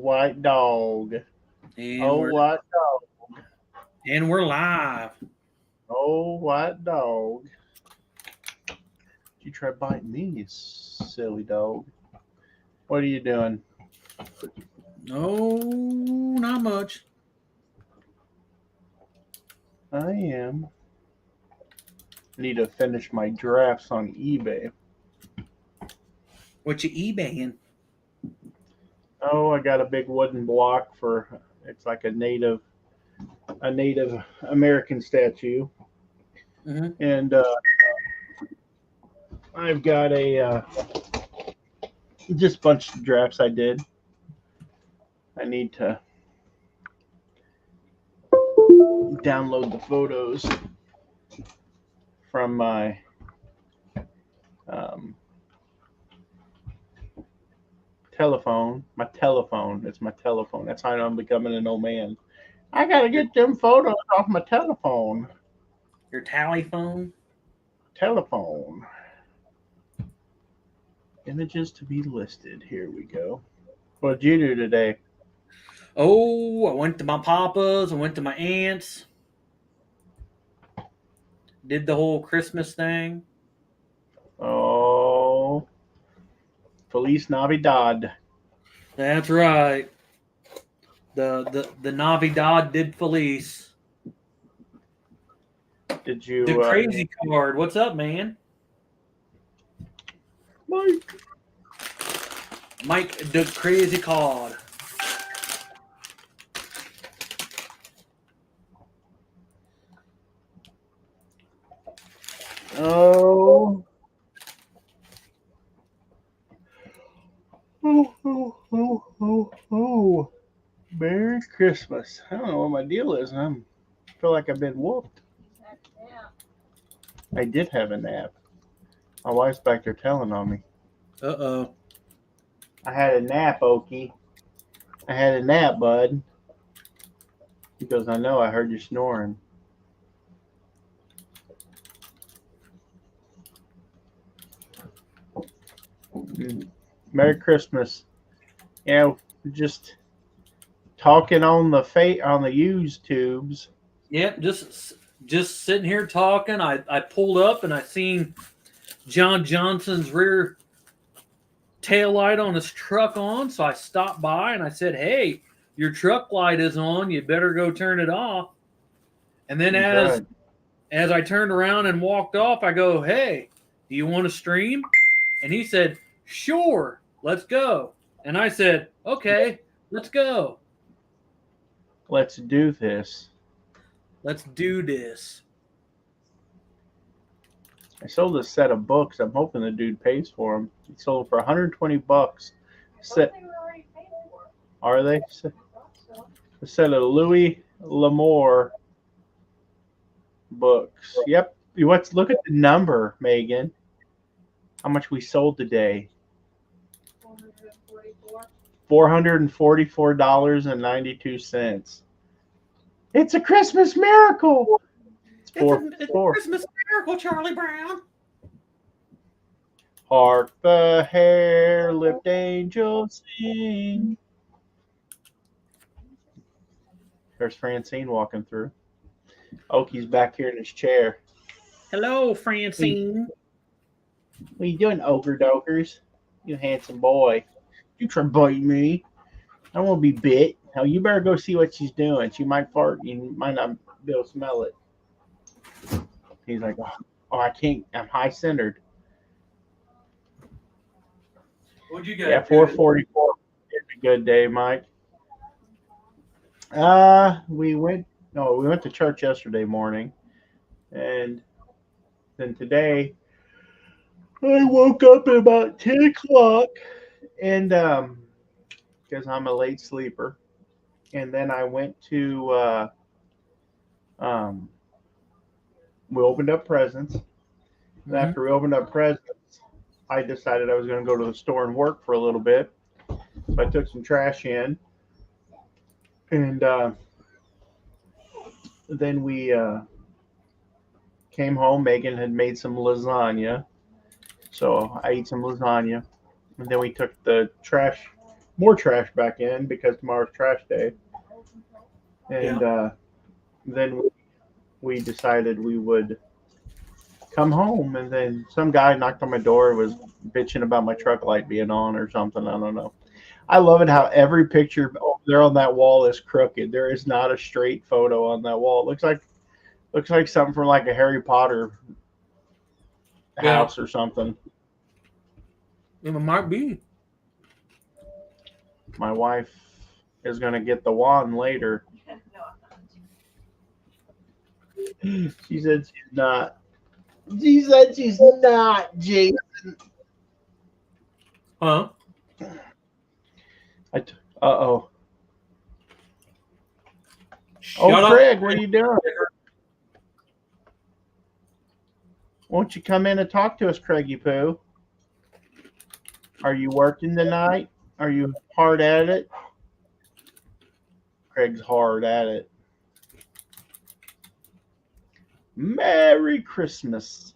white dog. And Oh, we're white dog. and we're live. Oh, white dog. You try biting me, you silly dog. What are you doing? No, not much. I am. Need to finish my drafts on eBay. What you eBaying? Oh, I got a big wooden block for. It's like a Native American statue, Mm-hmm. and I've got a just bunch of drafts I did. I need to download the photos from um, telephone. My telephone. It's my telephone. That's how I'm becoming an old man. I gotta Your get them photos off my telephone. your tally phone? Telephone. Images to be listed. Here we go. What'd you do today? Oh, I went to my papa's. I went to my aunt's. Did the whole Christmas thing. Oh, Feliz Navidad. That's right. The Navidad did Felice. Did The you, crazy card. What's up, man? Mike? Mike, the crazy card. Oh, oh. Merry Christmas. I don't know what my deal is. I feel like I've been whooped. I did have a nap. My wife's back there telling on me. Uh-oh. I had a nap, Okie. I had a nap, bud. He goes, I know, I heard you snoring. Merry Christmas. Yeah, just talking on the used tubes. Yep, just sitting here talking. I pulled up and I seen John Johnson's rear tail light on his truck on, so I stopped by and I said, "Hey, your truck light is on. You better go turn it off." And then He's as right. as I turned around and walked off, I go, "Hey, do you want to stream?" And he said, "Sure, let's go." And I said, "Okay, let's go. Let's do this. Let's do this." I sold a set of books. I'm hoping the dude pays for them. He sold them for 120 bucks. Set are they? A set of Louis L'Amour books. Yep. What's look at the number, Megan. How much we sold today? $444.92. It's a Christmas miracle. It's It's a four. Christmas miracle, Charlie Brown. Hark the hair-lipped angels sing. There's Francine walking through. Oki's back here in his chair. Hello, What you, Francine. what you doing, ogre dokers? You handsome boy. You try to bite me. I don't want to be bit. Now you better go see what she's doing. She might fart. You might not be able to smell it. He's like, oh, I can't. I'm high centered. What'd you Yeah, guys do? 444. It's a good day, Mike. We went. No, we went to church yesterday morning, and then today I woke up at about 10 o'clock, and because I'm a late sleeper, and then I went to um, we opened up presents. And Mm-hmm. after we opened up presents, I decided I was going to go to the store and work for a little bit. So I took some trash in, and then we came home. Megan had made some lasagna, so I ate some lasagna, and then we took the trash more trash back in because tomorrow's trash day. And then we decided we would come home, and then some guy knocked on my door, was bitching about my truck light being on or something. I don't know. I love it how every picture over there on that wall is crooked. There is not a straight photo on that wall. It looks like something from like a Harry Potter house or something. It might be. My wife is going to get the wand later. She said she's not. She said she's not, Jason. Huh? Uh-oh. Shut Oh, up. Craig, what are you doing? Won't you come in and talk to us, Craigie Poo? Are you working tonight? Are you hard at it? Craig's hard at it. Merry Christmas.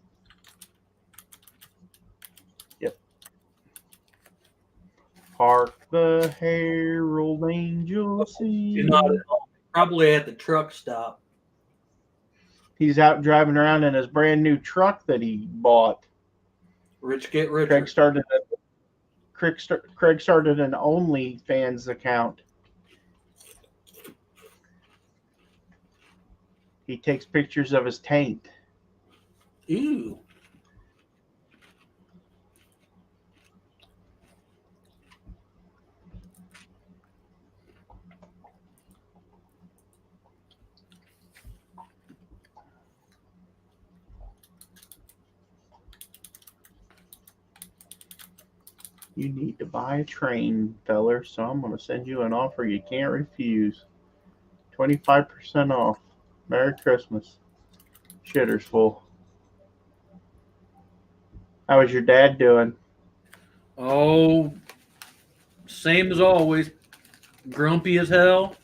Yep. Hark the herald angels sing. You're not at home. Probably at the truck stop. He's out driving around in his brand new truck that he bought. Rich get richer. Craig started an OnlyFans account. He takes pictures of his taint. Ew. You need to buy a train, feller, so I'm going to send you an offer you can't refuse. 25% off. Merry Christmas. Shitter's full. How was your dad doing? Oh, same as always. Grumpy as hell.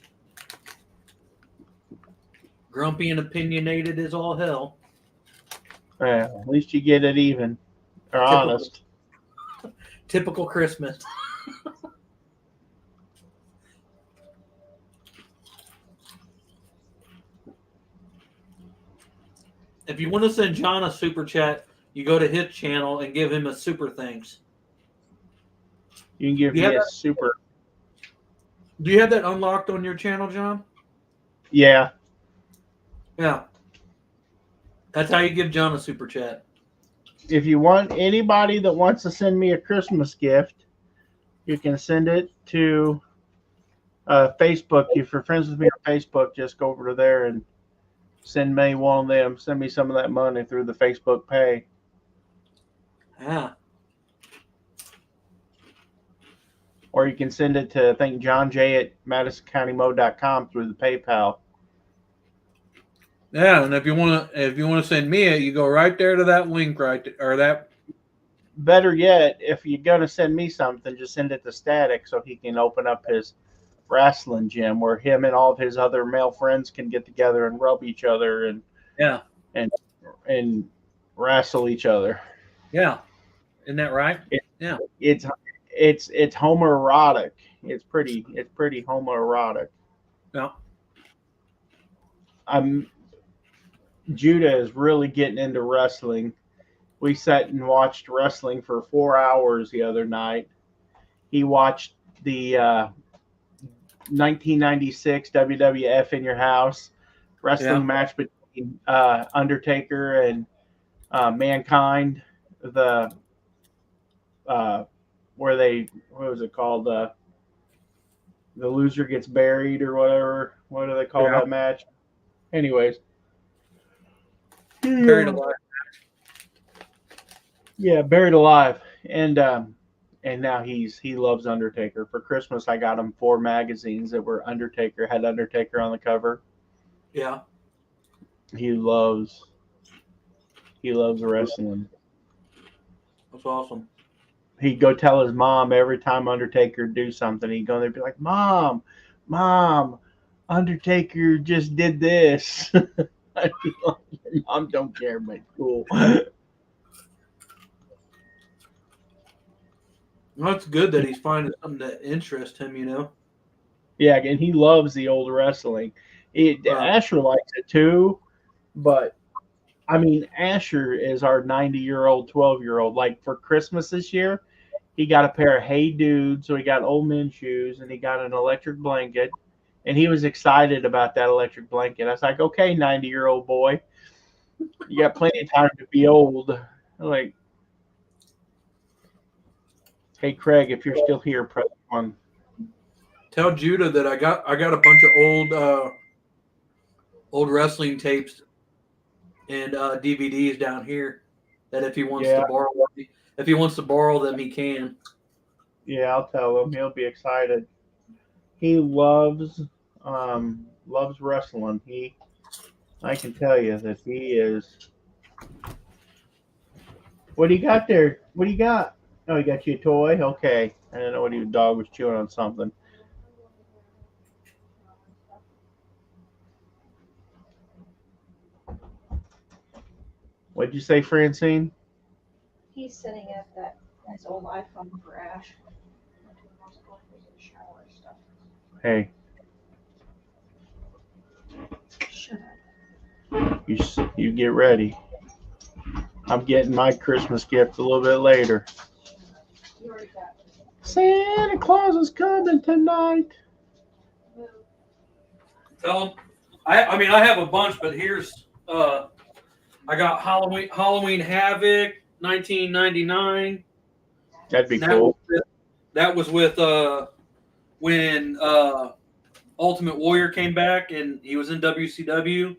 Grumpy and opinionated as all hell. Well, at least you get it even. Or honest. Typical Christmas. If you want to send John a super chat, you go to his channel and give him a super thanks. You can give me a super. Do you have that unlocked on your channel, John? Yeah. Yeah. That's how you give John a super chat. If you want anybody that wants to send me a Christmas gift, you can send it to Facebook. If you're friends with me on Facebook, just go over to there and send me one of them. Send me some of that money through the Facebook Pay. Yeah. Or you can send it to, I think, John J at MadisonCountyMo.com through the PayPal. Yeah, and if you want to send me it, you go right there to that link right there, or that. Better yet, if you're gonna send me something, just send it to Static so he can open up his wrestling gym where him and all of his other male friends can get together and rub each other and and wrestle each other. Yeah, isn't that right? Yeah, it's homoerotic. It's pretty homoerotic. Yeah. Judah is really getting into wrestling. We sat and watched wrestling for 4 hours the other night. He watched the 1996 WWF In Your House wrestling match between Undertaker and Mankind. What was it called? The loser gets buried or whatever. What do they call that match? Anyways. Buried alive. Yeah, buried alive. And now he loves Undertaker. For Christmas, I got him 4 magazines that were had Undertaker on the cover. Yeah. He loves wrestling. That's awesome. He'd go tell his mom every time Undertaker would do something. He'd go there and be like, Mom, Undertaker just did this. I'd be like, your mom don't care, but cool. Well, it's good that he's finding something that interests him, Yeah, and he loves the old wrestling. Asher likes it too, but I mean, Asher is our 90-year-old, 12-year-old. Like for Christmas this year, he got a pair of Hey Dude, so he got old men's shoes, and he got an electric blanket, and he was excited about that electric blanket. I was like, okay, 90-year-old boy, you got plenty of time to be old. Like, hey Craig, if you're still here, press one. Tell Judah that I got a bunch of old wrestling tapes and DVDs down here. That if he wants to borrow them, he can. Yeah, I'll tell him. He'll be excited. He loves wrestling. I can tell you that he is. What do you got there? What do you got? Oh, he got you a toy? Okay. I didn't know what his dog was chewing on something. What'd you say, Francine? He's setting up his old iPhone for Ash. Hey, Shut up. you get ready. I'm getting my Christmas gift a little bit later. You already got it. Santa Claus is coming tonight. Tell him. I have a bunch, but here's I got Halloween Havoc 1999. That'd be cool. That was with when Ultimate Warrior came back and he was in WCW,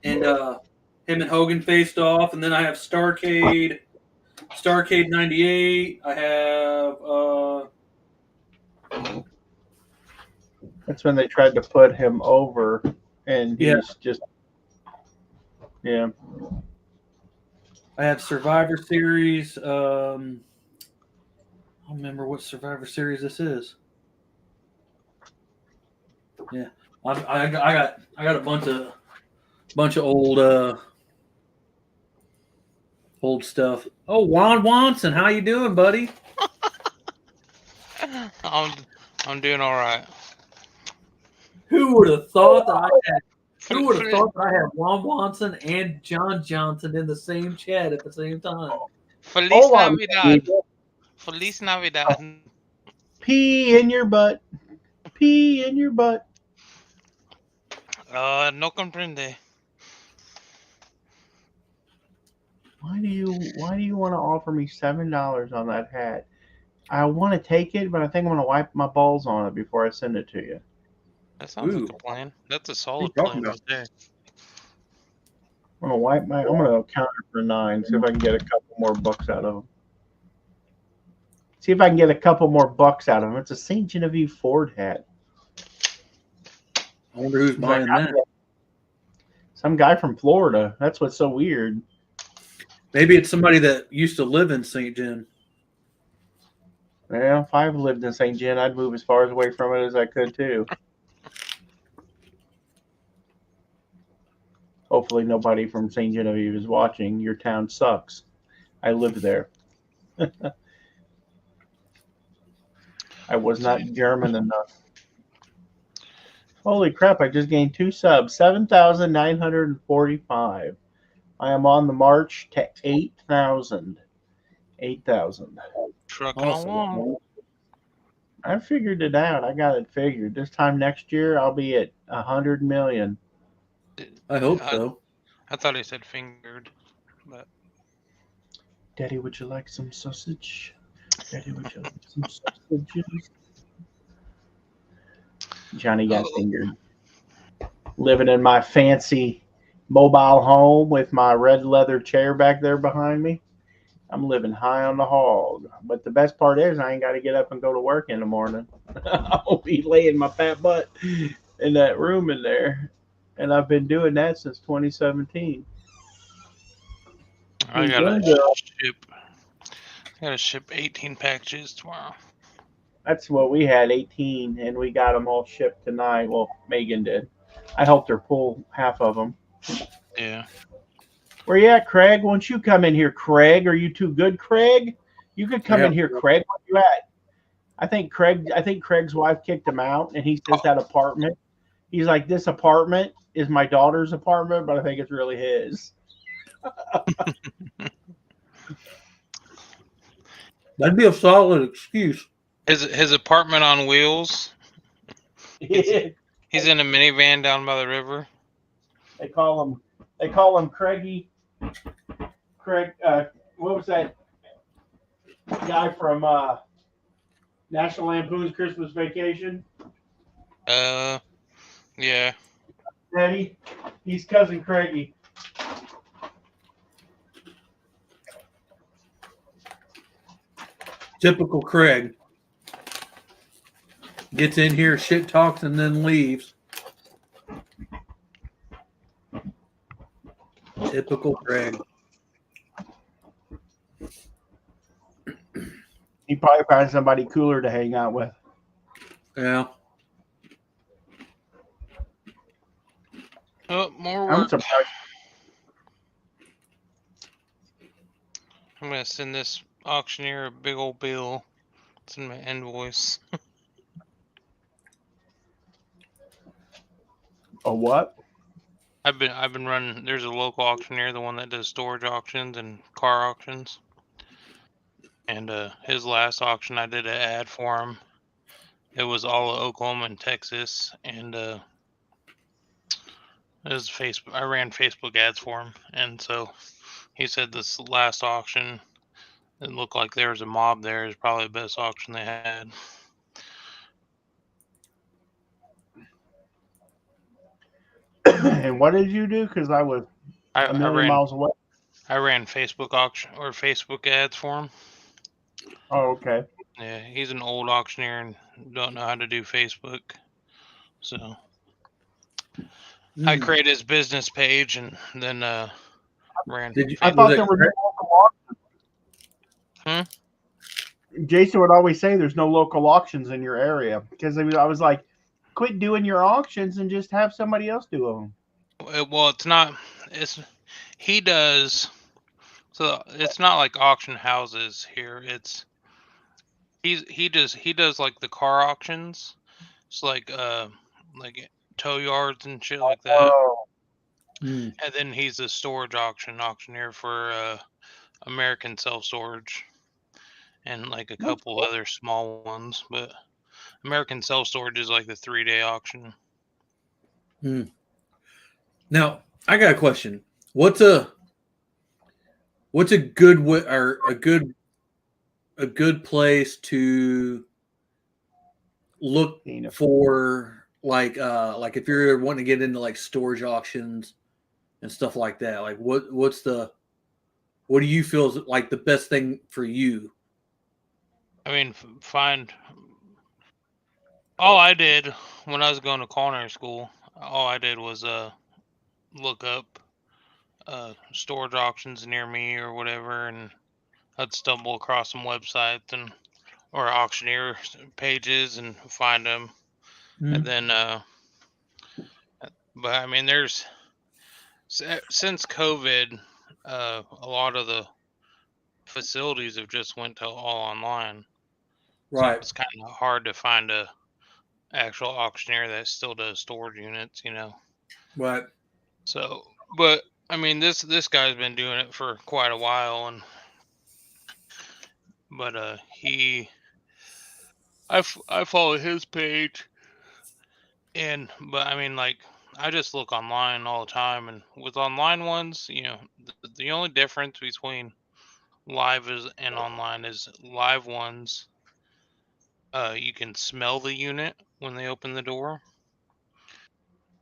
and him and Hogan faced off. And then I have Starcade 98. I have That's when they tried to put him over, and he's just I have Survivor Series. I don't remember what Survivor Series this is. Yeah, I got a bunch of old stuff. Oh, Juan Watson, how you doing, buddy? I'm doing all right. Who would have thought that I had Juan Watson and John Johnson in the same chat at the same time? Feliz Navidad. Feliz Navidad. Pee in your butt. Pee in your butt. No comprende. Why do you want to offer me $7 on that hat? I want to take it, but I think I'm going to wipe my balls on it before I send it to you. That sounds like a plan. That's a solid What are you plan talking right there. I'm going to count it for 9, see if I can get a couple more bucks out of them. See if I can get a couple more bucks out of them. It's a St. Genevieve Ford hat. I wonder who's buying that. Some guy from Florida. That's what's so weird. Maybe it's somebody that used to live in St. John. Well, if I lived in St. John, I'd move as far away from it as I could too. Hopefully nobody from St. Genevieve is watching. Your town sucks. I lived there. I was not German enough. Holy crap, I just gained 2 subs. 7,945. I am on the march to 8,000. 8,000. Trucking along. I figured it out. I got it figured. This time next year, I'll be at 100 million. I hope so. I thought he said fingered, but Daddy, would you like some sausage? Daddy, would you like some sausages? Johnny got fingered. Living in my fancy mobile home with my red leather chair back there behind me. I'm living high on the hog. But the best part is I ain't got to get up and go to work in the morning. I'll be laying my fat butt in that room in there. And I've been doing that since 2017. I gotta ship 18 packages tomorrow. That's what we had, 18, and we got them all shipped tonight. Well, Megan did. I helped her pull half of them. Yeah. Where you at, Craig? Won't you come in here, Craig? Are you too good, Craig? You could come in here, Craig. Where you at? I think Craig's wife kicked him out, and he says that apartment. He's like, this apartment is my daughter's apartment, but I think it's really his. That'd be a solid excuse. His apartment on wheels. They He's in a minivan down by the river. call him Craigie. Craig, what was that guy from National Lampoon's Christmas Vacation? Yeah. Eddie, he's cousin Craigie. Typical Craig. Gets in here, shit talks, and then leaves. Typical Craig. He probably finds somebody cooler to hang out with. Yeah. Oh, more I'm work. surprised. I'm gonna send this auctioneer a big old bill. It's in my invoice. A what? I've been running. There's a local auctioneer, the one that does storage auctions and car auctions. And his last auction, I did an ad for him. It was all of Oklahoma and Texas, and it was Facebook. I ran Facebook ads for him, and so he said this last auction, it looked like there was a mob there. Is probably the best auction they had. And what did you do? Because I was a million miles away. I ran Facebook auction or Facebook ads for him. Oh, okay. Yeah, he's an old auctioneer and don't know how to do Facebook. So I created his business page and then ran. I thought there were no local auctions. Jason would always say there's no local auctions in your area because I was like, quit doing your auctions and just have somebody else do them. Well, it's not. He does. So it's not like auction houses here. He does like the car auctions. It's like tow yards and shit like that. Oh. And then he's a storage auctioneer for American Self Storage and like a couple other small ones, but American Self Storage is like the 3-day auction. Now I got a question. What's a good or a good place to look for like if you're wanting to get into like storage auctions and stuff like that? Like what do you feel is like the best thing for you? I mean, all I did when I was going to culinary school, all I did was look up storage auctions near me or whatever, and I'd stumble across some websites or auctioneer pages and find them. And then but I mean, there's since COVID, a lot of the facilities have just went to all online. Right. So it's kind of hard to find a actual auctioneer that still does storage units, Right. So, but I mean, this guy's been doing it for quite a while, but I follow his page, but I mean, like, I just look online all the time, and with online ones, the only difference between live and online is live ones. You can smell the unit when they open the door,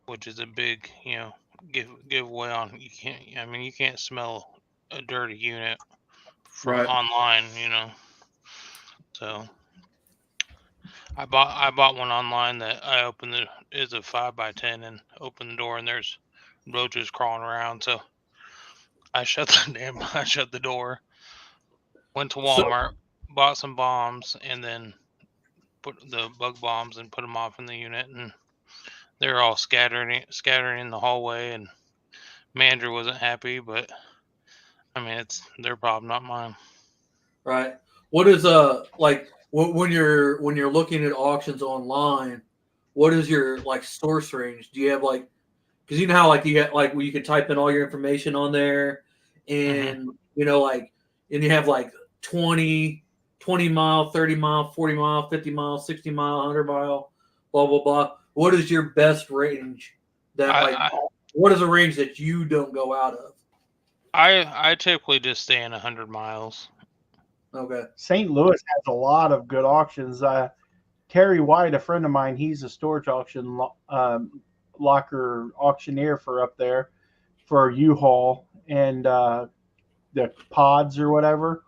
which is a big, giveaway on. You can't smell a dirty unit from online, So I bought one online that I opened is a 5x10 and opened the door and there's roaches crawling around. So I shut the door, went to Walmart, bought some bombs, and then put the bug bombs and put them off in the unit, and they're all scattering in the hallway, and manager wasn't happy, but I mean, it's their problem, not mine. Right. What is like when you're looking at auctions online? What is your like source range? Do you have like because you know how like you get like where you can type in all your information on there, Hmm. and you know like and you have like 20 mile, 30 mile, 40 mile, 50 mile, 60 mile, 100 mile, blah blah blah. What is your best range that like I what is a range that you don't go out of? I typically just stay in 100 miles. Okay. St. Louis has a lot of good auctions. Terry White, a friend of mine, he's a storage locker auctioneer for up there for U-Haul and the pods or whatever.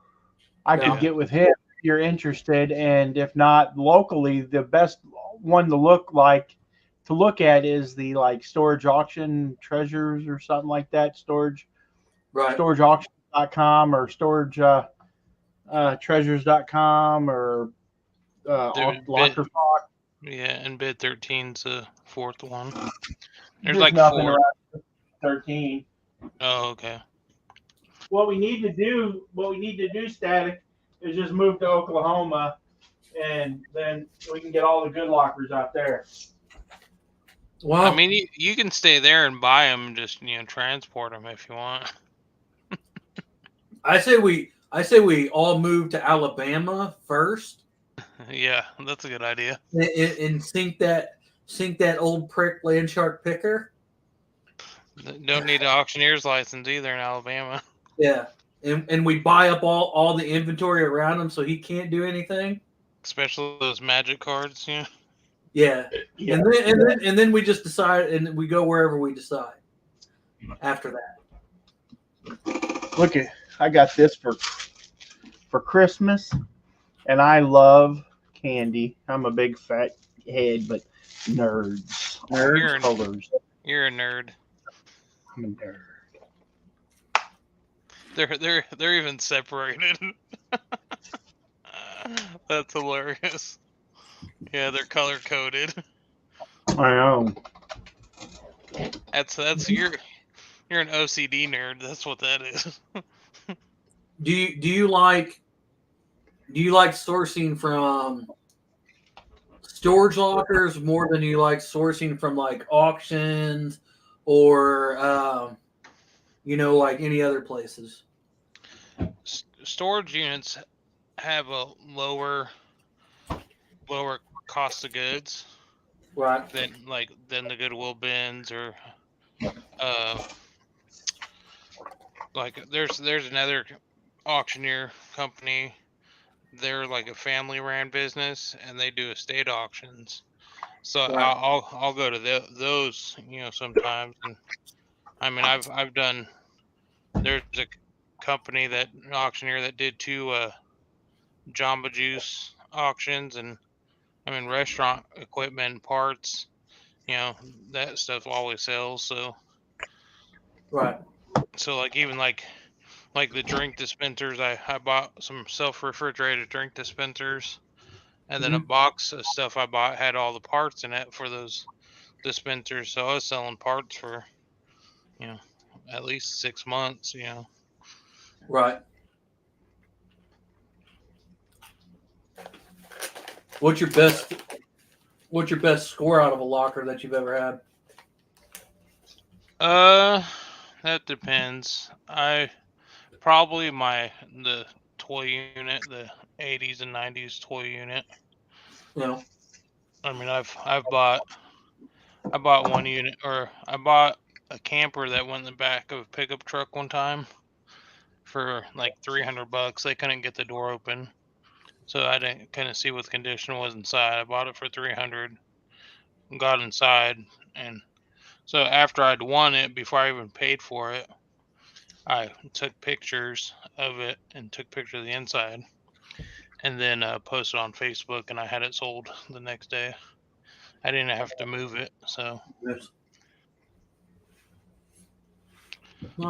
I could Yeah. get with him if you're interested, and if not locally, the best one to look at is the like storage auction treasures or something like that. Right. Storageauction.com or storage treasures.com or Bid, locker talk. yeah, and bid 13's the fourth one. There's There's like nothing four. around 13. Oh, okay. What we need to do, Static, is just move to Oklahoma, and then we can get all the good lockers out there. Well, I mean, you can stay there and buy them, and just transport them if you want. I say we all move to Alabama first Yeah, that's a good idea. and sink that old prick land shark picker. Don't need an auctioneer's license either in Alabama. Yeah. And we buy up all the inventory around him so he can't do anything. Especially those magic cards. Yeah. Yeah. Yeah. And then we just decide and we go wherever we decide after that. Look at I got this for Christmas, and I love candy. I'm a big fat head, but nerds, You're a- colors. You're a nerd. I'm a nerd. They're even separated. That's hilarious. Yeah, they're color coded. I know. That's you're an OCD nerd. That's what that is. Do you like sourcing from storage lockers more than you like sourcing from like auctions or like any other places? Storage units have a lower cost of goods Right. than the Goodwill bins or like there's another auctioneer company. They're like a family ran business and they do estate auctions. So Right. I'll go to those sometimes. And I mean I've done. There's a company an auctioneer that did 2 Jamba Juice auctions, and I mean restaurant equipment parts. That stuff always sells. So Right. like even like the drink dispensers, I bought some self-refrigerated drink dispensers, and then a box of stuff I bought had all the parts in it for those dispensers. So I was selling parts for at least 6 months. Right. What's your best score out of a locker that you've ever had? That depends. Probably the toy unit, the 80s and 90s toy unit. No. I mean, I bought one unit, or I bought a camper that went in the back of a pickup truck one time for like $300. They couldn't get the door open, so I couldn't see what the condition was inside. I bought it for $300, got inside, and so after I'd won it, before I even paid for it, I took pictures of it and took pictures of the inside, and then posted on Facebook, and I had it sold the next day. I didn't have to move it, so Nice.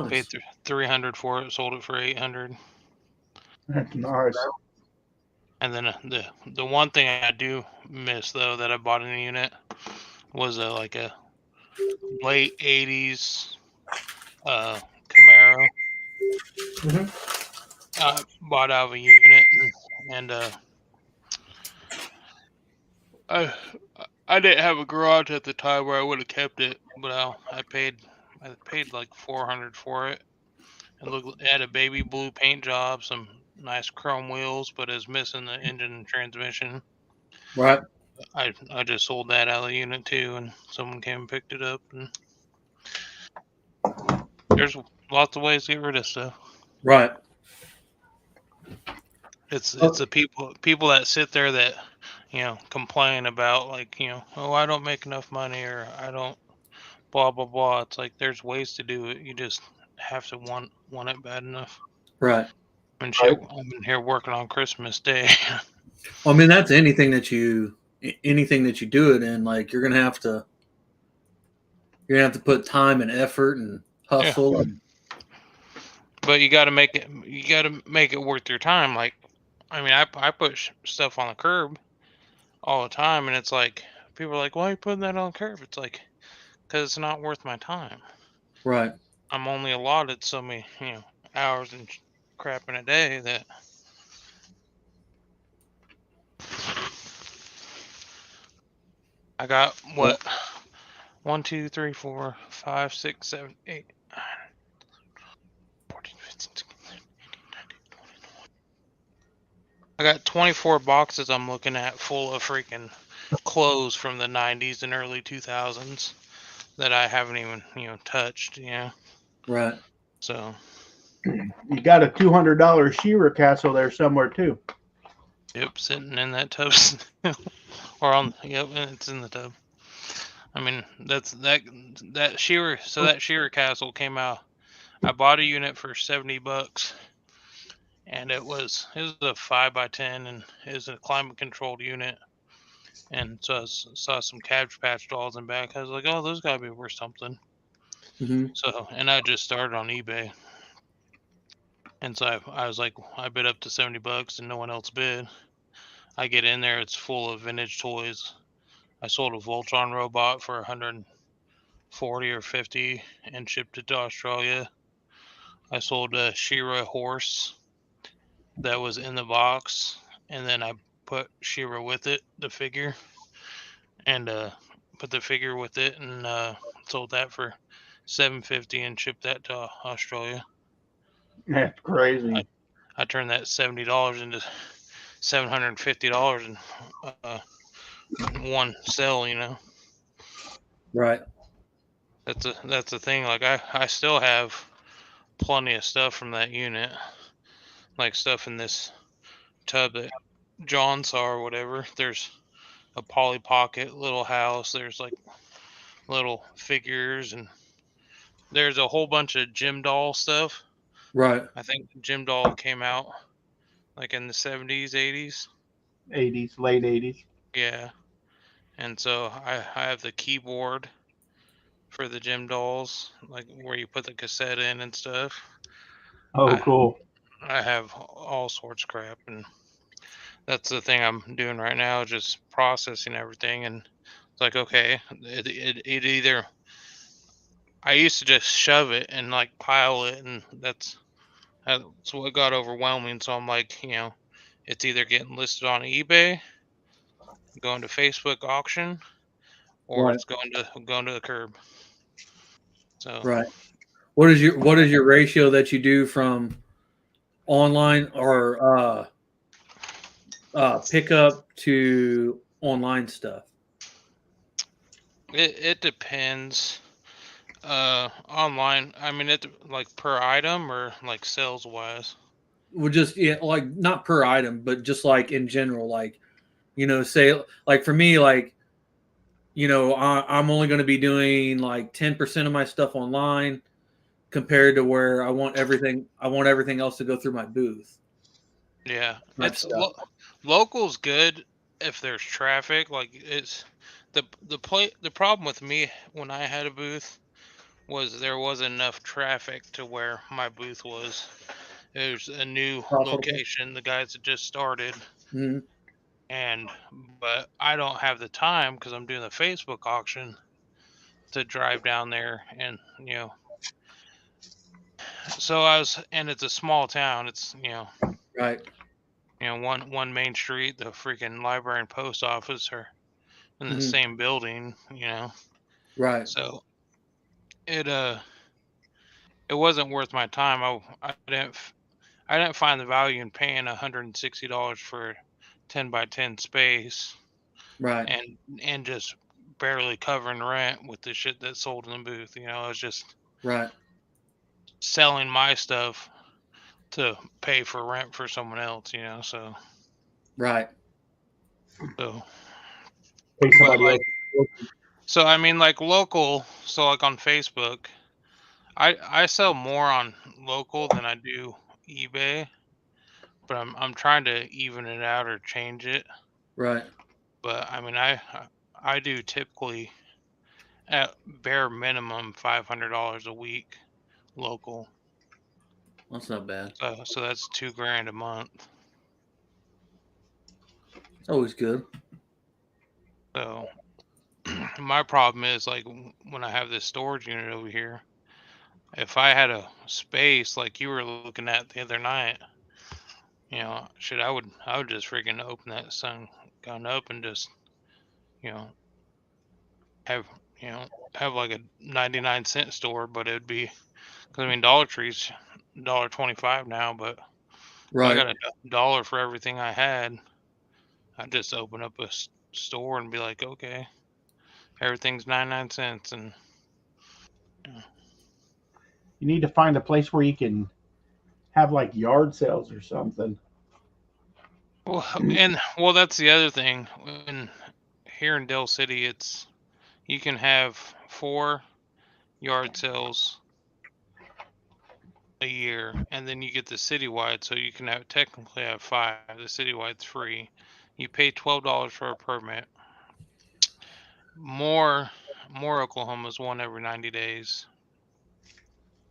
paid $300 for it, sold it for $800. That's nice. And then the one thing I do miss though that I bought in a unit was like a late 80s Camaro. Mhm. Bought out of a unit, and I didn't have a garage at the time where I would have kept it, but I paid like $400 for it, and look, it had a baby blue paint job, some nice chrome wheels, but it's missing the engine and transmission. Right. I just sold that out of the unit too, and someone came and picked it up. And there's lots of ways to get rid of stuff. Right. It's the people that sit there that complain about, like, oh, I don't make enough money, or I don't blah blah blah. It's like there's ways to do it. You just have to want it bad enough. Right. And shit, I've been here working on Christmas Day. Well, I mean, that's anything that you do it in. Like you're gonna have to put time and effort and hustle. Yeah. But you got to make it worth your time. Like, I mean, I put stuff on the curb all the time, and it's like people are like, "Why are you putting that on the curb?" It's like, because it's not worth my time. Right. I'm only allotted so many hours and crap in a day that. I got what? 1, 2, 3, 4, 5, 6, 7, 8, 9, 14, 15, 16, 17, 18, 19, 20. I got 24 boxes I'm looking at full of freaking clothes from the 90s and early 2000s that I haven't even touched. Right. So. You got a $200 Shearer Castle there somewhere too. Yep, sitting in that tub. Or on, yep, it's in the tub. I mean, that Shearer. So that Shearer Castle came out. I bought a unit for $70, and it was a 5x10, and it was a climate controlled unit. And so I saw some Cabbage Patch dolls in back. I was like, oh, those gotta be worth something. Mm-hmm. So, and I just started on eBay, and so I was like, I bid up to $70, and no one else bid. I get in there, it's full of vintage toys. I sold a Voltron robot for 140 or 50 and shipped it to Australia. I sold a She-Ra horse that was in the box, and then I put She-Ra with it, the figure, and put the figure with it, and sold that for $750 and shipped that to Australia. That's crazy. I turned that $70 into $750 in one sell. Right. That's the thing. Like I still have plenty of stuff from that unit, like stuff in this tub that John saw or whatever. There's a Polly Pocket little house. There's like little figures, and there's a whole bunch of Jim Doll stuff. Right. I think Jim Doll came out like in the 70s, 80s. 80s, late 80s. Yeah. And so I have the keyboard for the Jim Dolls, like where you put the cassette in and stuff. Oh, cool. I have all sorts of crap, and that's the thing I'm doing right now, just processing everything. And it's like, okay, it either, I used to just shove it and like pile it, and that's what got overwhelming. So I'm like, it's either getting listed on eBay, going to Facebook auction, or Right. it's going to the curb. So Right. What is your ratio that you do from online or pickup to online stuff? it depends. Online, I mean, it like per item or like sales wise. Well, just like not per item, but just like in general, like say like for me, like I'm only going to be doing like 10% of my stuff online compared to where I want everything else to go through my booth. Yeah, it's local's good if there's traffic. Like it's the problem with me when I had a booth was there wasn't enough traffic to where my booth was. There's a new location, the guys had just started, Mm-hmm. but I don't have the time because I'm doing the Facebook auction to drive down there, and so and it's a small town. It's right. one main street, the freaking library and post office are in the same building. Right. So it it wasn't worth my time. I didn't find the value in paying $160 for 10 by 10 space Right. and just barely covering rent with the shit that's sold in the booth. I was just Right. selling my stuff to pay for rent for someone else. Right. So Pay but somebody like else. so I mean like local. So like on Facebook, I sell more on local than I do eBay, but I'm trying to even it out or change it. Right. But I mean I do typically at bare minimum $500 a week local. That's not bad. So that's $2,000 a month. It's always good. So my problem is like when I have this storage unit over here, if I had a space like you were looking at the other night, shit, I would just freaking open that sun gun up and just, you know, have, have like a 99-cent store, but it'd be, cause I mean, Dollar Tree's $1.25 now, but if I Right. got a dollar for everything I had, I'd just open up a store and be like, okay, everything's 99 cents. And You need to find a place where you can have like yard sales or something. well, that's the other thing. Here in Dell City, you can have 4 yard sales a year, and then you get the citywide, so you can technically have 5. The citywide's free. You pay $12 for a permit. More Oklahoma's 1 every 90 days.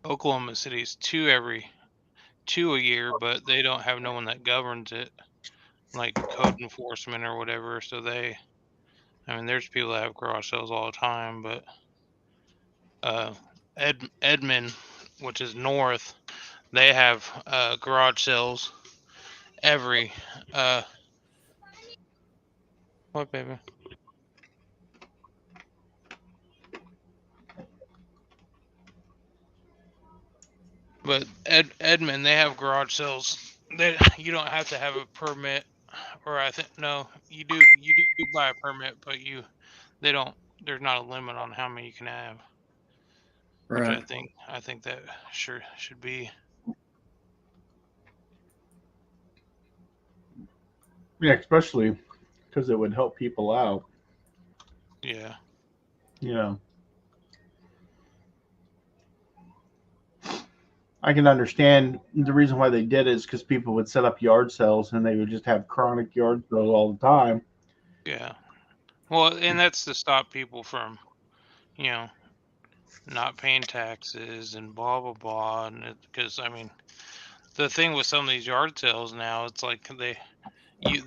Oklahoma City's 2 a year, but they don't have no one that governs it, like code enforcement or whatever. So I mean, there's people that have garage sales all the time, but Edmond, which is north, they have garage sales every what baby? But Edmond, they have garage sales. You don't have to have a permit, or I think no, you do buy a permit, but they don't. There's not a limit on how many you can have, which Right. I think that sure should be. Yeah, especially because it would help people out. Yeah. You know, I can understand the reason why they did it is because people would set up yard sales and they would just have chronic yard sales all the time. Yeah. Well, and that's to stop people from, you know, not paying taxes and blah blah blah. And because I mean, the thing with some of these yard sales now, it's like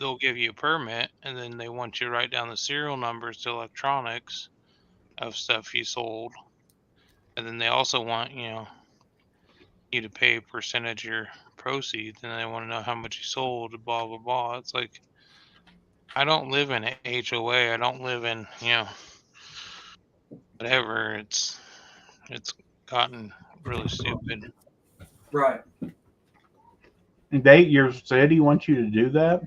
they'll give you a permit and then they want you to write down the serial numbers to electronics of stuff you sold, and then they also want you to pay a percentage of your proceeds, and they want to know how much you sold. Blah blah blah. It's like I don't live in an HOA. I don't live in whatever. It's gotten really stupid. Right. Your city wants you to do that.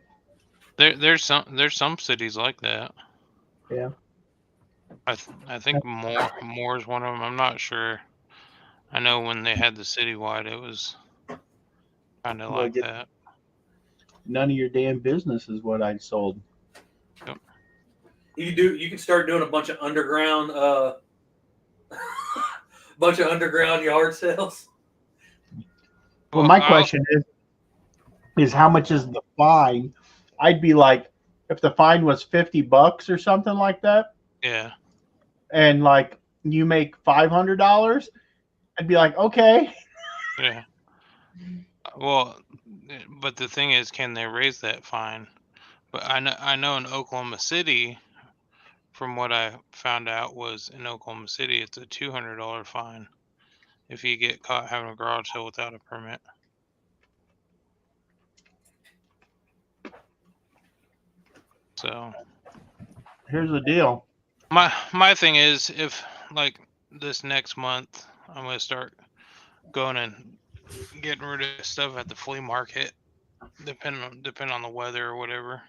There's some cities like that. Yeah. I think more is one of them. I'm not sure. I know when they had the citywide, it was kind of like that. None of your damn business is what I sold. Yep. You can start doing a bunch of underground yard sales. Well, my question is how much is the fine? I'd be like, if the fine was $50 or something like that, Yeah. and like you make $500, I'd be like, okay. Yeah. Well, but the thing is, can they raise that fine? But I know in Oklahoma City, from what I found out, was in Oklahoma City, it's a $200 fine if you get caught having a garage sale without a permit. So Here's the deal. my thing is, if like this next month, I'm gonna start going and getting rid of stuff at the flea market, depending on the weather or whatever.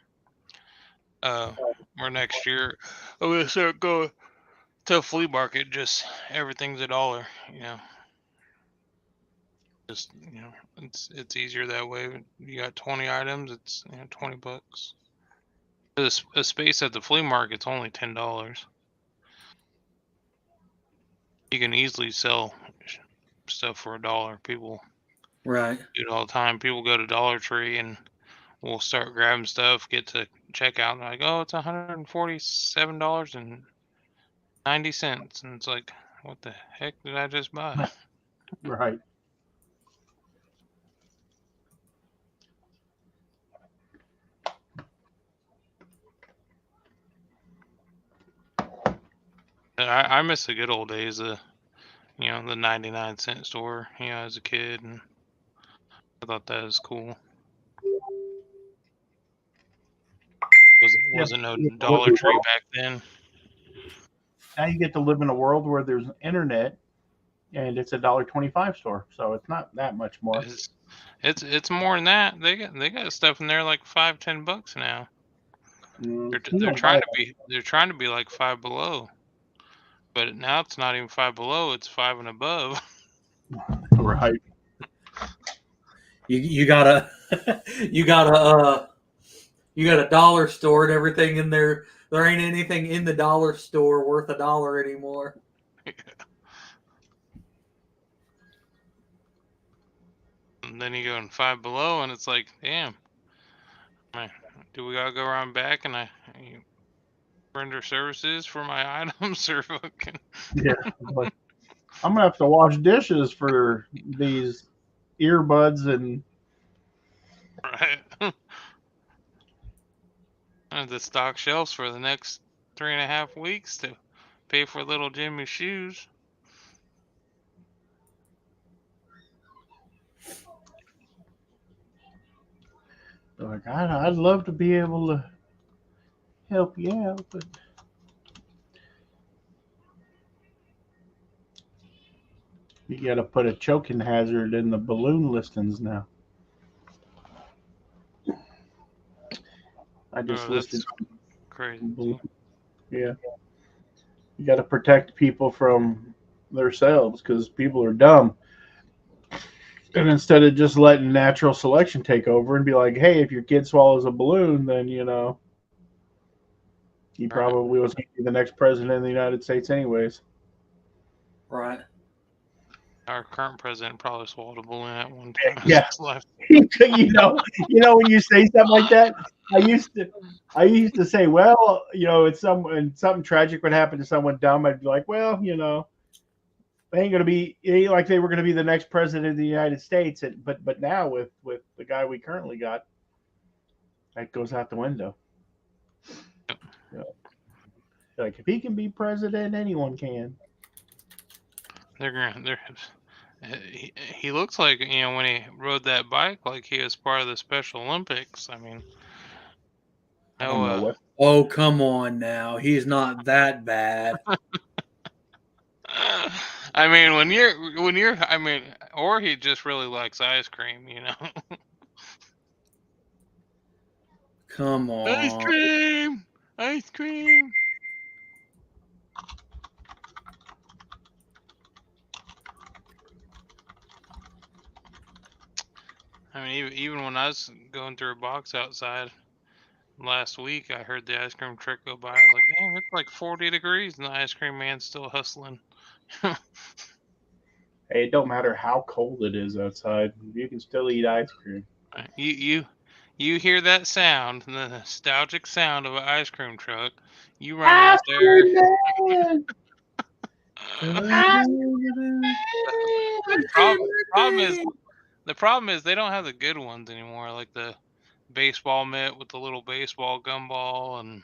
Or next year, I'm gonna start going to a flea market. Just everything's $1. Just it's easier that way. You got 20 items. It's $20. A space at the flea market's only $10. You can easily sell stuff for $1. People Right. do it all the time. People go to Dollar Tree and we'll start grabbing stuff, get to checkout, and like, oh, it's $147.90, and it's like, what the heck did I just buy? Right. I miss the good old days of the 99-cent store, as a kid, and I thought that was cool. Wasn't no Dollar Tree back then. Now you get to live in a world where there's internet, and it's $1.25 store, so it's not that much more. It's more than that. They got stuff in there like $5-10 now. They're trying to be like Five Below, but now it's not even Five Below. It's Five and Above. Right. You got a you got a dollar store and everything in there. There ain't anything in the dollar store worth $1 anymore. And then you go in Five Below, and it's like, damn, do we gotta go around back and I render services for my items, or fucking? Yeah. Like, I'm gonna have to wash dishes for these earbuds and Right. The stock shelves for the next 3.5 weeks to pay for little Jimmy's shoes. like I'd love to be able to help you out, but you got to put a choking hazard in the balloon listings now. I just listed crazy. balloon. Yeah, you got to protect people from themselves because people are dumb. And instead of just letting natural selection take over and be like, hey, if your kid swallows a balloon, then he probably was going to be the next president of the United States, anyways. Right. Our current president probably swallowed a balloon at one time. Yeah. When you say something like that, I used to say, well, it's something tragic would happen to someone dumb, I'd be like, well, they ain't like they were gonna be the next president of the United States. But now with the guy we currently got, that goes out the window. Like if he can be president, anyone can. He looks like when he rode that bike, like he was part of the Special Olympics. I mean, oh, come on now, he's not that bad. I mean, or he just really likes ice cream, Come on, ice cream. I mean, even when I was going through a box outside last week, I heard the ice cream truck go by. I was like, damn, it's like 40 degrees, and the ice cream man's still hustling. Hey, it don't matter how cold it is outside. You can still eat ice cream. You hear that sound, the nostalgic sound of an ice cream truck. You run out there. The problem is they don't have the good ones anymore, like the baseball mitt with the little baseball gumball and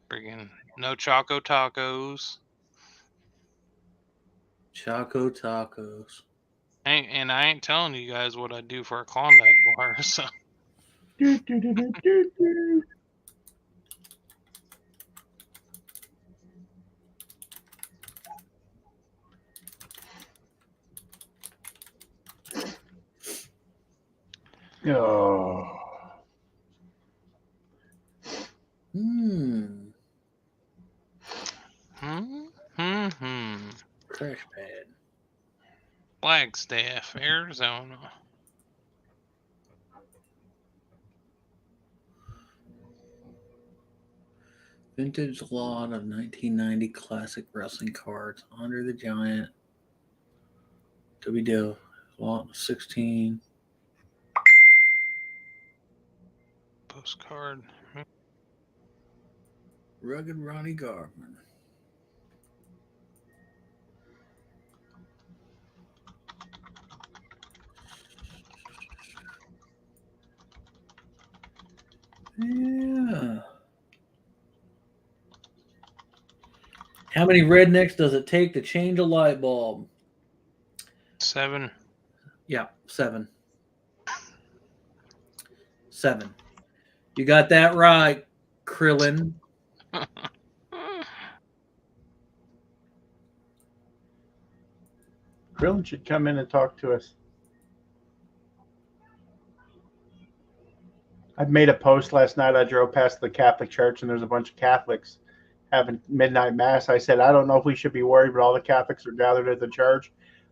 friggin' no Choco Tacos. Choco Tacos. And I ain't telling you guys what I do for a Klondike bar, so. Oh. Hmm. Crash pad. Flagstaff, Arizona. Vintage lot of 1990 classic wrestling cards. Andre the Giant. WDO lot 16. Postcard. Rugged Ronnie Garvin. Yeah. How many rednecks does it take to change a light bulb? 7. Yeah, 7. 7. You got that right, Krillin. Krillin should come in and talk to us. I made a post last night. I drove past the Catholic church, and there's a bunch of Catholics having midnight mass. I said, I don't know if we should be worried, but all the Catholics are gathered at the church.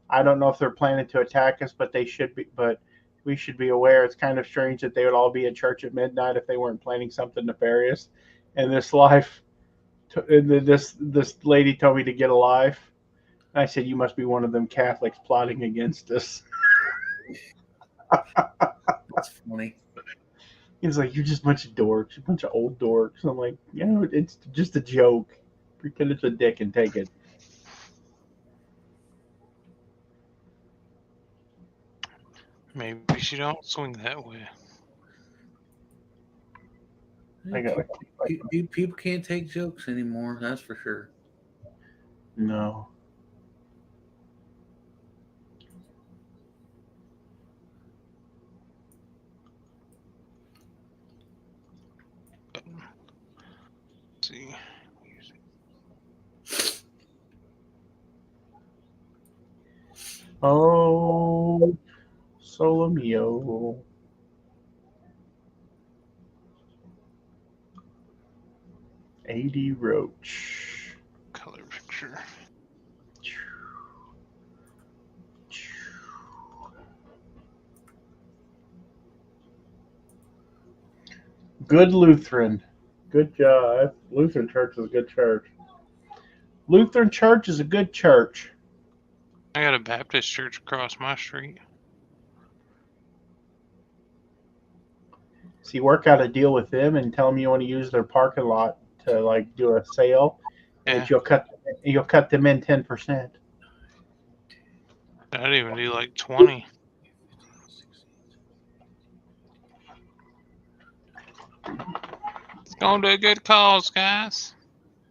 I don't know if they're planning to attack us, but they should be. But we should be aware. It's kind of strange that they would all be at church at midnight if they weren't planning something nefarious. And this this lady told me to get a life. And I said, you must be one of them Catholics plotting against us. That's funny. He's like, you're just a bunch of dorks, a bunch of old dorks. I'm like, it's just a joke. Pretend it's a dick and take it. Maybe she don't swing that way. I got People can't take jokes anymore. That's for sure. no. Let's see. Oh, Solo Mio. AD Roach. Color picture. Good Lutheran. Good job. Lutheran Church is a good church. Lutheran Church is a good church. I got a Baptist church across my street. So you work out a deal with them and tell them you want to use their parking lot to like do a sale, Yeah. and you'll cut them in 10%. I'd even do like 20. It's going to a good cause, guys.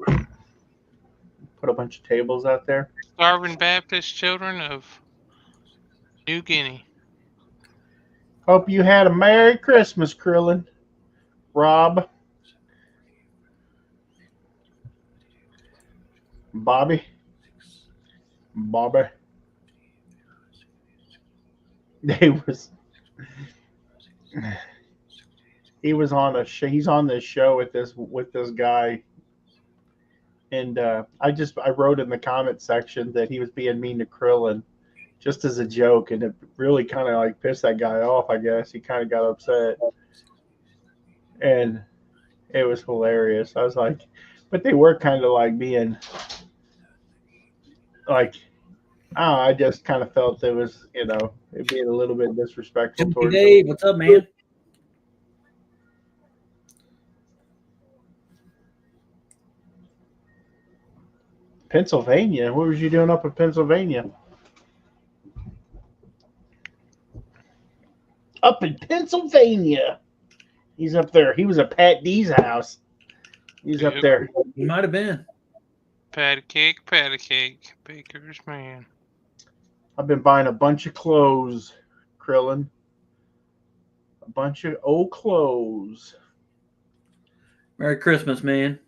Put a bunch of tables out there. Starving Baptist children of New Guinea. Hope you had a Merry Christmas, Krillin. Rob. Bobby. He was on a show. He's on this show with this guy, and I wrote in the comment section that he was being mean to Krillin, just as a joke, and it really kind of like pissed that guy off. I guess he kind of got upset, and it was hilarious. I was like, but they were kind of like being like, I just kind of felt it was, it being a little bit disrespectful Jimmy towards Dave, what's up, man? Pennsylvania. What was you doing up in Pennsylvania? Up in Pennsylvania. He's up there. He was at Pat D's house. He's up Yep. there. He might have been. Patty cake, baker's man. I've been buying a bunch of clothes, Krillin. A bunch of old clothes. Merry Christmas, man.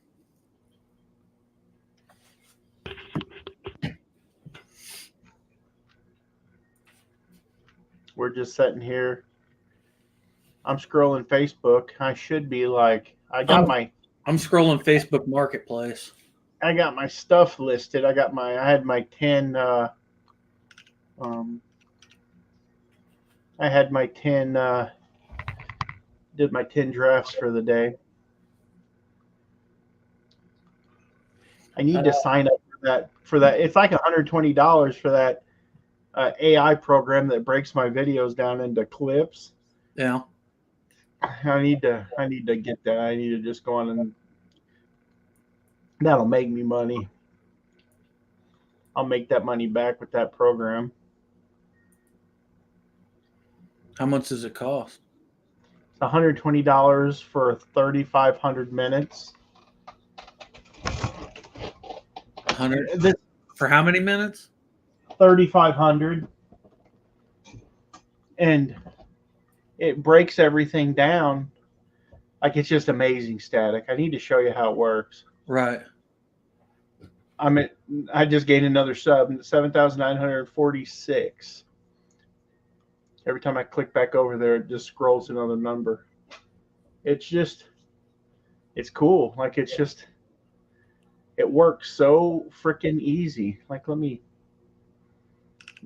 We're just sitting here I'm scrolling Facebook. I should be like, I'm scrolling Facebook Marketplace. I got my stuff listed. I had my 10 I had my 10 did my 10 drafts for the day. I need to sign up for that. It's like $120 for that AI program that breaks my videos down into clips. Yeah. I need to get that. I need to just go on, and that'll make me money. I'll make that money back with that program. How much does it cost? It's $120 for 3,500 minutes. 100 for how many minutes? 3,500, and it breaks everything down. Like, it's just amazing static. I need to show you how it works. Right. I just gained another sub, 7,946. Every time I click back over there, it just scrolls another number. It's cool. Like, it works so freaking easy. Like, let me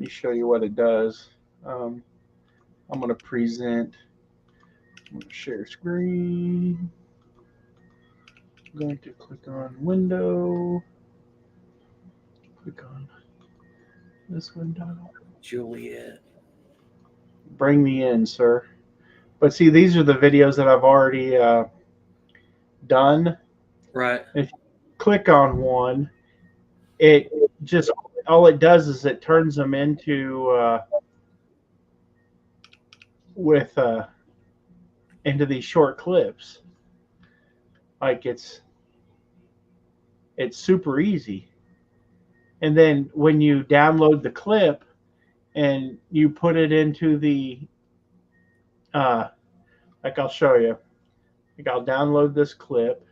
show you what it does. I'm going to present. I'm going to share screen. I'm going to click on window. Click on this window. Juliet. Bring me in, sir. But see, these are the videos that I've already done. Right. If you click on one, it just, all it does is it turns them into into these short clips. Like, it's super easy. And then when you download the clip and you put it into the like, I'll show you. Like, I'll download this clip,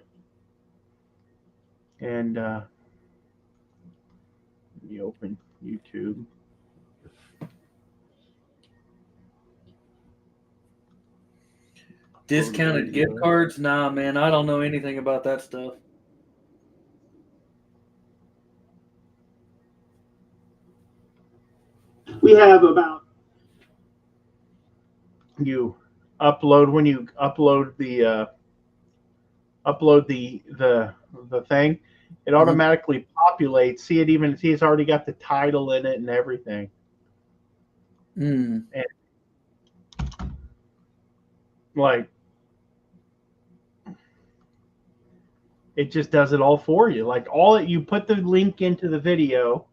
and let me open YouTube. Discounted gift cards? Nah, man, I don't know anything about that stuff. We have about, you upload, when you upload the thing, it automatically populates. See, it's already got the title in it and everything. And like, it just does it all for you. Like, you put the link into the video,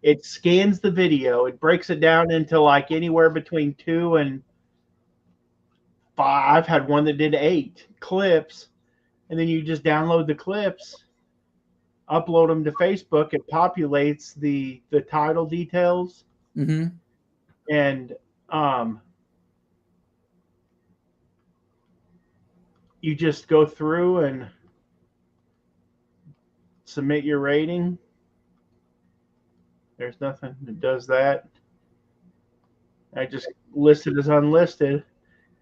it scans the video, it breaks it down into like anywhere between 2 and 5. I've had one that did 8 clips, and then you just download the clips, upload them to Facebook. It populates the title details, and you just go through and submit your rating. There's nothing that does that. I just list it as unlisted,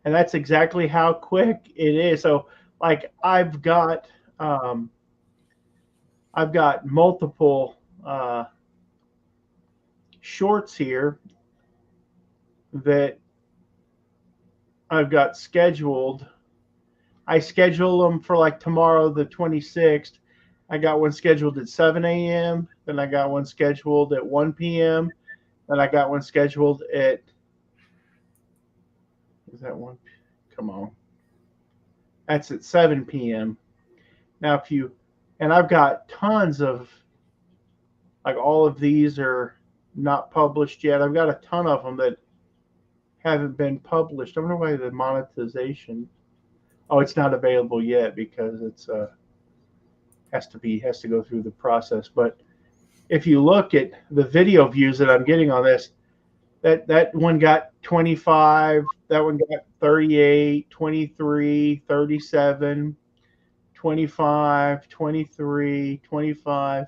and that's exactly how quick it is. So, like, I've got multiple shorts here that I've got scheduled. I schedule them for like tomorrow, the 26th. I got one scheduled at 7 a.m. Then I got one scheduled at 1 p.m. Then I got one scheduled at, is that one? Come on. That's at 7 p.m. Now, and I've got tons of, like, all of these are not published yet. I've got a ton of them that haven't been published. I wonder why the monetization. Oh, it's not available yet because it's has to go through the process. But if you look at the video views that I'm getting on this, that one got 25, that one got 38, 23, 37, 25, 23, 25,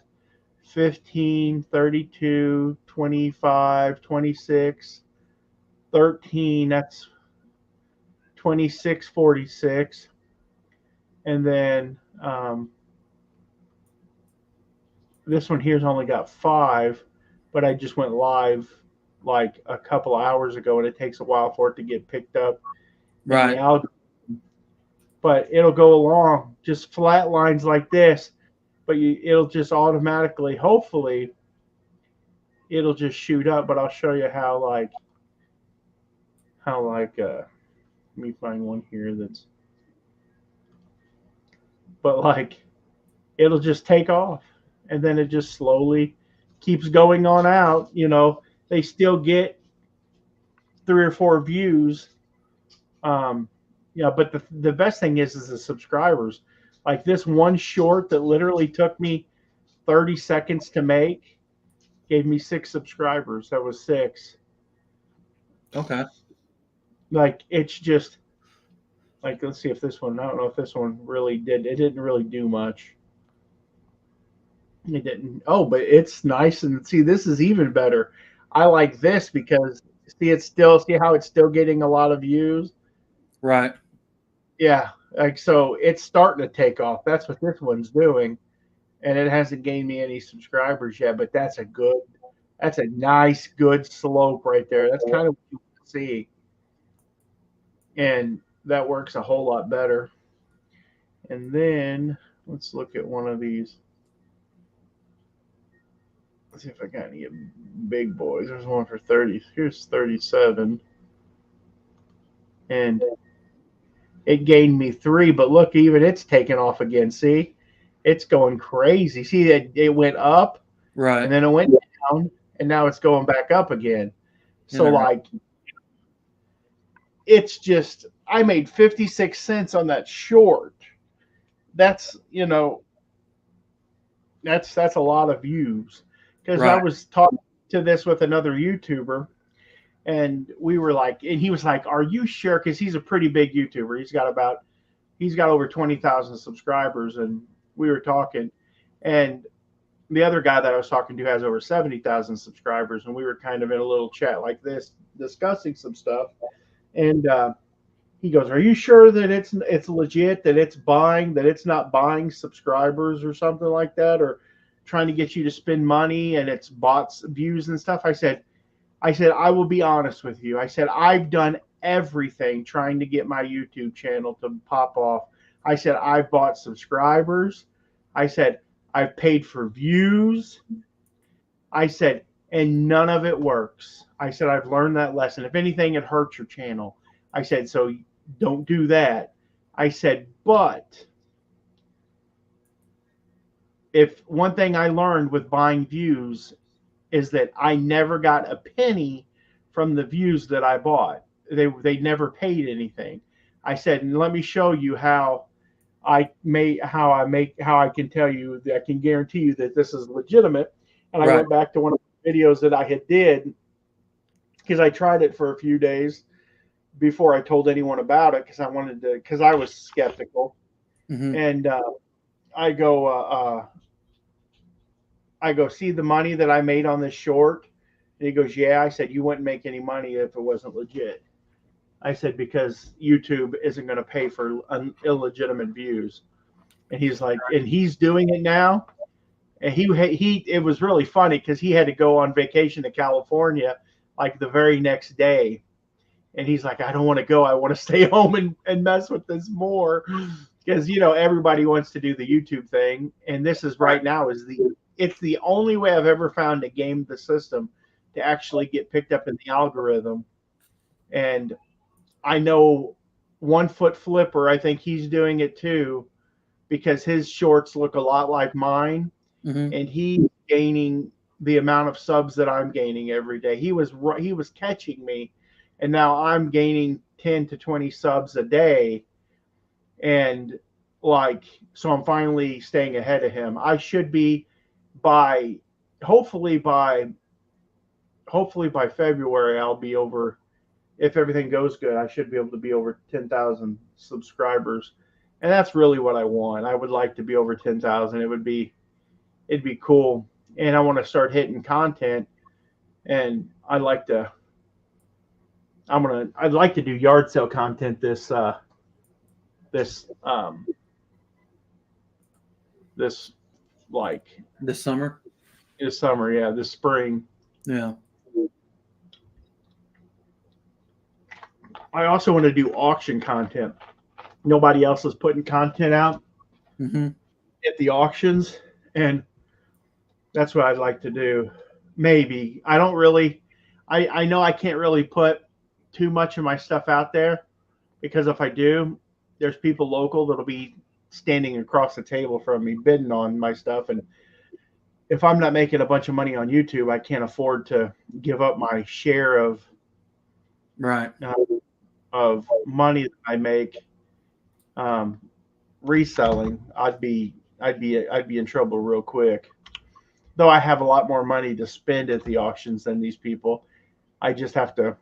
15, 32, 25, 26, 13, that's 2646. And then this one here's only got 5, but I just went live like a couple hours ago, and it takes a while for it to get picked up in the algorithm. But it'll go along just flat lines like this, but it'll just automatically, hopefully, it'll just shoot up. But I'll show you how let me find one here but like it'll just take off, and then it just slowly keeps going on out. You know, they still get 3 or 4 views. Yeah, but the best thing is the subscribers. Like this one short that literally took me 30 seconds to make gave me 6 subscribers. That was 6. Okay. Like it's just like, let's see if this one, I don't know if this one really did. It didn't really do much. It didn't. Oh, but it's nice. And see, this is even better. I like this because see how it's still getting a lot of views. Right. Yeah. Like, so it's starting to take off. That's what this one's doing. And it hasn't gained me any subscribers yet, but that's a nice, good slope right there. That's kind of what you want to see. And that works a whole lot better. And then let's look at one of these. Let's see if I got any big boys. There's one for 30. Here's 37. And it gained me 3, but look, even it's taken off again. See? It's going crazy. See, it went up, right, and then it went down, and now it's going back up again. So, like, it's just, I made 56 cents on that short. That's, you know, that's a lot of views. Because I was talking to this with another YouTuber, and we were like, and he was like, "Are you sure?" Because he's a pretty big YouTuber. He's got over 20,000 subscribers, and we were talking, and the other guy that I was talking to has over 70,000 subscribers, and we were kind of in a little chat like this, discussing some stuff, and he goes, "Are you sure that it's legit, that it's not buying subscribers or something like that, or trying to get you to spend money and it's bots views and stuff?" I said, I will be honest with you. I said, I've done everything trying to get my YouTube channel to pop off. I said, I've bought subscribers. I said, I've paid for views. I said, and none of it works. I said, I've learned that lesson. If anything, it hurts your channel. I said, so don't do that. I said, but if one thing I learned with buying views is that I never got a penny from the views that I bought. They never paid anything. I said, and let me show you how I can tell you that I can guarantee you that this is legitimate. And I went back to one of the videos that I had did, because I tried it for a few days before I told anyone about it, because I was skeptical. Mm-hmm. And I go, see the money that I made on this short? And he goes, yeah. I said, you wouldn't make any money if it wasn't legit. I said, because YouTube isn't going to pay for illegitimate views. And he's like, and he's doing it now. And it was really funny because he had to go on vacation to California like the very next day. And he's like, I don't want to go. I want to stay home and mess with this more. Because, you know, everybody wants to do the YouTube thing. And this is right now it's the only way I've ever found to game the system to actually get picked up in the algorithm. And I know 1 Foot Flipper, I think he's doing it too, because his shorts look a lot like mine. Mm-hmm. And he's gaining the amount of subs that I'm gaining every day. He was catching me, and now I'm gaining 10 to 20 subs a day. And so I'm finally staying ahead of him. I should be hopefully by February, I'll be over, if everything goes good, I should be able to be over 10,000 subscribers. And that's really what I want. I would like to be over 10,000. It'd be cool. And I want to start hitting content, and I like to I'd like to do yard sale content this like This summer. this summer, yeah, this spring. Yeah. I also want to do auction content. Nobody else is putting content out Mm-hmm. at the auctions, and that's what I'd like to do. Maybe I don't really. I know I can't really put too much of my stuff out there because if I do, there's people local that'll be standing across the table from me bidding on my stuff, and if I'm not making a bunch of money on YouTube, I can't afford to give up my share of Right. money that I make reselling. I'd be in trouble real quick. Though I have a lot more money to spend at the auctions than these people, I'd have to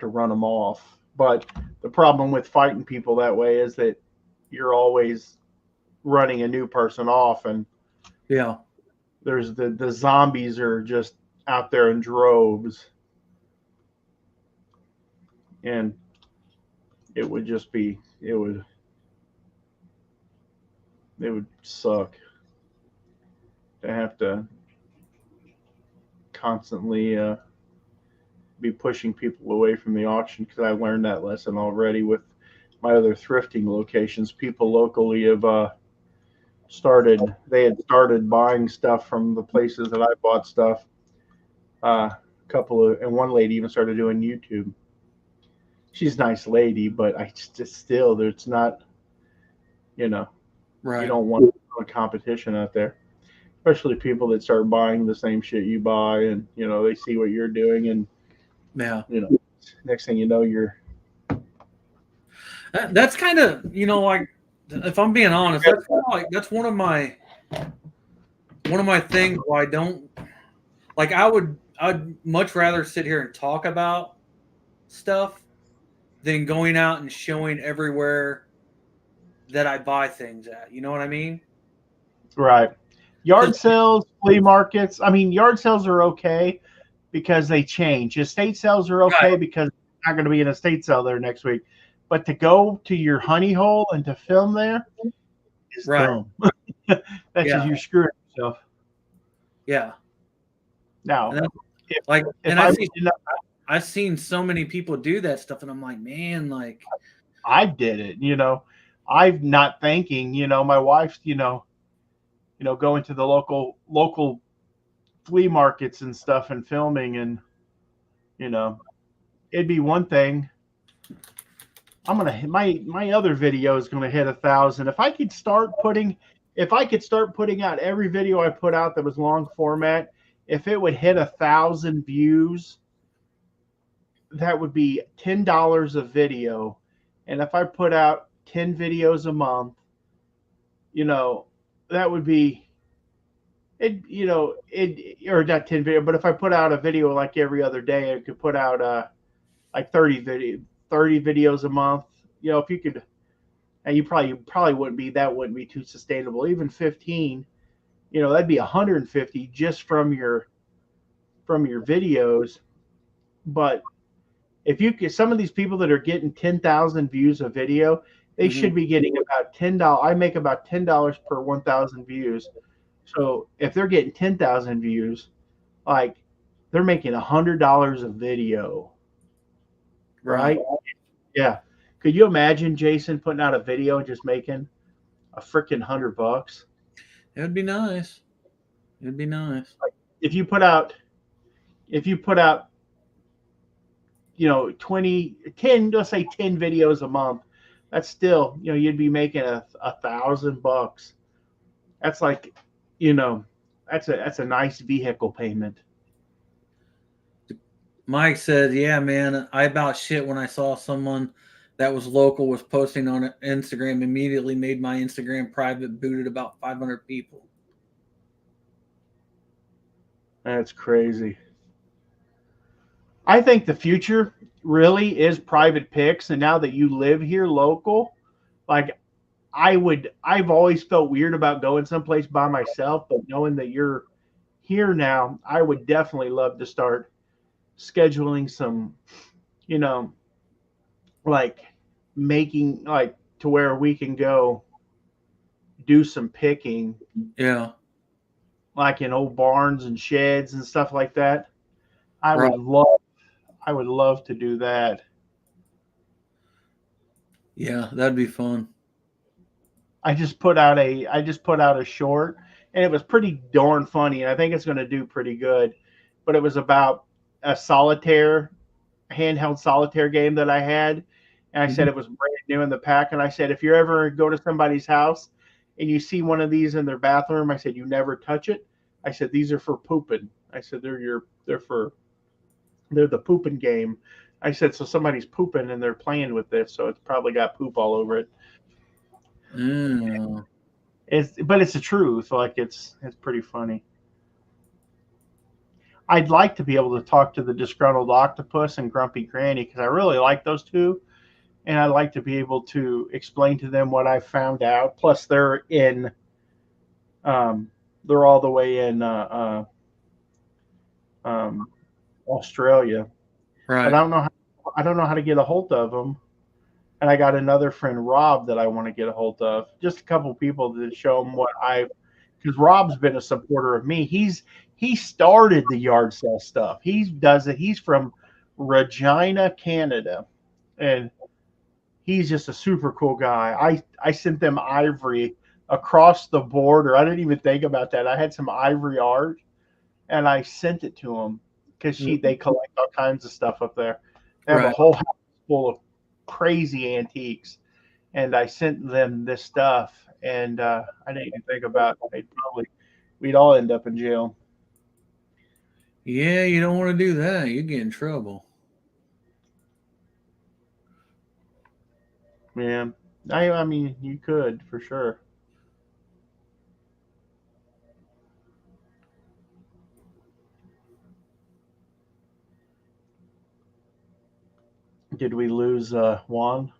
run them off. But the problem with fighting people that way is that you're always running a new person off, and Yeah. there's the zombies are just out there in droves, and it would suck to have to constantly be pushing people away from the auction, because I learned that lesson already with my other thrifting locations. People locally have started buying stuff from the places that I bought stuff. And one lady even started doing YouTube. She's a nice lady, but I just still, there's not, Right. you don't want a competition out there, especially people that start buying the same shit you buy, and they see what you're doing, and Yeah. next thing you know, you're. That's kind of, like, if I'm being honest, that's kind of like, that's one of my things where I don't like. I'd much rather sit here and talk about stuff than going out and showing everywhere that I buy things at. You know what I mean? Right. Yard sales, flea markets. I mean, yard sales are okay because they change. Estate sales are okay because there's not going to be an estate sale there next week. But to go to your honey hole and to film there is dumb. That's just you screwing yourself. Yeah. Now, I've seen so many people do that stuff, and I'm like, man, like I did it. I'm not thinking. My wife's. Going to the local flea markets and stuff and filming, and it'd be one thing. I'm gonna hit my other video is gonna hit 1,000. If I could start putting out every video I put out that was long format, if it would hit 1,000 views, that would be $10 a video. And if I put out 10 videos a month, that would be or not 10 video, but if I put out a video like every other day, I could put out like 30 videos a month. If you could, and you probably wouldn't be too sustainable. Even 15, that'd be 150 just from your videos. But if you could, some of these people that are getting 10,000 views a video, they should be getting about $10. I make about $10 per 1,000 views. So if they're getting 10,000 views, like they're making $100 a video, right? Yeah. Could you imagine Jason putting out a video and just making a freaking $100? It would be nice. It'd be nice. Like if you put out 10, let's say 10 videos a month, that's still, you'd be making $1,000. That's like, that's a nice vehicle payment. Mike said, yeah, man, I about shit when I saw someone that was local was posting on Instagram, immediately made my Instagram private, booted about 500 people. That's crazy. I think the future really is private pics. And now that you live here local, like I've always felt weird about going someplace by myself, but knowing that you're here now, I would definitely love to start scheduling some you know, like making like to where we can go do some picking, Yeah. like in old barns and sheds and stuff like that. I Right. would love, I would love to do that. Yeah, that'd be fun. I just put out a short, and it was pretty darn funny, and I think it's going to do pretty good. But it was about a solitaire handheld solitaire game that I had, and I said Mhm. it was brand new in the pack. And I said if you ever go to somebody's house and you see one of these in their bathroom, I said you never touch it. I said these are for pooping. I said they're the pooping game. I said so somebody's pooping and they're playing with this, so it's probably got poop all over it. Mm. But it's the truth. Like it's pretty funny. I'd like to be able to talk to the disgruntled octopus and grumpy granny because I really like those two, and I'd like to be able to explain to them what I found out. Plus, um, they're all the way in Australia, but Right. I don't know how to get a hold of them. And I got another friend, Rob, that I want to get a hold of. Just a couple people to show them what because Rob's been a supporter of me. He started the yard sale stuff. He does it. He's from Regina, Canada, and he's just a super cool guy. I sent them ivory across the border. I didn't even think about that. I had some ivory art, and I sent it to him because they collect all kinds of stuff up there. They have a Right. whole house full of crazy antiques, and I sent them this stuff, and I didn't even think about we'd all end up in jail. Yeah, you don't want to do that. You get in trouble. Yeah, I mean you could for sure. Did we lose Juan?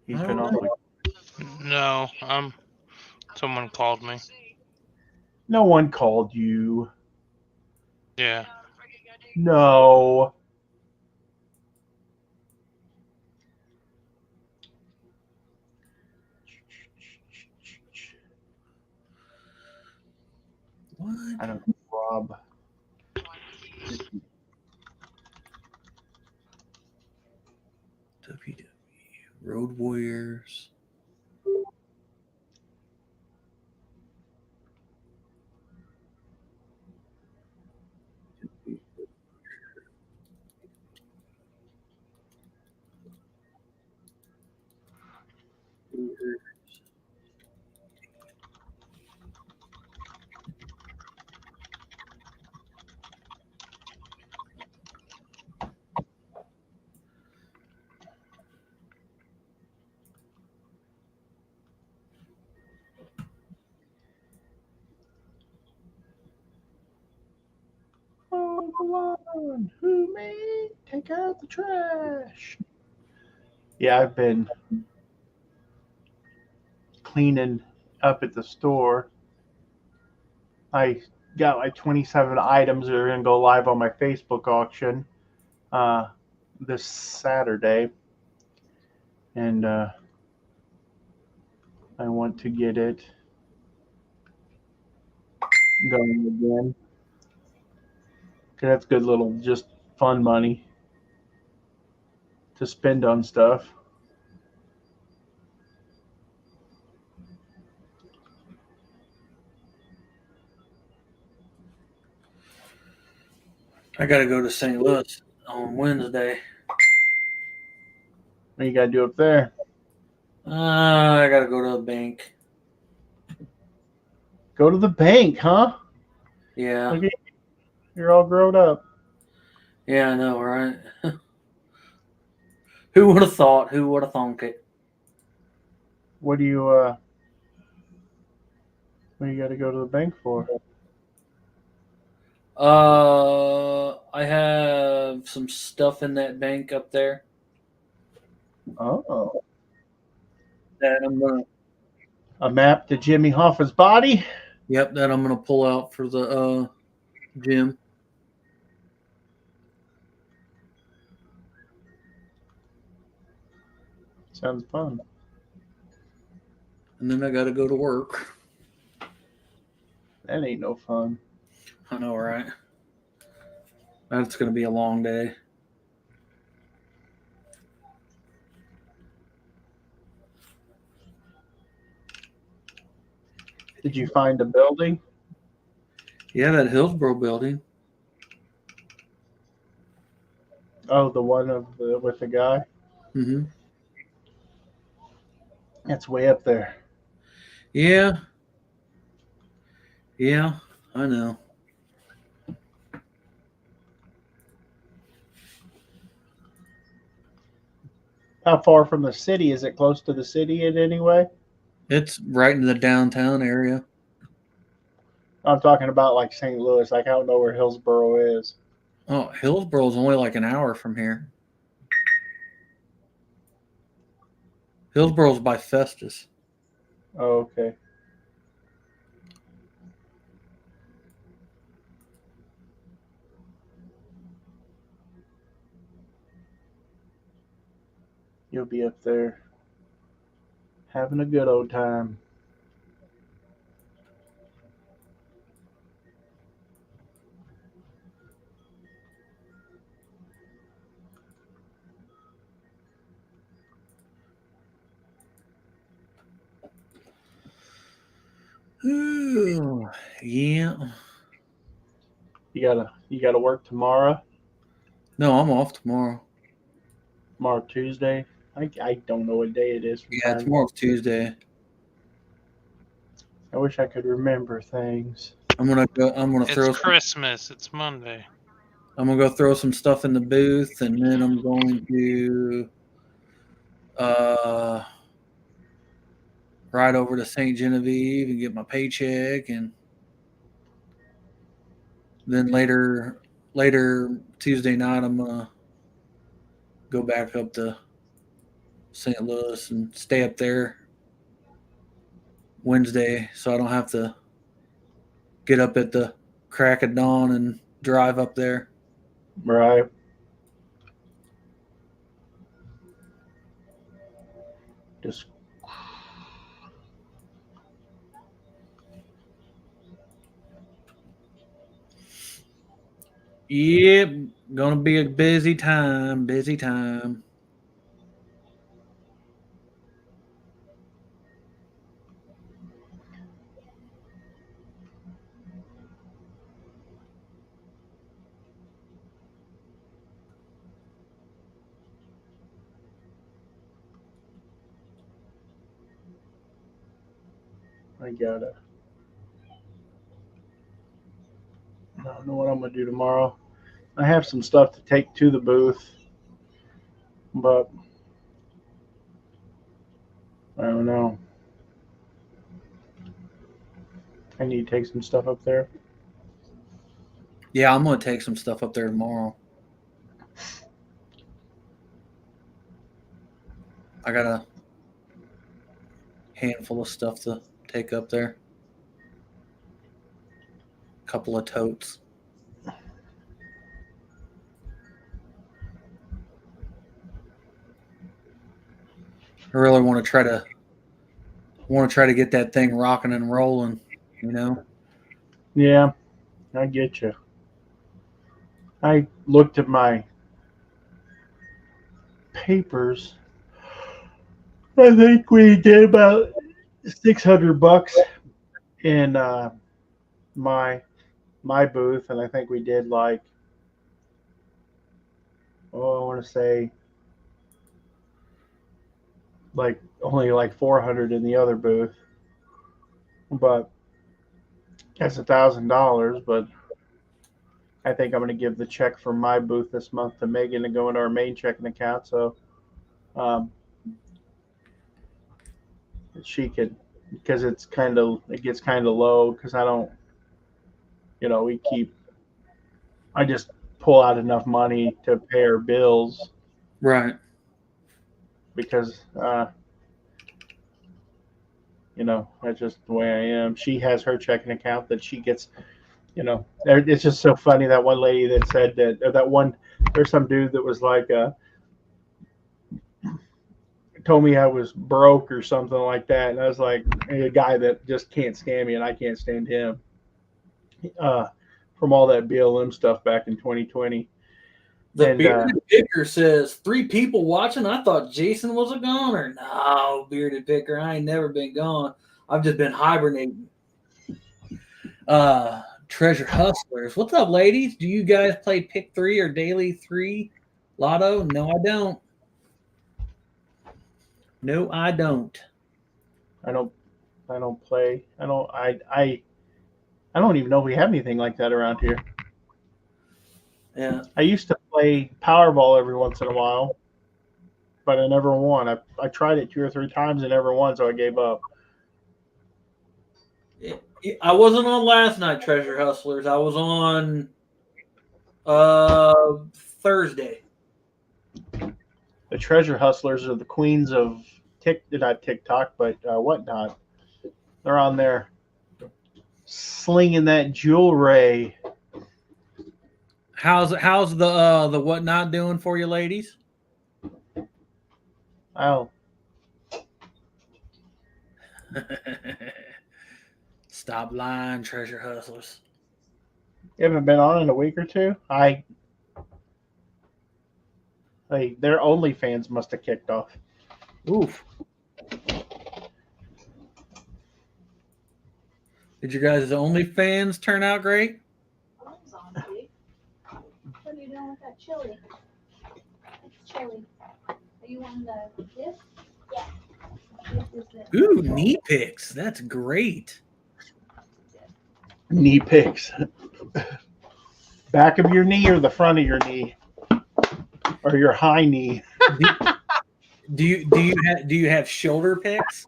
He's I been don't on. know. No, someone called me. No one called you. Yeah. No. What? I don't know, Rob. WW Road Warriors. Oh, come on. Who me? Take out the trash. Yeah, I've been cleaning up at the store. I got like 27 items that are going to go live on my Facebook auction uh, this Saturday. And I want to get it going again. 'Cause that's good little just fun money to spend on stuff. I got to go to St. Louis on Wednesday. What you got to do up there? I got to go to a bank. Go to the bank, huh? Yeah. Look at you. You're all grown up. Yeah, I know, right? Who would have thought? Who would have thunk it? What do you got to go to the bank for? I have some stuff in that bank up there Oh, that I'm gonna. a map to Jimmy Hoffa's body. Yep, that I'm gonna pull out for the gym. Sounds fun. And then I got to go to work. That ain't no fun. I know, right? That's going to be a long day. Did you find a building? Yeah, that Hillsboro building. Oh, the one with the guy? Mm-hmm. That's way up there. Yeah. Yeah, I know. How far from the city? Is it close to the city in any way? It's right in the downtown area. I'm talking about like St. Louis. Like I don't know where Hillsboro is. Oh, Hillsboro's only like an hour from here. Hillsboro's by Festus. Oh, okay. You'll be up there having a good old time. Ooh, yeah. You gotta work tomorrow. No, I'm off tomorrow. Tomorrow Tuesday. I don't know what day it is. Yeah, tomorrow's Tuesday. I wish I could remember things. I'm gonna throw. It's Christmas. It's Monday. I'm gonna go throw some stuff in the booth, and then I'm going to ride over to St. Genevieve and get my paycheck, and then later Tuesday night I'm gonna go back up to St. Louis and stay up there Wednesday, so I don't have to get up at the crack of dawn and drive up there. Right. Just Yep, gonna be a busy time. Busy time. I gotta. I don't know what I'm gonna do tomorrow. I have some stuff to take to the booth, but I don't know. I need to take some stuff up there. Yeah, I'm gonna take some stuff up there tomorrow. I got a handful of stuff to take up there. A couple of totes. I really want to try to get that thing rocking and rolling, you know? Yeah, I get you. I looked at my papers. I think we did about $600 in my booth, and I think we did like, I want to say like only like 400 in the other booth, but that's $1,000. But I think I'm going to give the check for my booth this month to Megan and go into our main checking account, so she could, because it gets kind of low because I don't, I just pull out enough money to pay her bills Right. because that's just the way I am. She has her checking account that she gets. It's just so funny, that one lady that said that, or that one, there's some dude that was like told me I was broke or something like that, and I was like, a guy that just can't stand me, and I can't stand him. From all that BLM stuff back in 2020. The And, bearded picker says 3 people watching. I thought Jason was a goner. No, bearded picker, I ain't never been gone. I've just been hibernating. Treasure Hustlers. What's up, ladies? Do you guys play Pick 3 or Daily 3 Lotto? No, I don't. No, I don't. I don't play. I don't even know if we have anything like that around here. Yeah. I used to play Powerball every once in a while, but I never won. I tried it 2 or 3 times and never won, so I gave up. I wasn't on last night, Treasure Hustlers. I was on Thursday. The Treasure Hustlers are the queens of not TikTok, but whatnot. They're on there slinging that jewelry. How's the whatnot doing for you, ladies? Oh, Stop lying, Treasure Hustlers. you haven't been on in a week or two? Their OnlyFans must have kicked off. Oof. Did your guys' OnlyFans turn out great? Mine's on, Steve. What are you doing with that chili? It's chili. Are you on the this? Yeah. This is it. Ooh, knee picks. That's great. Knee picks. Back of your knee or the front of your knee? Or your high knee? Do you have shoulder picks?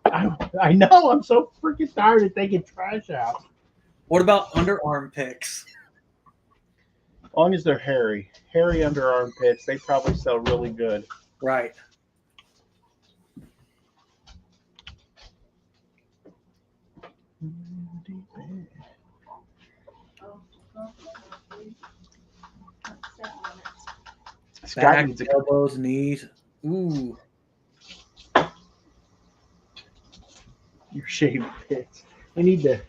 I know. I'm so freaking tired of taking trash out. What about underarm picks? As long as they're hairy underarm picks, they probably sell really good. Right. Scott Back, needs a elbows, knees. Ooh. your shaved pits. We need to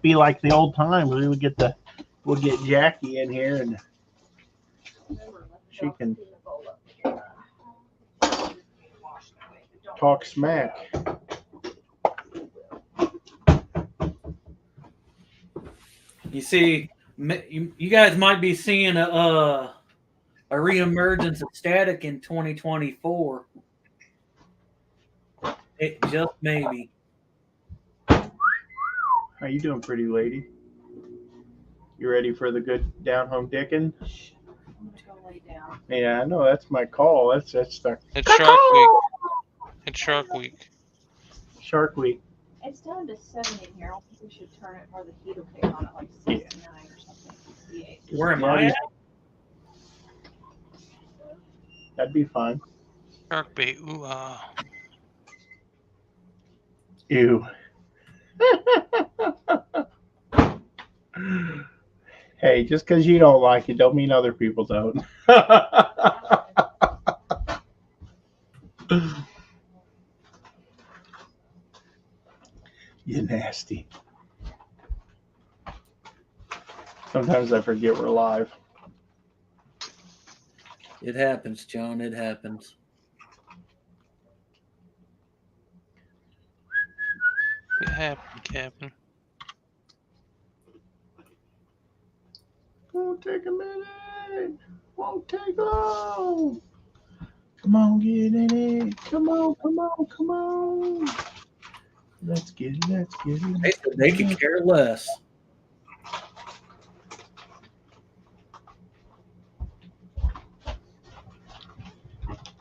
be like the old times. We'll get Jackie in here and she can talk smack. You see, you guys might be seeing a reemergence of Static in 2024. It just maybe. How you doing, pretty lady? You ready for the good down home dicking? I'm gonna lay down. Yeah, I know that's my call. That's the It's Shark Week. It's Shark Week. Shark Week. It's down to 70 in here. I don't think we should turn it or the heat will kick on at like 69 or something. 68. Where am I at? That'd be fine. Shark bait. Ooh, Ew. Hey, just because you don't like it, don't mean other people don't. You nasty. Sometimes I forget we're live. It happens, John. It happens. it happened, Captain. Won't take a minute. Won't take long. Come on, get in it. Come on, come on, come on. Let's get it. Let's get it. They could care less.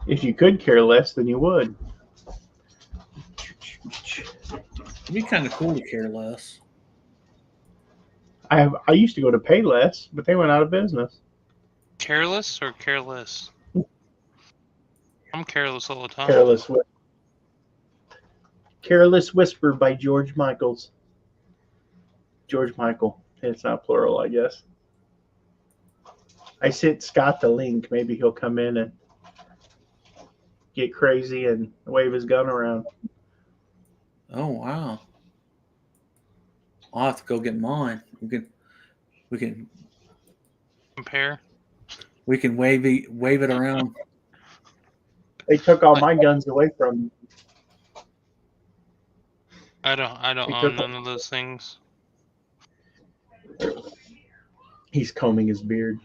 If you could care less, then you would. It'd be kind of cool to care less. I used to go to Payless, but they went out of business. Careless or careless? I'm careless all the time. Careless Whisper by George Michaels. George Michael. It's not plural, I guess. I sent Scott the link. Maybe he'll come in and get crazy and wave his gun around. Oh wow! I'll have to go get mine. We can Compare. wave it around. They took all my guns away from me. I don't He own took- none of those things. He's combing his beard.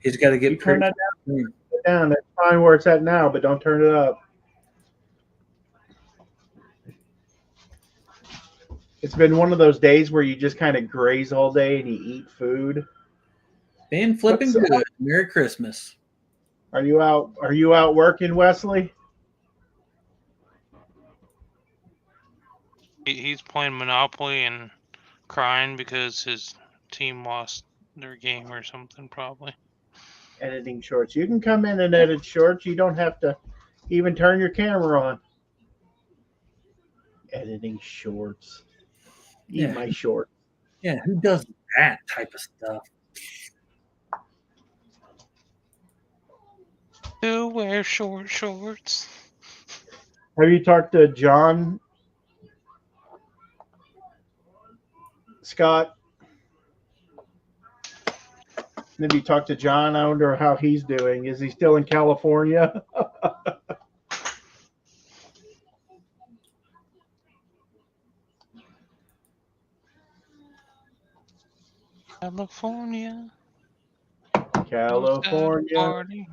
He's got to You get turn pretty. that down. That's fine where it's at now, but don't turn it up. It's been one of those days where you just kind of graze all day and you eat food. Been flipping What's good. Merry Christmas. Are you out? Are you out working, Wesley? He's playing Monopoly and crying because his team lost their game or something, probably. Editing shorts. You can come in and edit shorts. You don't have to even turn your camera on. Editing shorts. Eat Yeah. my short. Yeah, who does that type of stuff? Who wears short shorts? Have you talked to John Scott? Have you talked to John? I wonder how he's doing. Is he still in California? California. California Party.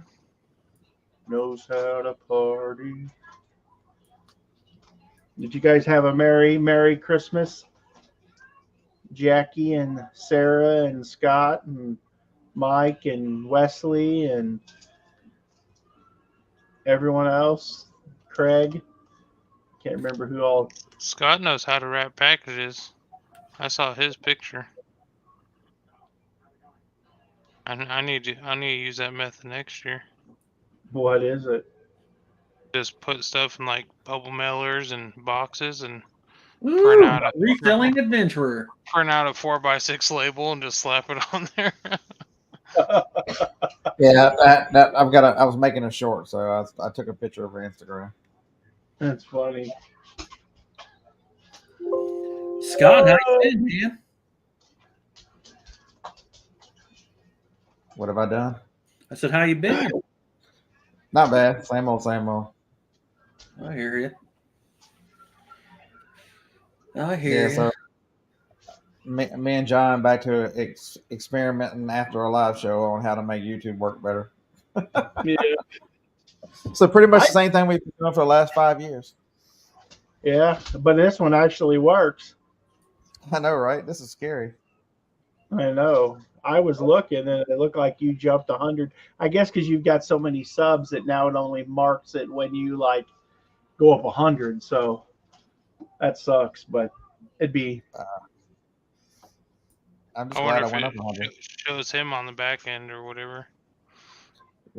knows how to party. Did you guys have a Merry Christmas? Jackie and Sarah and Scott and Mike and Wesley and everyone else. Craig. Can't remember who all. Scott knows how to wrap packages. I saw his picture. I need to use that method next year. What is it? Just put stuff in like bubble mailers and boxes and Ooh, out a- reselling adventurer. print out a 4x6 label and just slap it on there. Yeah, I was making a short, so I took a picture of her Instagram. That's funny. Scott, how you been, man? What have I done? I said, how you been? Not bad. Same old, same old. I hear you. I hear Yeah, you. so me and John back to experimenting after a live show on how to make YouTube work better. Yeah. So pretty much the same thing we've been doing for the last 5 years. Yeah, but this one actually works. I know, right? This is scary. I know. I was looking and it looked like you jumped 100. I guess because you've got so many subs that now it only marks it when you like go up 100. So that sucks, but it'd be. I'm just I glad wonder I if went up it 100. shows him on the back end or whatever.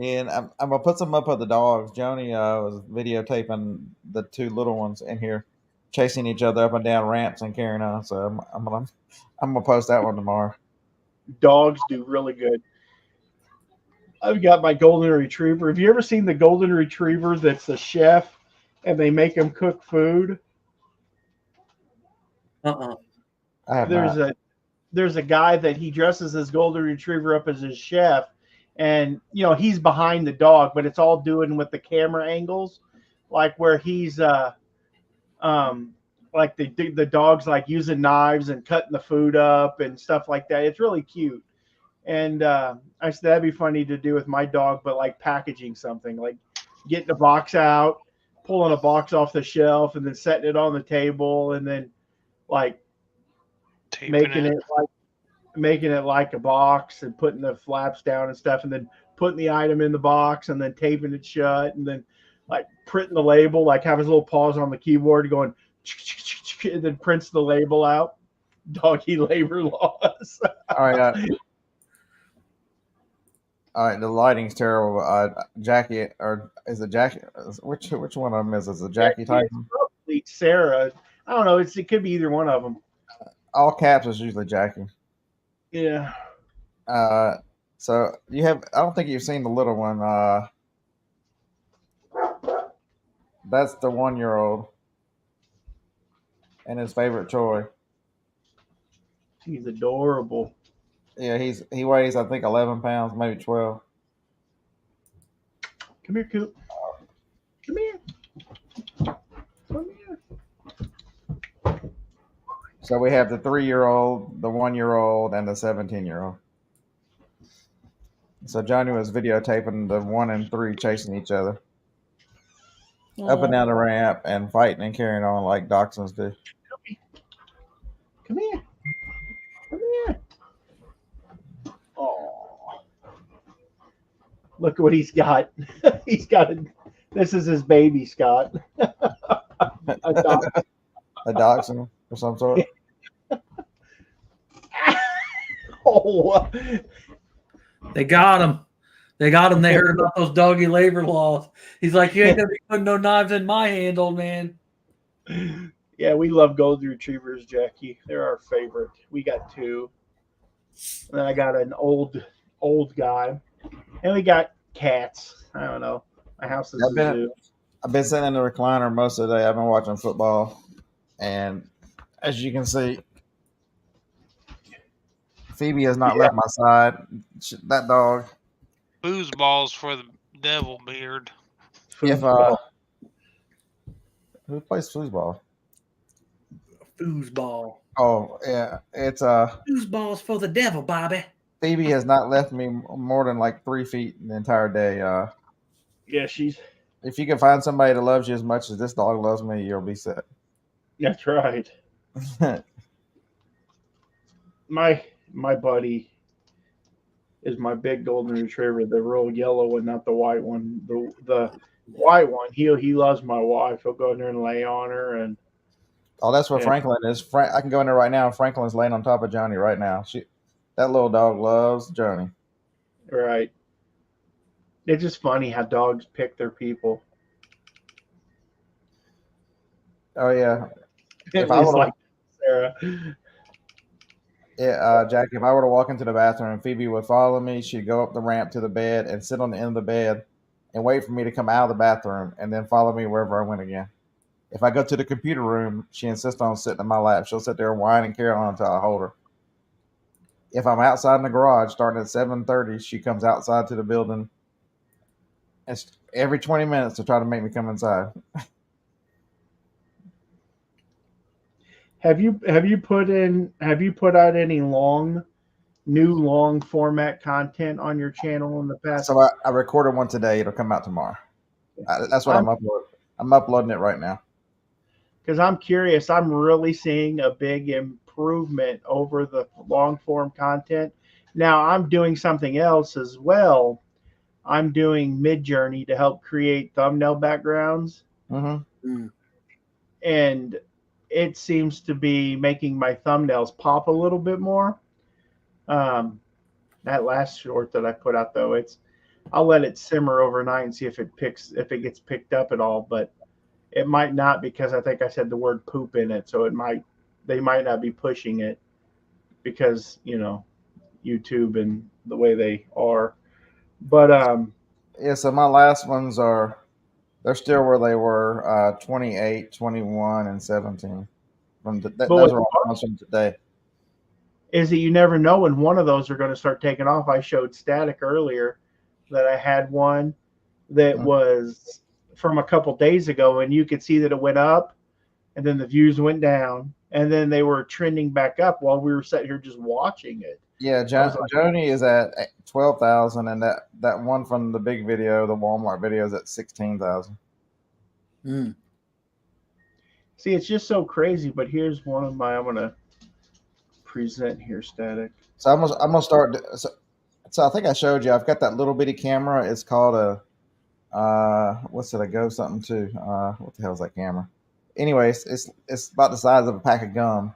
And I'm gonna put some up of the dogs. Joni was videotaping the two little ones in here, chasing each other up and down ramps and carrying on. So I'm gonna post that one tomorrow. Dogs do really good. I've got my golden retriever. Have you ever seen the golden retriever that's a chef and they make him cook food? Uh-uh. I have not. There's a guy that he dresses his golden retriever up as his chef, and he's behind the dog, but it's all doing with the camera angles, like where he's like the dog's like using knives and cutting the food up and stuff like that. It's really cute. And I said that'd be funny to do with my dog, but like packaging something, like getting a box out, pulling a box off the shelf, and then setting it on the table, and then like making it like a box and putting the flaps down and stuff, and then putting the item in the box and then taping it shut, and then like printing the label, like have his little paws on the keyboard going, and then prints the label out. Doggy labor laws. All right. All right. The lighting's terrible. Jackie, or is it Jackie? Which one of them is it? Is it Jackie Tyson? Probably Sarah. I don't know. It could be either one of them. All caps is usually Jackie. Yeah. So you have. I don't think you've seen the little one. That's the 1-year-old and his favorite toy. He's adorable. Yeah, he weighs I think 11 pounds, maybe 12. Come here, Coop. Come here. Come here. So we have the 3-year-old, the 1-year-old, and the 17-year-old. So Johnny was videotaping the 1 and 3 chasing each other up and down the ramp and fighting and carrying on like dachshunds do. Come here. Come here. Oh. Look what he's got. He's got this is his baby, Scott. A dog. A dachshund of some sort. Oh. They got him. They got him. They heard about those doggy labor laws. He's like, you ain't gonna be putting no knives in my hand, old man. Yeah, we love golden retrievers, Jackie. They're our favorite. We got 2. And then I got an old guy. And we got cats. I don't know. My house is a zoo. I've been sitting in the recliner most of the day. I've been watching football. And as you can see, Phoebe has not left my side. That dog. Foosballs for the devil beard. If who plays foosball? Foosball. Oh yeah, it's Foosballs for the devil, Bobby. Phoebe has not left me more than like 3 feet the entire day. Yeah, she's. If you can find somebody that loves you as much as this dog loves me, you'll be set. That's right. My buddy is my big golden retriever, the real yellow one, not the white one. The white one, he loves my wife. He'll go in there and lay on her, and oh, that's where Franklin is. I can go in there right now. Franklin's laying on top of Johnny right now. That little dog loves Johnny. Right. It's just funny how dogs pick their people. Oh yeah. If I was like Sarah. Yeah, Jack, if I were to walk into the bathroom and Phoebe would follow me, she'd go up the ramp to the bed and sit on the end of the bed and wait for me to come out of the bathroom and then follow me wherever I went again. If I go to the computer room, she insists on sitting in my lap. She'll sit there and whine and carry on until I hold her. If I'm outside in the garage starting at 7:30, she comes outside to the building and every 20 minutes to try to make me come inside. Have you put out any new long format content on your channel in the past? So I recorded one today. It'll come out tomorrow. That's what I'm uploading. I'm uploading it right now. Because I'm curious. I'm really seeing a big improvement over the long form content. Now I'm doing something else as well. I'm doing Midjourney to help create thumbnail backgrounds. Mm-hmm. And it seems to be making my thumbnails pop a little bit more. That last short that I put out though, I'll let it simmer overnight and see if it gets picked up at all, but it might not, because I think I said the word poop in it, so they might not be pushing it because, YouTube and the way they are. But yeah, so my last ones they're still where they were, 28, 21, and 17. Those are all ones from today. Is that you never know when one of those are going to start taking off. I showed Static earlier that I had one that was from a couple days ago, and you could see that it went up, and then the views went down, and then they were trending back up while we were sitting here just watching it. Yeah, Joni is at 12,000, and that one from the big video, the Walmart video, is at 16,000. See, it's just so crazy. But here's one of my. I'm gonna present here, Static. So I'm gonna start. So I think I showed you. I've got that little bitty camera. It's called what's it? A Go something too. What the hell is that camera? Anyways, it's about the size of a pack of gum.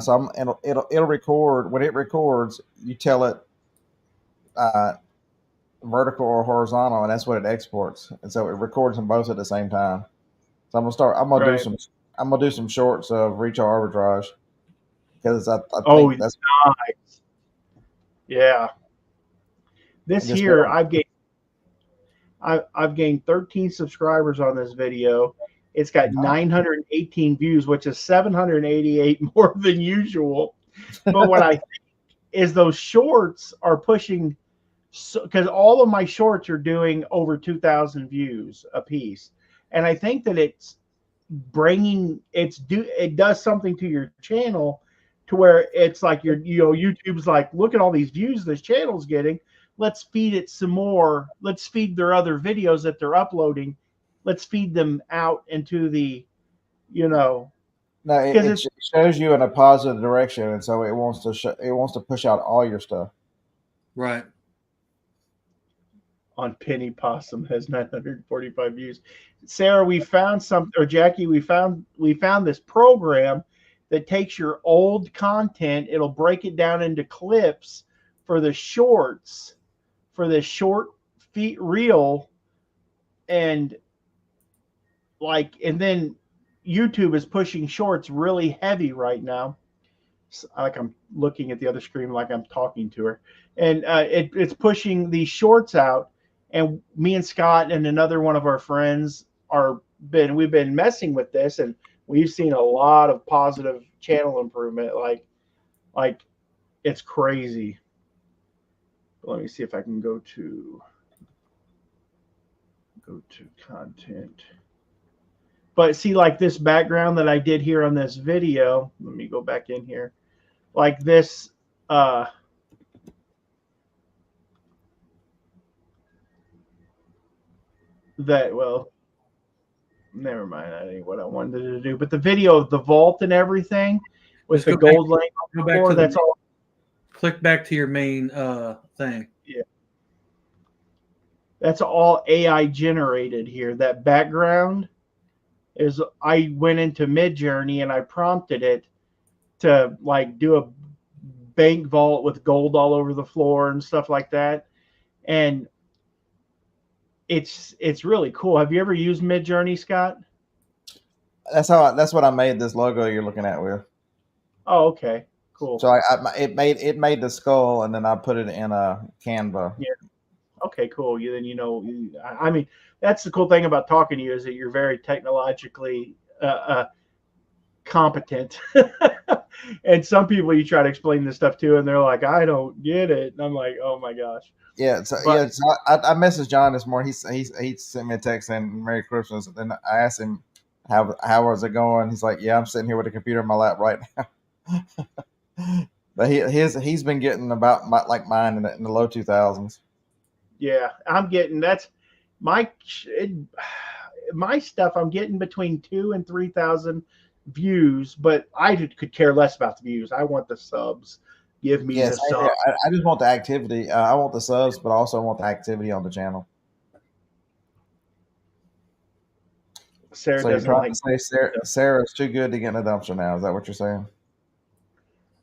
So it'll record. When it records, you tell it vertical or horizontal, and that's what it exports. And so it records them both at the same time. So I'm gonna do some shorts of retail arbitrage, because I think that's nice. Yeah. This Just here, go. I've gained 13 subscribers on this video. It's got 918 views, which is 788 more than usual. But what I think is those shorts are pushing, because all of my shorts are doing over 2,000 views a piece, and I think that it does something to your channel to where it's like YouTube's like, look at all these views this channel's getting. Let's feed it some more. Let's feed their other videos that they're uploading. Let's feed them out into the, No, because it shows you in a positive direction, and so it wants to push out all your stuff. Right. on Penny Possum has 945 views. Sarah, we found something, or Jackie, we found this program that takes your old content. It'll break it down into clips for the shorts, for the short feet reel, and then YouTube is pushing shorts really heavy right now. Like I'm looking at the other screen, like I'm talking to her, and it's pushing these shorts out. And me and Scott and another one of our friends we've been messing with this, and we've seen a lot of positive channel improvement. Like it's crazy. Let me see if I can go to content. But see, like this background that I did here on this video, let me go back in here. Like this, never mind. That ain't what I wanted to do. But the video of the vault and everything with Just the gold laying on the floor, that's all. Click back to your main thing. Yeah. That's all AI generated here. That background is, I went into Midjourney and I prompted it to like do a bank vault with gold all over the floor and stuff like that. And it's really cool. Have you ever used Midjourney, Scott? That's what I made this logo you're looking at with. Oh, okay, cool. So it made the skull, and then I put it in a Canva. Yeah. Okay, cool. I mean, that's the cool thing about talking to you, is that you're very technologically competent. And some people you try to explain this stuff to, and they're like, I don't get it. And I'm like, oh my gosh. Yeah, so I messaged John this morning. He sent me a text saying Merry Christmas, and I asked him how was it going. He's like, yeah, I'm sitting here with a computer in my lap right now. But he's been getting about mine in the low 2000s. Yeah, I'm getting my stuff. I'm getting between 2,000 and 3,000 views, but I could care less about the views. I want the subs. Give me the subs. I just want the activity. I want the subs, but I also want the activity on the channel. Sarah so you're doesn't trying like. to say Sarah's too good to get in a dumpster now. Is that what you're saying?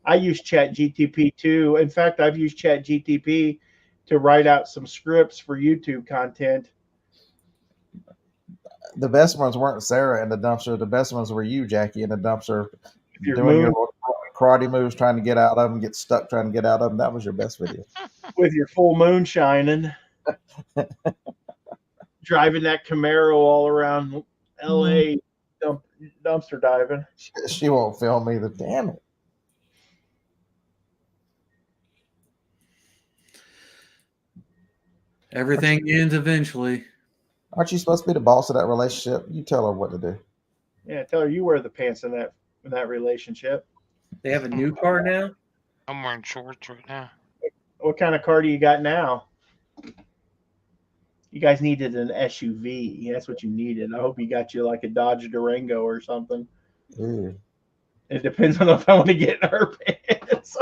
I use ChatGTP too. In fact, I've used ChatGTP to write out some scripts for YouTube content. The best ones weren't Sarah in the dumpster. The best ones were you, Jackie, in the dumpster, Your doing your karate moves, trying to get out of them, get stuck trying to get out of them. That was your best video. With your full moon shining, driving that Camaro all around LA, dumpster diving. She won't film either. Damn it. Everything ends eventually. Aren't you supposed to be the boss of that relationship? You tell her what to do. Yeah, tell her you wear the pants in that relationship. They have a new car now? I'm wearing shorts right now. What kind of car do you got now? You guys needed an SUV. That's what you needed. I hope you got you like a Dodge Durango or something. Ew. It depends on if I want to get in her pants.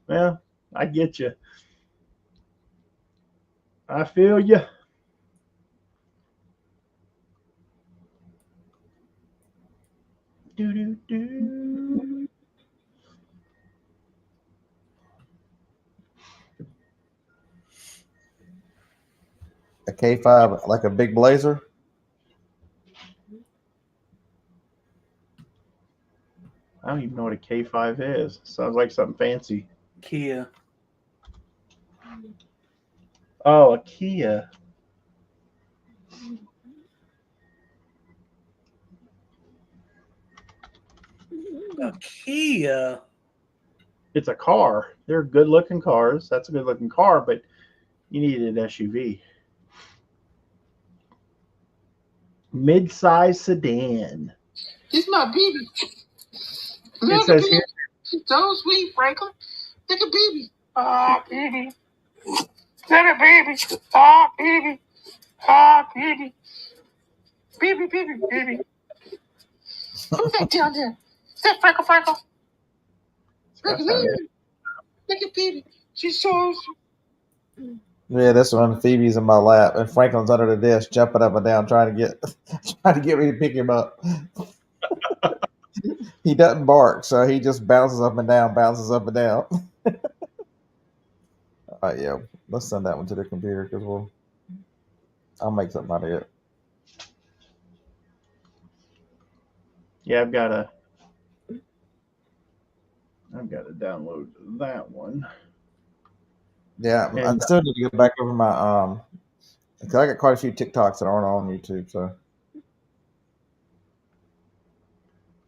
Well, I get you. I feel you. Do. A K5, like a big Blazer? I don't even know what a K5 is. Sounds like something fancy. Kia. Oh, a Kia. A Kia. It's a car. They're good looking cars. That's a good looking car, but you need an SUV. Mid-size sedan. He's my baby. It Look at says him. here. She's so sweet, Franklin. Look at baby. Ah, baby. Look at baby. Ah, baby. Ah, baby. Baby, baby, baby. Who's that down there? Is that Franklin, Franklin? Look at me. Look at baby. She's so sweet. Yeah, this one, Phoebe's in my lap, and Franklin's under the desk, jumping up and down, trying to get me to pick him up. He doesn't bark, so he just bounces up and down, bounces up and down. All right, yeah, let's send that one to the computer because I'll make something out of it. Yeah, I've got to download that one. Yeah, I And still need to go back over my because I got quite a few TikToks that aren't on YouTube. So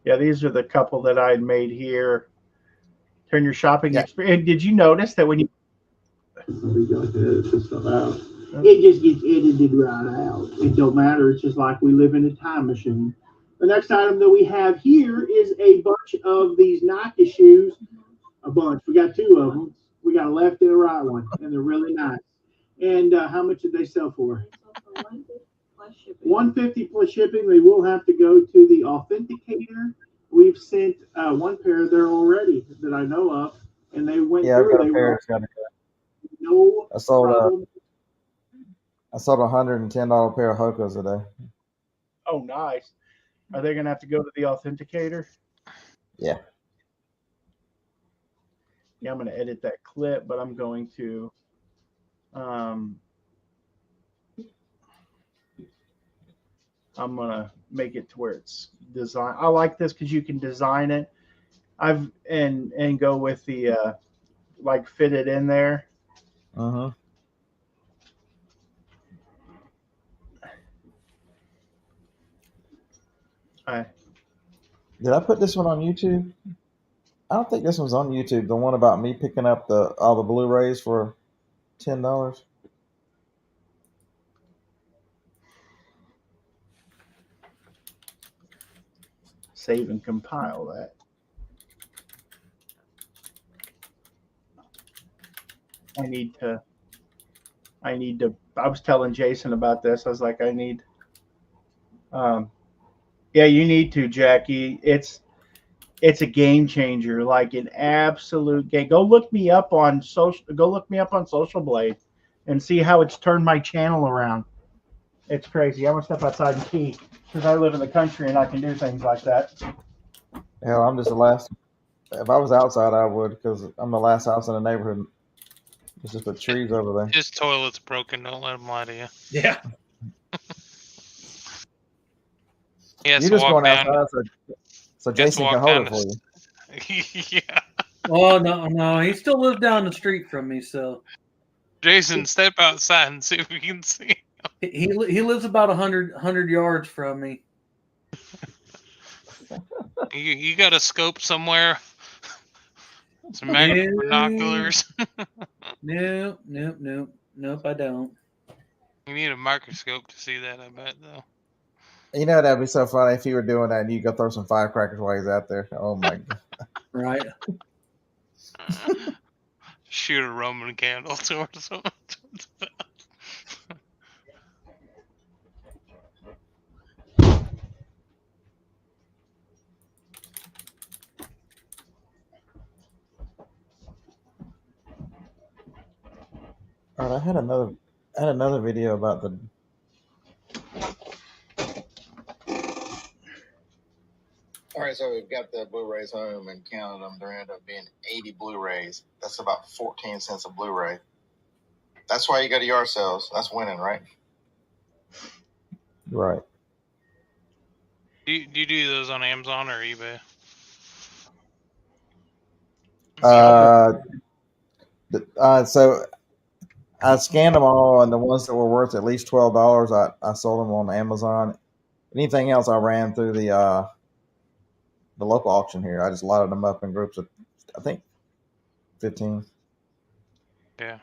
yeah, these are the couple that I had made here. Turn your shopping Yeah. experience. Did you notice that when you it just gets edited right out. It don't matter. It's just like we live in a time machine. The next item that we have here is a bunch of these Nike shoes. A bunch. We got two of them. We got a left and a right one, and they're really nice. And how much did they sell for? $150 plus shipping. They will have to go to the authenticator. We've sent one pair there already that I know of, and they went yeah, I've through. got a They pair. were It's got no I sold problem. I sold $110 pair of Hokas today. oh nice. Are they gonna have to go to the authenticator? Yeah. Yeah, I'm gonna edit that clip, but I'm going to I'm gonna make it to where it's design. I like this because you can design it. And go with the like fit it in there. Uh-huh. Did I put this one on YouTube? I don't think this one's on YouTube. The one about me picking up all the Blu-rays for $10. Save and compile that. I need to. I was telling Jason about this. I was like, I need. Yeah, you need to, Jackie. It's a game changer, like an absolute game. Go look me up on Social Blade, and see how it's turned my channel around. It's crazy. I'm gonna step outside and pee because I live in the country and I can do things like that. Hell, I'm just the last. If I was outside, I would because I'm the last house in the neighborhood. It's just the trees over there. His toilet's broken. Don't let him lie to you. Yeah. He has You're to just walk going down. outside so He has to Jason can walk hold down it for you. Yeah. Oh no, he still lives down the street from me, so Jason, step outside and see if we can see. he lives about 100 yards from me. You got a scope somewhere? Some Yeah. binoculars? Nope, I don't. You need a microscope to see that, I bet, though. You know, that'd be so funny if you were doing that and you go throw some firecrackers while he's out there. Oh my god. Right. Shoot a Roman candle towards him. All right, I had another video about the. All right, so we've got the Blu-rays home and counted them. There ended up being 80 Blu-rays. That's about 14 cents a Blu-ray. That's why you go to yard sales. That's winning, right? Right. Do you do those on Amazon or eBay? So I scanned them all, and the ones that were worth at least $12, I sold them on Amazon. Anything else, I ran through the local auction here. I just lotted them up in groups of, I think, 15. Yeah.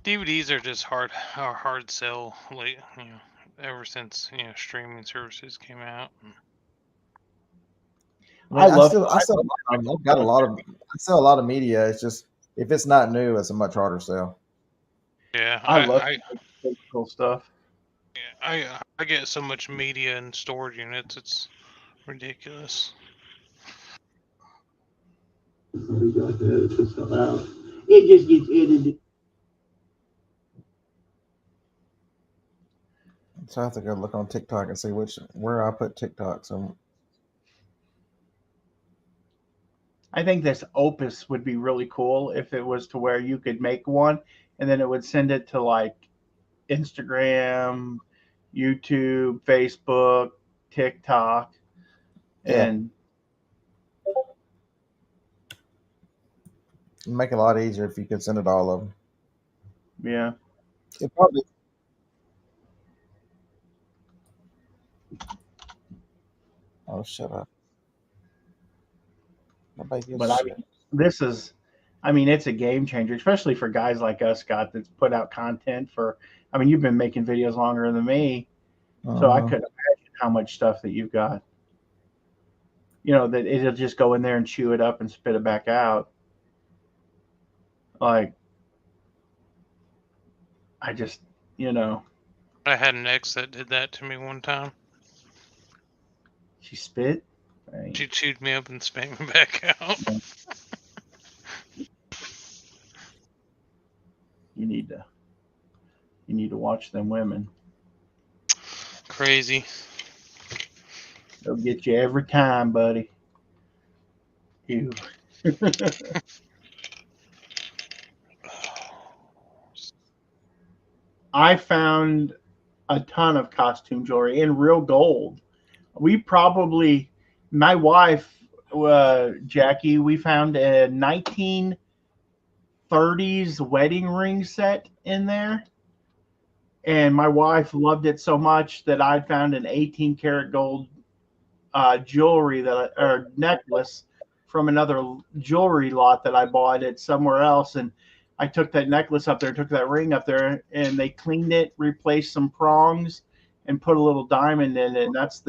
DVDs are just hard sell. Like, ever since streaming services came out. I mean, I still I've got a lot of I sell a lot of media. It's just if it's not new, it's a much harder sell. Yeah, I love physical stuff. I get so much media and storage units. It's ridiculous. We got that to sell out. It just gets edited. So I have to go look on TikTok and see where I put TikTok. So I think this Opus would be really cool if it was to where you could make one and then it would send it to like Instagram, YouTube, Facebook, TikTok, and it'd make it a lot easier if you could send it to all of them. Yeah. It probably. Oh, shut up. But I mean, it's a game changer, especially for guys like us, Scott, that's put out content for. I mean, you've been making videos longer than me, so I couldn't imagine how much stuff that you've got. That it'll just go in there and chew it up and spit it back out. Like, I just, I had an ex that did that to me one time. She spit? Right. She chewed me up and spat me back out. You need to watch them women. Crazy. They'll get you every time, buddy. You. I found a ton of costume jewelry in real gold. My wife, Jackie, we found a 1930s wedding ring set in there. And my wife loved it so much that I found an 18 karat gold jewelry necklace from another jewelry lot that I bought it somewhere else. And I took that necklace up there, took that ring up there, and they cleaned it, replaced some prongs, and put a little diamond in it. And that's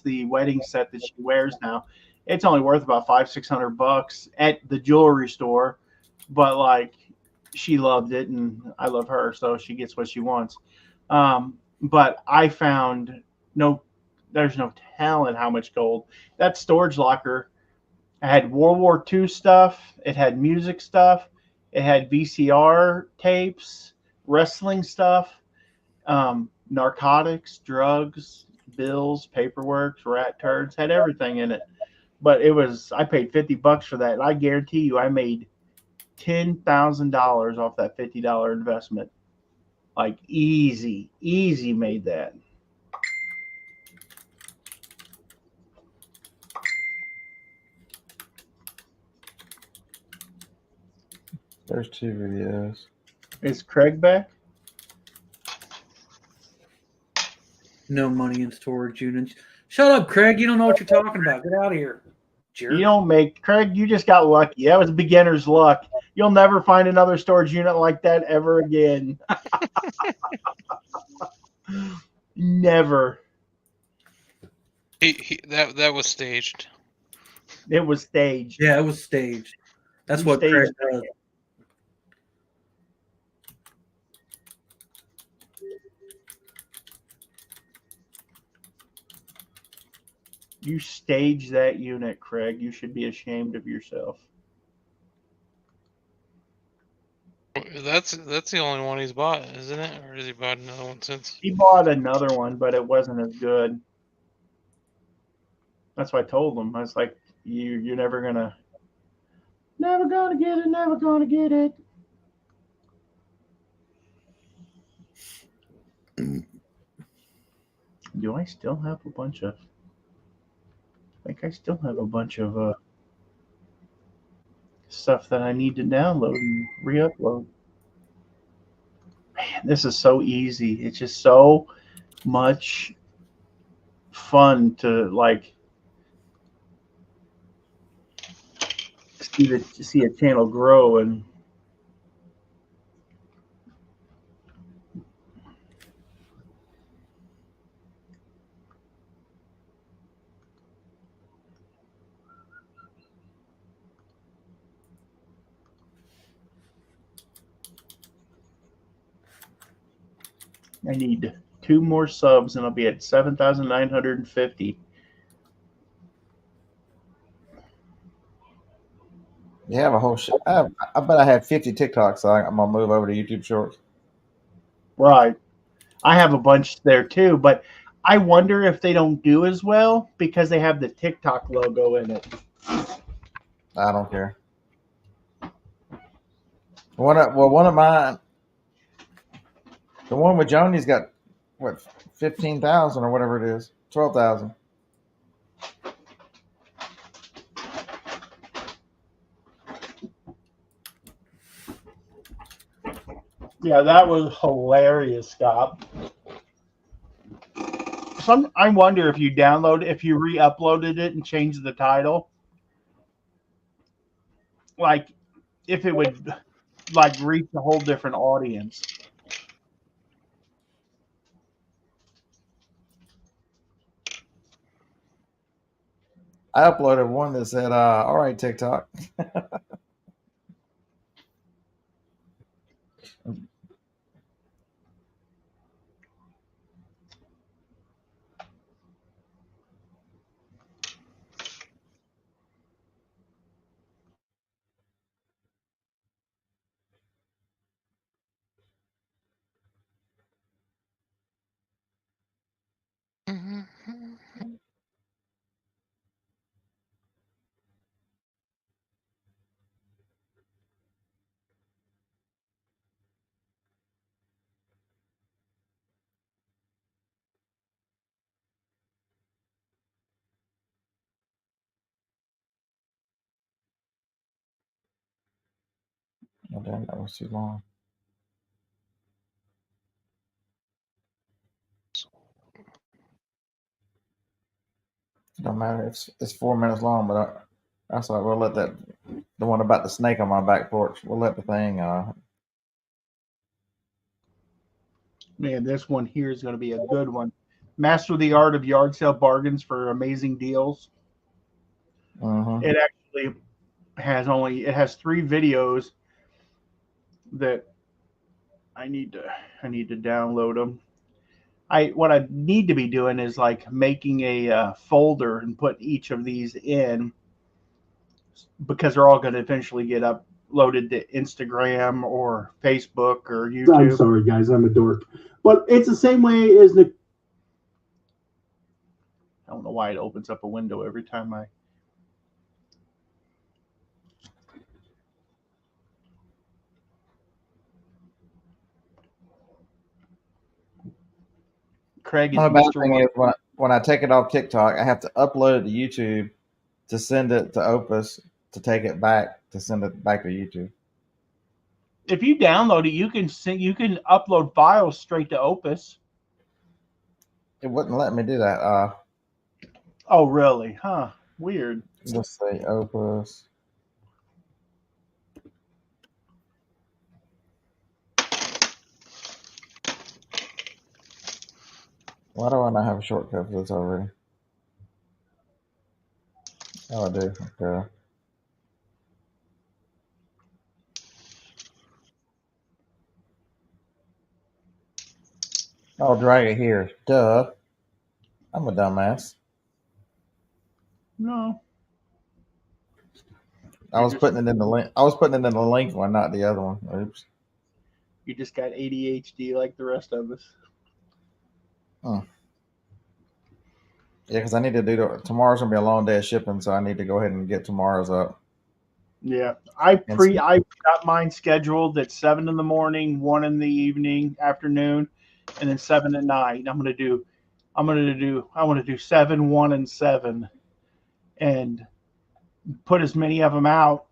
the wedding set that she wears now. It's only worth about $500-600 at the jewelry store, but like she loved it, and I love her, so she gets what she wants. But I found there's no telling how much gold. That storage locker had World War II stuff. It had music stuff. It had VCR tapes, wrestling stuff, narcotics, drugs, bills, paperwork, rat turds, had everything in it. But I paid $50 for that. And I guarantee you I made $10,000 off that $50 investment. Like easy made that. There's 2 videos. Is Craig back? No money in storage units. Shut up, Craig. You don't know what you're talking about. Get out of here. Jerk. You don't Craig, you just got lucky. That was beginner's luck. You'll never find another storage unit like that ever again. Never. That was staged. It was staged. Yeah, it was staged. That's what Craig does. You staged that unit, Craig. You should be ashamed of yourself. That's the only one he's bought, isn't it? Or has he bought another one since? He bought another one, but it wasn't as good. That's what I told him. I was like, you're never gonna get it. Do I still have a bunch of? I think I still have a bunch of stuff that I need to download and re-upload. Man, this is so easy. It's just so much fun to like see a channel grow. And I need 2 more subs and I'll be at 7,950. You have a whole shit. I bet I had 50 TikToks, so I'm gonna move over to YouTube Shorts. Right. I have a bunch there too, but I wonder if they don't do as well because they have the TikTok logo in it. I don't care. One of mine, the one with Joni's got what 15,000 or whatever it is, 12,000. Yeah, that was hilarious, Scott. I wonder if you re-uploaded it and changed the title, like if it would like reach a whole different audience. I uploaded one that said, "All right, TikTok." Oh, damn, that was too long. Don't matter. It's 4 minutes long, but that's all right. We'll let the one about the snake on my back porch. We'll let the thing. Man, this one here is going to be a good one. Master the art of yard sale bargains for amazing deals. It actually has 3 videos that I need to download them. What I need to be doing is like making a folder and put each of these in because they're all going to eventually get uploaded to Instagram or Facebook or YouTube. I'm sorry, guys, I'm a dork, but it's the same way as the. I don't know why it opens up a window every time I. Craig is The bad Mr. thing One. is when I take it off TikTok, I have to upload it to YouTube to send it to Opus to take it back to send it back to YouTube. If you download it, you can upload files straight to Opus. It wouldn't let me do that. Oh, really? Huh? Weird. Let's say Opus. Why do I not have a shortcut for this already? Oh, I do. Okay. I'll drag it here. Duh. I'm a dumbass. No. I was putting it in the link. I was putting it in the link one, not the other one. Oops. You just got ADHD like the rest of us. Yeah, because I need to do tomorrow's gonna be a long day of shipping, so I need to go ahead and get tomorrow's up. Yeah, I got mine scheduled at 7 in the morning, 1 in the evening, afternoon, and then 7 at night. I want to do 7, 1, and 7, and put as many of them out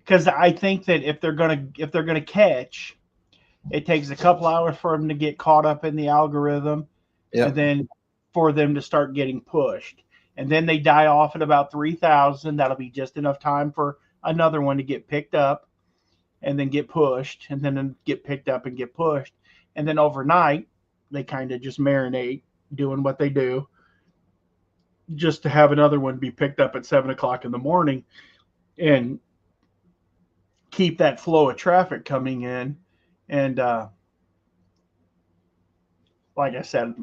because I think that if they're gonna catch, it takes a couple hours for them to get caught up in the algorithm, Yep. and then for them to start getting pushed, and then they die off at about 3,000. That'll be just enough time for another one to get picked up, and then get pushed, and then get picked up and get pushed, and then overnight they kind of just marinate, doing what they do, just to have another one be picked up at 7 o'clock in the morning, and keep that flow of traffic coming in. And like I said,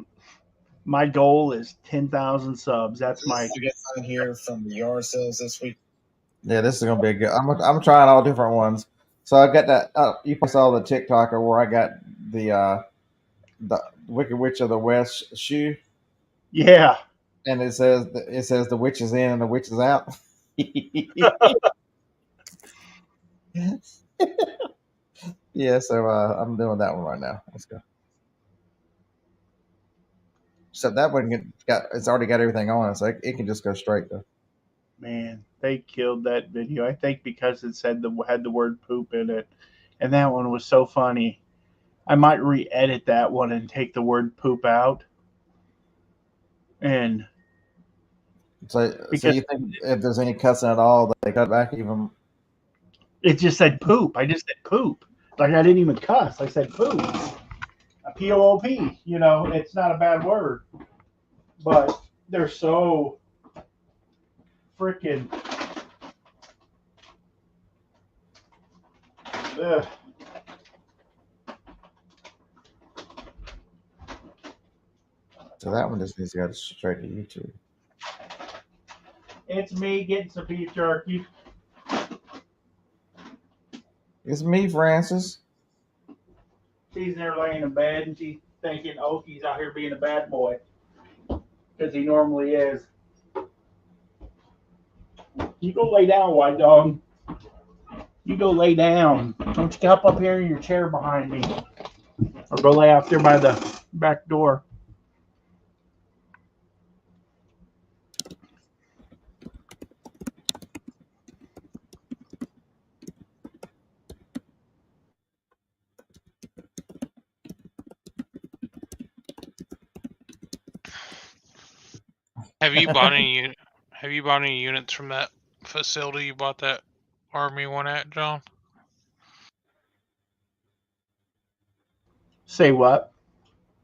my goal is 10,000 subs. That's my. You get on here from the yard sales this week. Yeah, this is gonna be a good. I'm trying all different ones. So I got that. You saw the TikToker where I got the Wicked Witch of the West shoe, Yeah. and it says the witch is in and the witch is out. Yeah, so I'm doing that one right now. Let's go. So that one it's already got everything on it, so it can just go straight though. Man, they killed that video. I think because it said had the word poop in it, and that one was so funny. I might re-edit that one and take the word poop out. And so you think if there's any cussing at all, they cut back even? It just said poop. I just said poop. Like I didn't even cuss. I said poop. A P-O-O-P. You know, it's not a bad word. But they're so freaking. Ugh. So that one just needs to go straight to YouTube. It's me getting some beef jerky. It's me, Francis. She's there laying in bed and she's thinking, oh, he's out here being a bad boy. Because he normally is. You go lay down, white dog. You go lay down. Don't you hop up here in your chair behind me. Or go lay out there by the back door. Have you bought any units from that facility you bought that Army one at, John? Say what?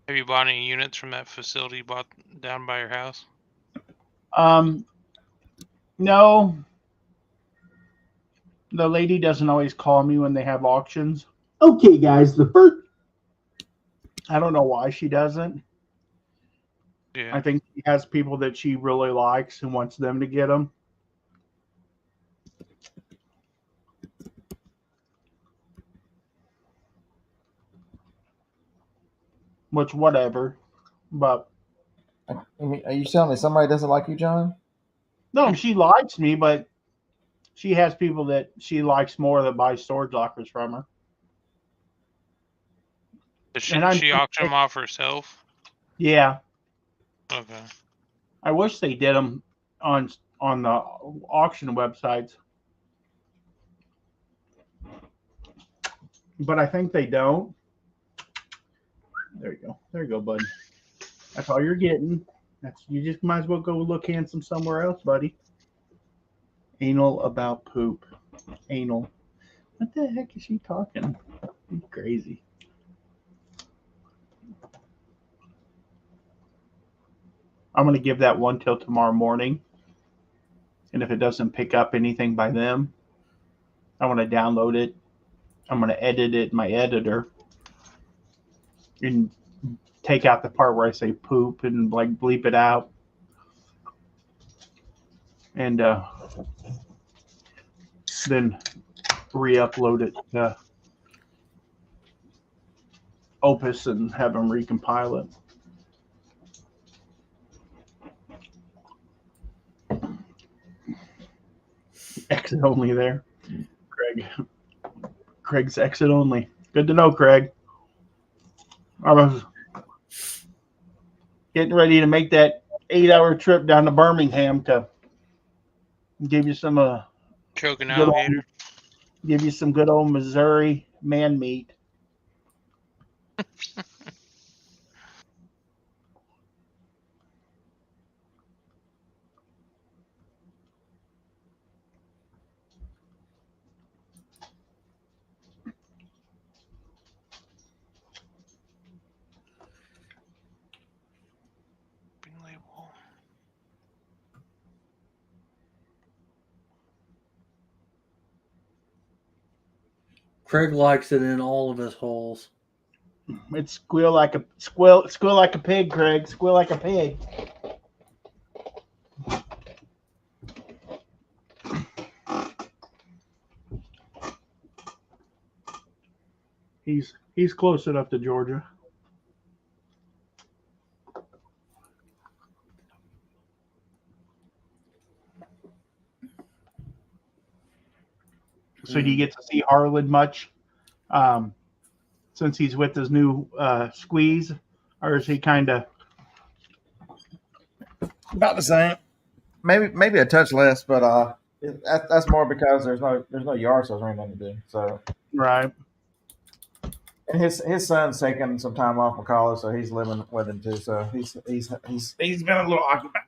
Have you bought any units from that facility you bought down by your house? No. The lady doesn't always call me when they have auctions. Okay, guys, the first. I don't know why she doesn't. Yeah. I think she has people that she really likes and wants them to get them. Which, whatever. But I mean, are you telling me somebody doesn't like you, John? no, she likes me, but she has people that she likes more that buy storage lockers from her. Does And she auction them off herself? Yeah. Okay. I wish they did them on the auction websites. But I think they don't. There you go. There you go, bud. That's all you're getting. You just might as well go look handsome somewhere else, buddy. Anal about poop. Anal. What the heck is she talking? She's crazy. I'm going to give that one till tomorrow morning. And if it doesn't pick up anything by them, I want to download it. I'm going to edit it in my editor and take out the part where I say poop and like bleep it out. And then re-upload it to Opus and have them recompile it. Exit only there. Craig's exit only. Good to know, Craig. I was getting ready to make that 8-hour trip down to Birmingham to give you some choking good alligator. Give you some good old Missouri man meat. Bring label. Craig likes it in all of his holes. It's squeal like a pig, Craig. Squeal like a pig. He's close enough to Georgia. So do you get to see Harlan much since he's with his new squeeze, or is he kind of About the same. Maybe a touch less, but that's more because there's no yard sales or anything to do. So right? and his son's taking some time off from college, so he's living with him too. So he's been a little occupied.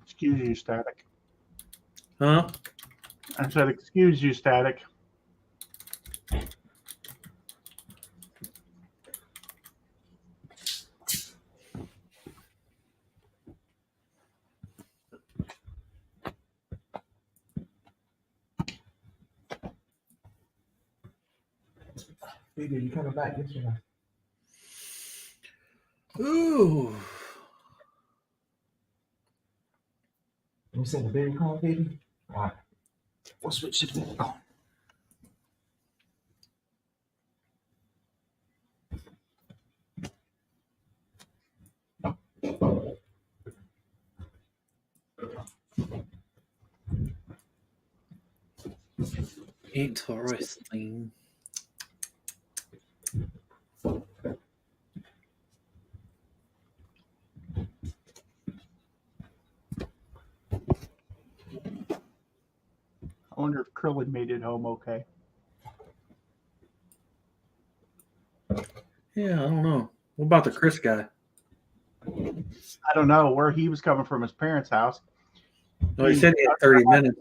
Excuse you, Static. Huh? I said, excuse you, Static. Baby, you coming back? Yes or no? Ooh. You said the baby call, baby? All right. We'll switch to the baby call. Interesting. I wonder if Krillin made it home okay. Yeah, I don't know. What about the Chris guy? I don't know where he was coming from his parents' house. No, he said he had 30 minutes.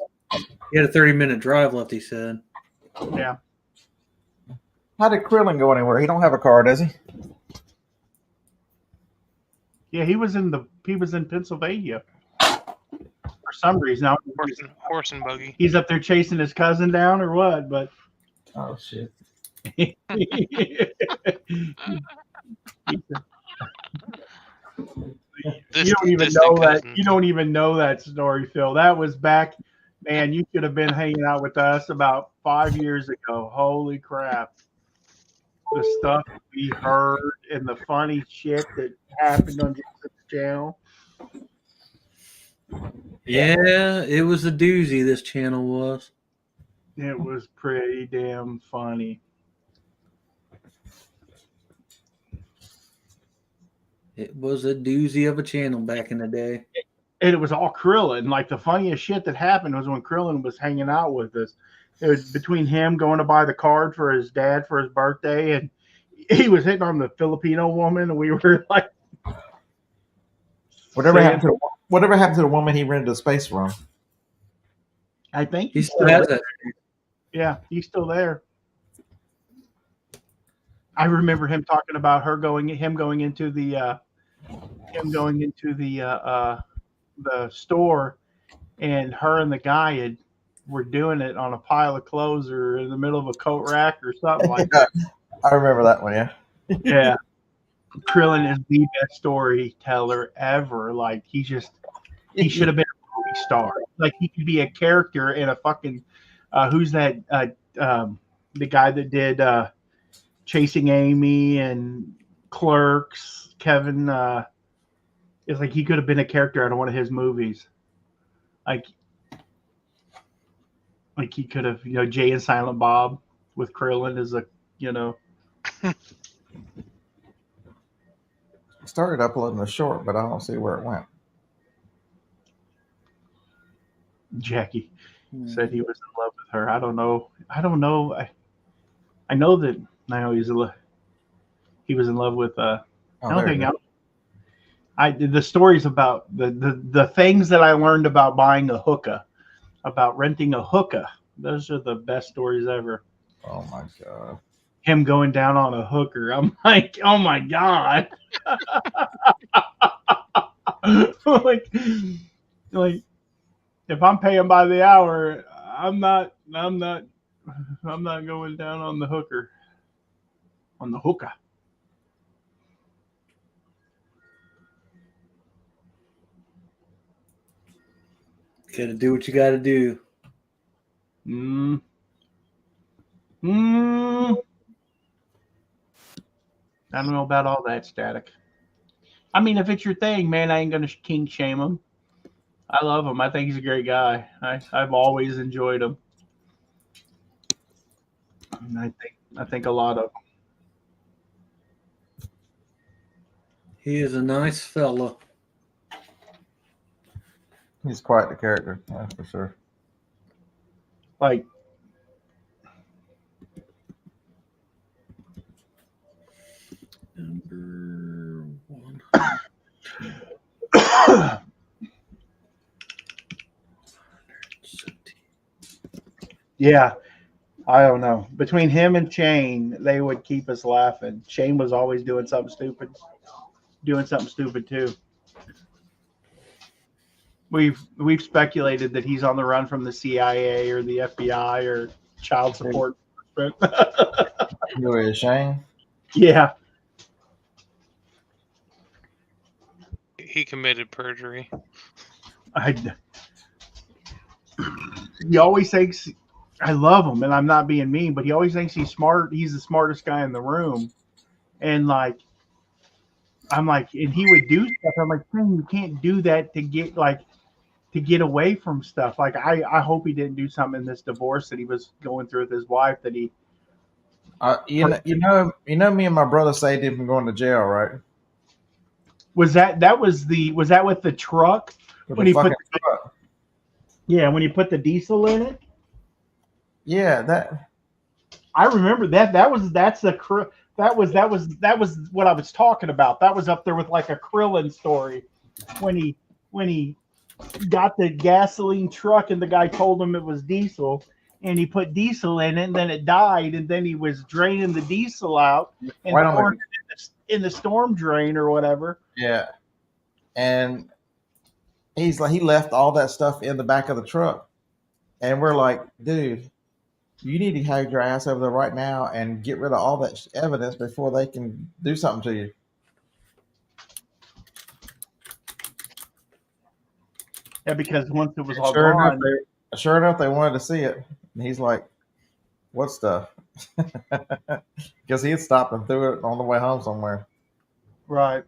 He had a 30-minute drive left, he said. Yeah. How did Krillin go anywhere? He don't have a car, does he? Yeah, he was in Pennsylvania for some reason. Now Horse and buggy. he's up there chasing his cousin down or what? But Oh shit! This, you don't even distant know that. cousin. You don't even know that story, Phil. That was back, man. You could have been hanging out with us about 5 years ago. Holy crap! The stuff we heard and the funny shit that happened on Jason's channel. Yeah, it was a doozy, this channel was. It was pretty damn funny. It was a doozy of a channel back in the day. And it was all Krillin. Like the funniest shit that happened was when Krillin was hanging out with us. It was between him going to buy the card for his dad for his birthday, and he was hitting on the Filipino woman, and we were like, Whatever happened to the woman he rented a space from? I think He he's still has that. Yeah, he's still there. I remember him talking about him going into the store, and her and the guy were doing it on a pile of clothes or in the middle of a coat rack or something like that. I remember that one. Yeah. Yeah. Krillin is the best storyteller ever. Like he should have been a movie star. Like he could be a character in a fucking who's that the guy that did Chasing Amy and Clerks, Kevin it's like he could have been a character out of one of his movies. Like he could have, Jay and Silent Bob with Krillin as a, started uploading the short, but I don't see where it went. Jackie said he was in love with her. I don't know. I know that he was in love with I don't think I did the stories about the things that I learned about buying a hookah, about renting a hookah. Those are the best stories ever. Oh my god. Him going down on a hooker. I'm like, oh my god. like if I'm paying by the hour, I'm not going down on the hooker. On the hookah. Gotta do what you gotta do. I don't know about all that, Static. I mean, if it's your thing, man, I ain't gonna king shame him. I love him. I think he's a great guy. I've always enjoyed him. And I think a lot of them. He is a nice fella. He's quite the character, that's for sure. Like, number 1. Yeah, I don't know. Between him and Shane, they would keep us laughing. Shane was always doing something stupid too. We've speculated that he's on the run from the CIA or the FBI or child support. Who is Shane? Yeah. He committed perjury. He always thinks, I love him, and I'm not being mean, but he always thinks he's smart. He's the smartest guy in the room. And like, I'm like, and he would do stuff. I'm like, man, you can't do that to get away from stuff. Like, I hope he didn't do something in this divorce that he was going through with his wife that he. You know, me and my brother saved him from going to jail, right? Was that with the truck? When he put truck. Yeah, when he put the diesel in it. Yeah, that. I remember that. That was what I was talking about. That was up there with like a Krillin story when he got the gasoline truck and the guy told him it was diesel and he put diesel in it and then it died and then he was draining the diesel out and pouring it in the storm drain or whatever. Yeah, and he's like, he left all that stuff in the back of the truck, and we're like, dude, you need to have your ass over there right now and get rid of all that evidence before they can do something to you. Yeah, because once it was all Sure gone. Sure enough, they wanted to see it. And he's like, what stuff? Because he had stopped and threw it on the way home somewhere. Right.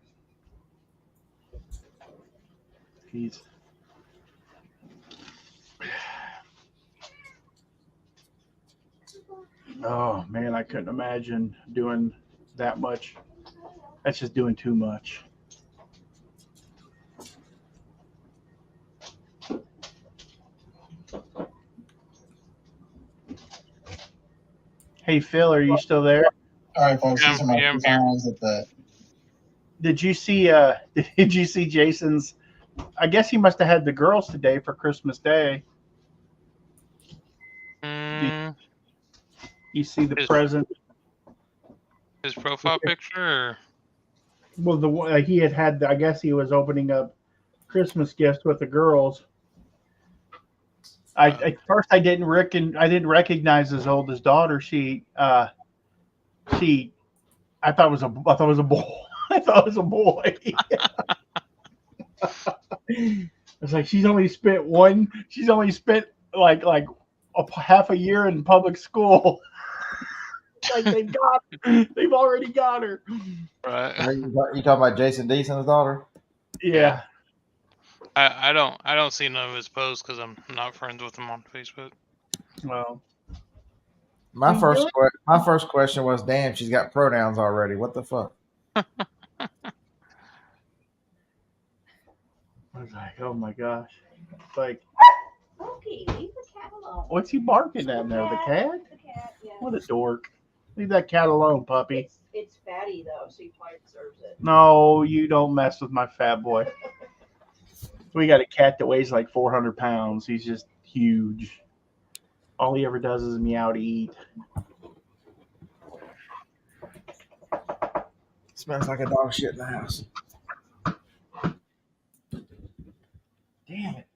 Oh man, I couldn't imagine doing that much. That's just doing too much. Hey Phil, are you still there? All right, folks. These are my I'm finals at that. Did you see Jason's? I guess he must have had the girls today for Christmas Day. You see the present? His profile picture? Or? Well, he had. I guess he was opening up Christmas gifts with the girls. At first I didn't recognize his oldest daughter. I thought it was a boy. I thought it was a boy. It's like she's only spent like a half a year in public school. Like they've already got her. Right. You talking about Jason Deason's daughter? Yeah. I don't see none of his posts because I'm not friends with him on Facebook. Well, my first question was, damn, she's got pronouns already. What the fuck? I was like, oh my gosh. It's like, Loki, leave the cat alone. what's he barking at now? The cat? The cat, yeah. What a dork. Leave that cat alone, puppy. It's fatty though, so he probably deserves it. No, you don't mess with my fat boy. We got a cat that weighs like 400 pounds. He's just huge. All he ever does is meow to eat. Smells like a dog shit in the house. Damn it.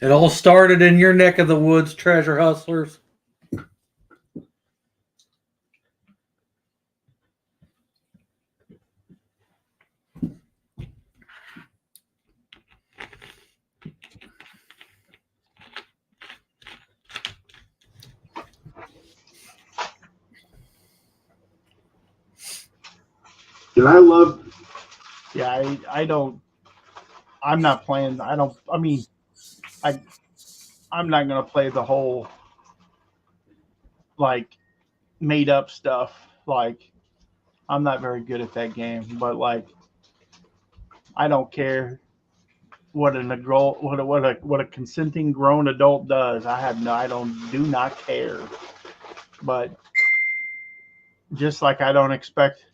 It all started in your neck of the woods, treasure hustlers. And I love. Yeah, I don't. I'm not playing. I don't. I mean, I'm not gonna play the whole like made up stuff. Like, I'm not very good at that game. But like, I don't care what an adult, what a consenting grown adult does. I do not care. But just like I don't expect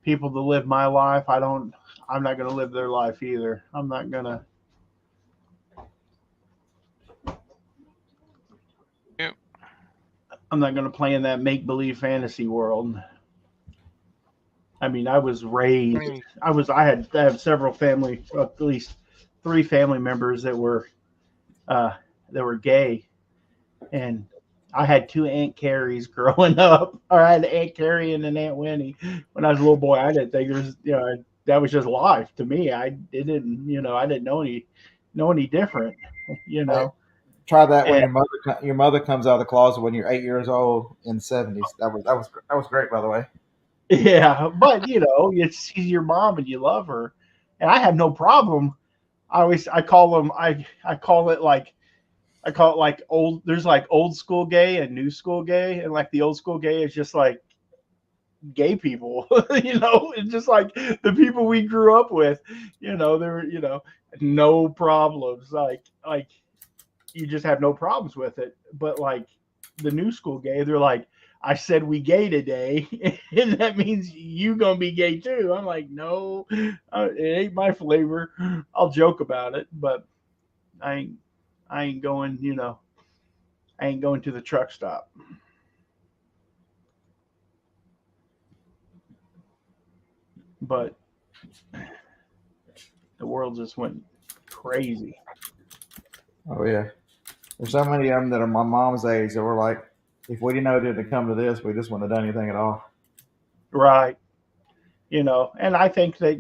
people to live my life, I'm not going to live their life either. I'm not going to. Yep. I'm not going to play in that make-believe fantasy world. I mean, I was raised. I had several family, at least 3 family members that were gay, and I had 2 Aunt Carries growing up. Or I had Aunt Carrie and an Aunt Winnie when I was a little boy. I didn't think that was just life to me. I didn't know any different. Try that when your mother comes out of the closet when you're 8 years old in the 70s. That was great, by the way. Yeah, but she's your mom and you love her, and I have no problem. I call it like old. There's like old school gay and new school gay, and like the old school gay is just like gay people. It's just like the people we grew up with. There were no problems. Like you just have no problems with it. But like the new school gay, they're like, I said we gay today, and that means you gonna be gay too. I'm like, no, it ain't my flavor. I'll joke about it, but I ain't going. I ain't going to the truck stop. But the world just went crazy. Oh yeah, there's so many of them that are my mom's age that were like, if we didn't know it had come to this, we just wouldn't have done anything at all. Right. And I think that,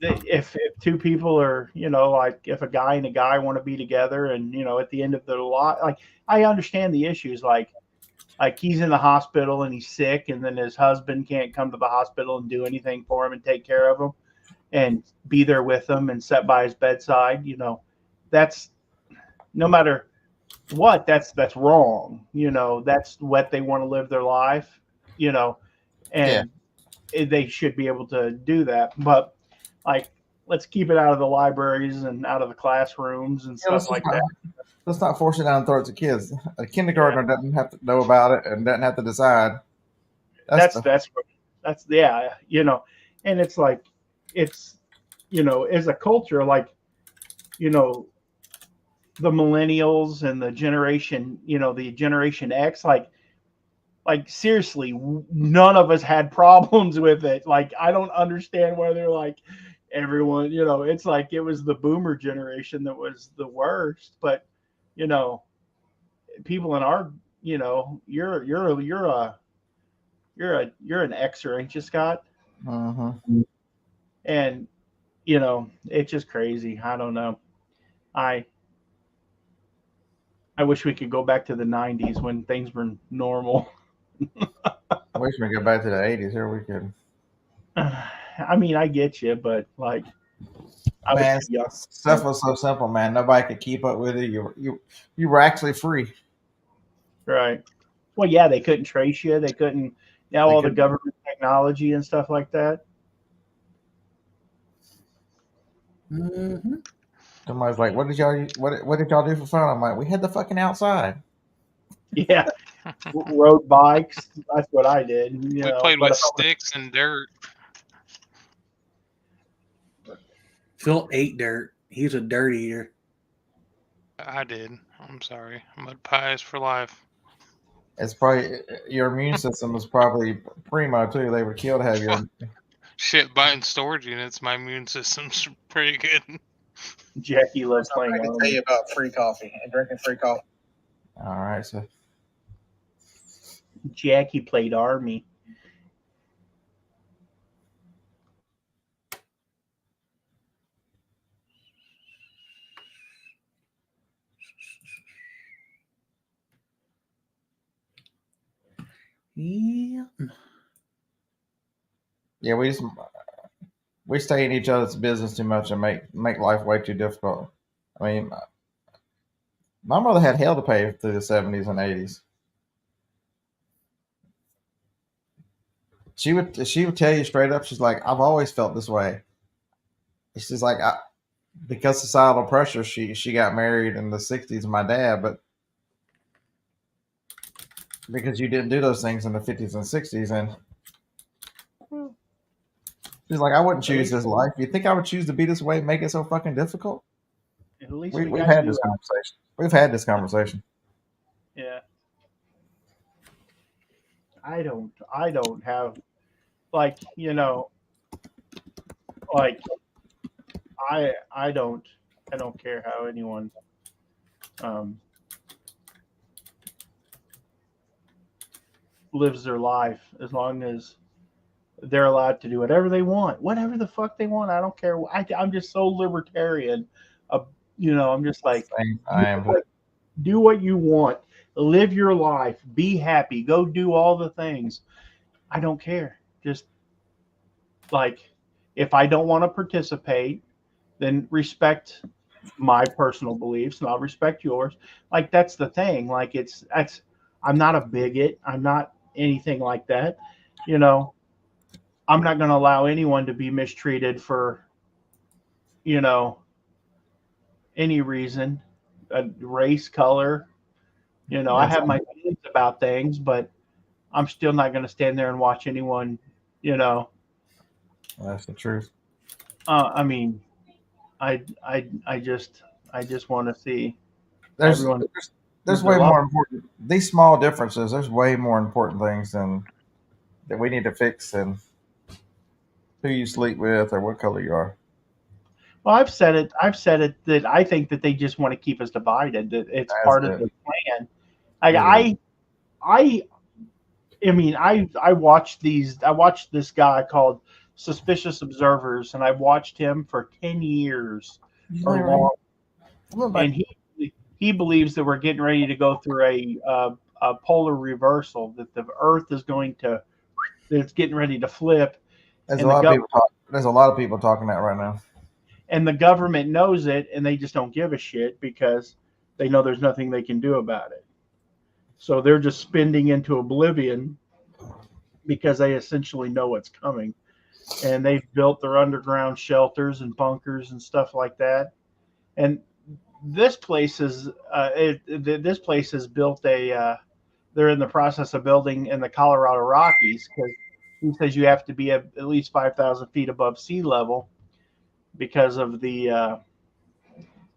if 2 people are, like if a guy and a guy want to be together and, at the end of their life, like I understand the issues, like he's in the hospital and he's sick and then his husband can't come to the hospital and do anything for him and take care of him and be there with him and sit by his bedside. That's no matter what, that's wrong. That's what they want to live their life, and they should be able to do that. But like, let's keep it out of the libraries and out of the classrooms and stuff like that. Let's not force it down the throats of kids. A kindergartner doesn't have to know about it and doesn't have to decide. That's yeah, and it's like, it's, as a culture, like, the millennials and the generation, the Generation X, like seriously, none of us had problems with it. Like, I don't understand why they're like everyone, it's like it was the boomer generation that was the worst. But, people in our, you're an Xer, ain't you, Scott? Mm-hmm. And, it's just crazy. I don't know. I wish we could go back to the 90s when things were normal. I wish we could go back to the 80s. Here we could. I mean, I get you, but like, stuff was so simple, man. Nobody could keep up with it. You were actually free. Right. Well, yeah, they couldn't trace you. They couldn't. Now all the government technology and stuff like that. Mm-hmm. Somebody's like, what did y'all do for fun? I'm like, we had the fucking outside. Yeah, rode bikes. That's what I did. You We know, played but with sticks and dirt. Phil ate dirt. He's a dirt eater. I did. I'm sorry. Mud pies for life. It's probably your immune system is probably primo too. They would kill to have your. Shit, buying storage units, my immune system's pretty good. Jackie loves I'm playing going to tell Army. you about free coffee and drinking free coffee. All right, so Jackie played Army. Yeah. yeah, we stay in each other's business too much and make life way too difficult. I mean, my mother had hell to pay through the 70s and 80s. She would tell you straight up. She's like, I've always felt this way. She's like, because societal pressure, she got married in the 60s with my dad, but because you didn't do those things in the 50s and 60s, and she's like, I wouldn't choose this life. You think I would choose to be this way, make it so fucking difficult? At least We've got had you this out. conversation. We've had this conversation. Yeah. I don't have, like, you know, like I don't care how anyone lives their life, as long as they're allowed to do whatever they want, whatever the fuck they want. I don't care. I'm just so libertarian. You know, I'm just like, I am. do what you want, live your life, be happy, go do all the things. I don't care. Just like, if I don't want to participate, then respect my personal beliefs and I'll respect yours. Like, that's the thing. Like, I'm not a bigot. I'm not anything like that. You know, I'm not going to allow anyone to be mistreated for, you know, any reason, race, color. You know, I have my feelings about things, but I'm still not going to stand there and watch anyone, you know. That's the truth. I mean, I just want to see There's everyone. there's way more important. These small differences. There's way more important things that we need to fix than who you sleep with or what color you are. Well, I've said it that I think that they just want to keep us divided. That it's part of the plan. Like, I mean, I watched this guy called Suspicious Observers, and I've watched him for 10 years or long. And he believes that we're getting ready to go through a polar reversal, that the Earth is that it's getting ready to flip. There's a lot of people talking that right now. And the government knows it, and they just don't give a shit because they know there's nothing they can do about it. So they're just spinning into oblivion because they essentially know what's coming. And they've built their underground shelters and bunkers and stuff like that. And this place is built they're in the process of building in the Colorado Rockies, because he says you have to be at least 5,000 feet above sea level because of the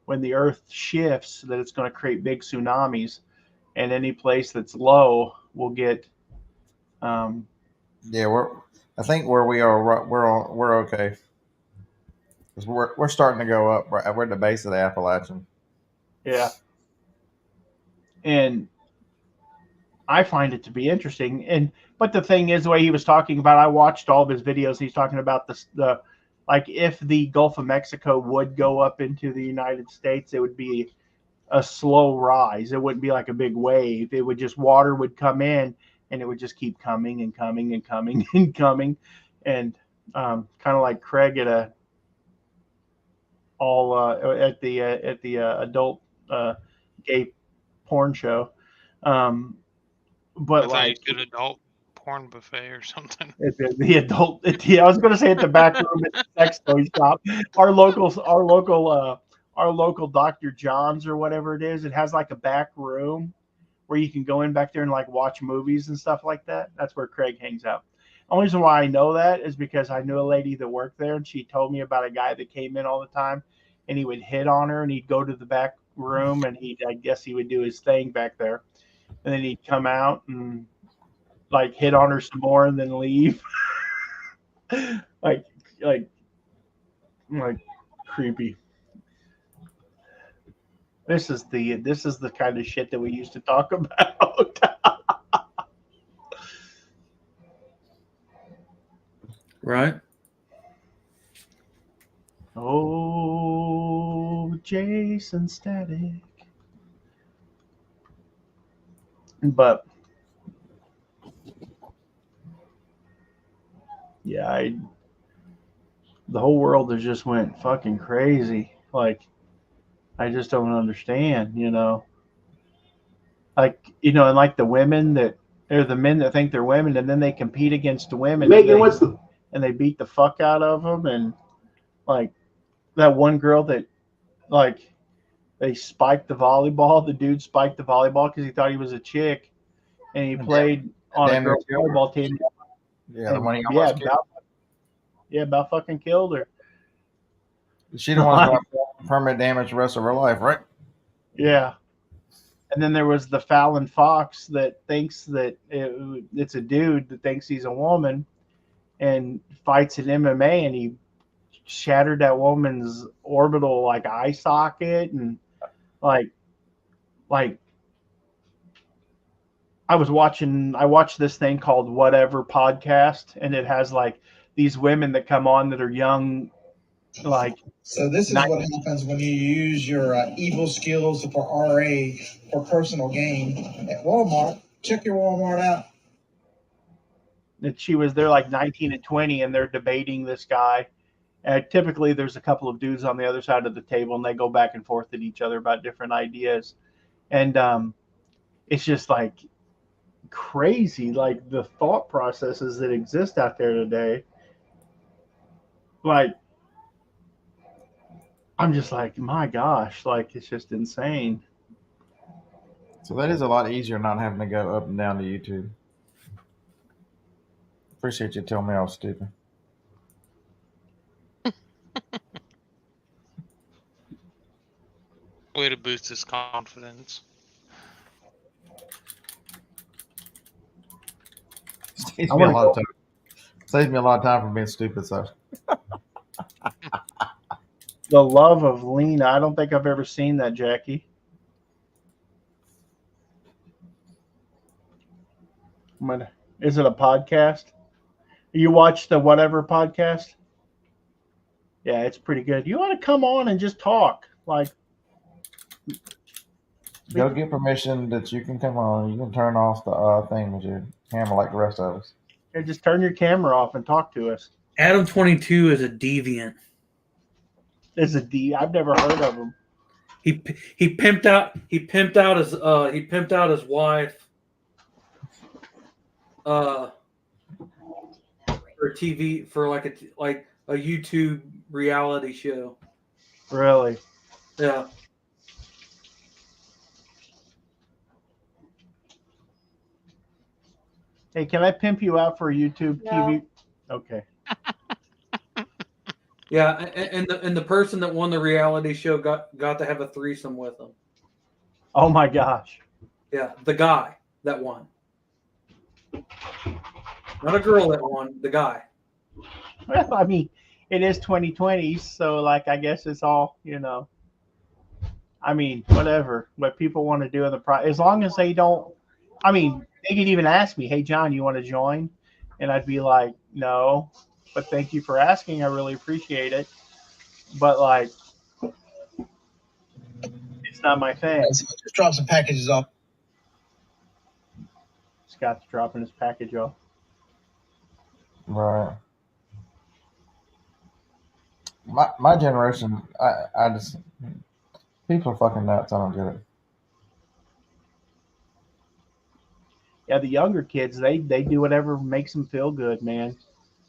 when the Earth shifts, that it's going to create big tsunamis, and any place that's low will get. Yeah, I think where we are, we're okay. Because we're starting to go up. We're at the base of the Appalachian. Yeah, and I find it to be interesting. But the thing is, the way he was talking about, I watched all of his videos. He's talking about the like, if the Gulf of Mexico would go up into the United States, it would be a slow rise. It wouldn't be like a big wave. It would just, water would come in, and it would just keep coming and coming and coming and coming, and kind of like Craig at the adult gay porn show. But I thought you did adult porn buffet or something. At the adult, I was going to say at the back room at the sex toy shop. Our local Dr. John's or whatever it is. It has like a back room where you can go in back there and like watch movies and stuff like that. That's where Craig hangs out. Only reason why I know that is because I knew a lady that worked there, and she told me about a guy that came in all the time, and he would hit on her, and he'd go to the back room, and I guess he would do his thing back there, and then he'd come out and like hit on her some more, and then leave. like creepy. This is the kind of shit that we used to talk about. Right. Oh, Jason Static. But yeah, the whole world has just went fucking crazy. Like, I just don't understand, Like, and like the women that they're the men that think they're women, and then they compete against the women. Megan, and they beat the fuck out of them, and like that one girl that like they spiked the volleyball. The dude spiked the volleyball because he thought he was a chick, and he played on a girl's volleyball team. Yeah, the one he almost killed. About fucking killed her. She the one who's got permanent damage the rest of her life, right? Yeah. And then there was the Fallon Fox that thinks that it's a dude that thinks he's a woman and fights in MMA, and he shattered that woman's orbital like eye socket, and like I watched this thing called Whatever Podcast, and it has like these women that come on that are young, like. So this is what happens when you use your evil skills for RA for personal gain at Walmart. Check your Walmart out. That she was there like 19 and 20, and they're debating this guy. And typically there's a couple of dudes on the other side of the table, and they go back and forth at each other about different ideas. And it's just like crazy, like the thought processes that exist out there today. Like, I'm just like, my gosh, like it's just insane. So that is a lot easier not having to go up and down to YouTube. Appreciate you telling me I was stupid. Way to boost his confidence. Saves me a lot of time from being stupid, so. The Love of Lena. I don't think I've ever seen that, Jackie. Is it a podcast? You watch the Whatever Podcast? Yeah, it's pretty good. You want to come on and just talk. Like, go get permission that you can come on. You can turn off the thing with your camera like the rest of us. Yeah, just turn your camera off and talk to us. Adam 22 is a deviant. I've never heard of him. He pimped out his wife for TV, for like a YouTube reality show. Really? Yeah. Hey, can I pimp you out for YouTube TV? Okay. Yeah, and the person that won the reality show got to have a threesome with him. Oh my gosh. Yeah, the guy that won. Not a girl that won, the guy. Well, I mean, it is 2020, so like I guess it's all, I mean, whatever. What people want to do in as long as they don't, I mean, they could even ask me, "Hey John, you want to join?" And I'd be like, "No, but thank you for asking. I really appreciate it." But like, it's not my thing. Just drop some packages off. Scott's dropping his package off. Right. My generation, I just, people are fucking nuts. I don't get it. Yeah, the younger kids, they do whatever makes them feel good, man.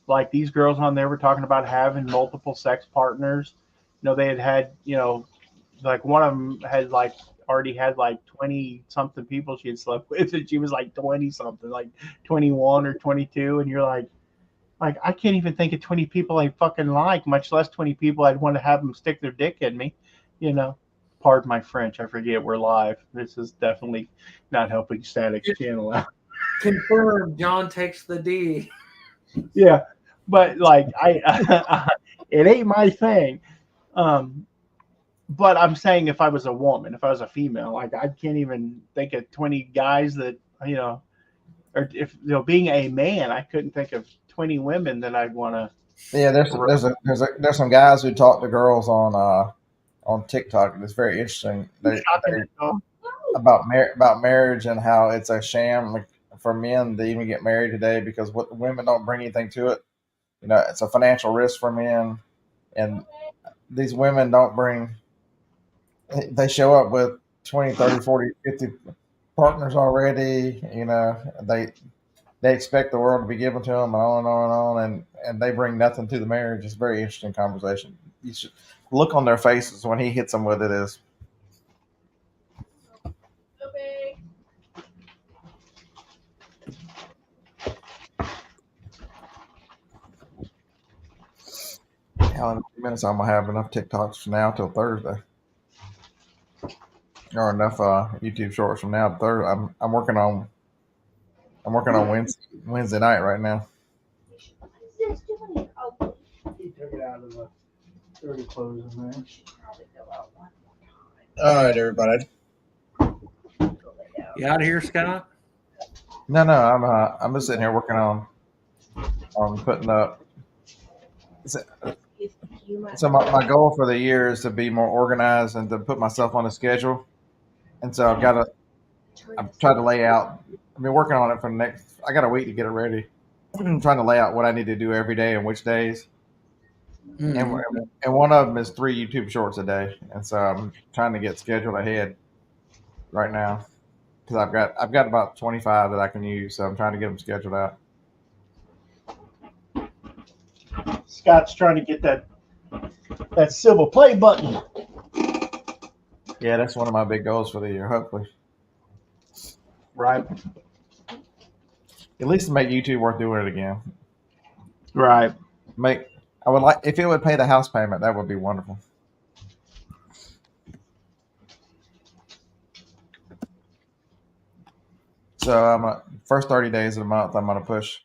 Like these girls on there were talking about having multiple sex partners. They had, like one of them had like already had like 20 something people she had slept with, and she was like 20 something, like 21 or 22. And you're like, I can't even think of 20 people I fucking like, much less 20 people I'd want to have them stick their dick in me. Pardon my French. I forget we're live. This is definitely not helping Static's channel out. Confirmed. John takes the D. Yeah, but like it ain't my thing. But I'm saying if I was a woman, if I was a female, like I can't even think of 20 guys that or if being a man, I couldn't think of 20 women that I'd want to. Yeah, there's some guys who talk to girls on TikTok, and it's very interesting. About marriage and how it's a sham for men to even get married today because women don't bring anything to it. It's a financial risk for men, and these women don't bring. They show up with 20, 30, 40, 50 partners already. They expect the world to be given to them, and on and on and on, and they bring nothing to the marriage. It's a very interesting conversation. You should look on their faces when he hits them with it. Is how many minutes I'm gonna have enough TikToks from now till Thursday, or enough YouTube shorts from now to Thursday. I'm working on Wednesday night right now. He took it out of the dirty clothes in there. All right, everybody. You out of here, Scott? No, I'm just sitting here working on putting up. So my goal for the year is to be more organized and to put myself on a schedule. And so I've tried to lay out. I've been working on it for the next. I got a week to get it ready. I'm trying to lay out what I need to do every day and which days. Mm-hmm. And one of them is 3 YouTube shorts a day. And so I'm trying to get scheduled ahead right now because I've got about 25 that I can use. So I'm trying to get them scheduled out. Scott's trying to get that silver play button. Yeah, that's one of my big goals for the year, hopefully. Right. At least to make YouTube worth doing it again. Right. I would like if it would pay the house payment, that would be wonderful. So first 30 days of the month, I'm gonna push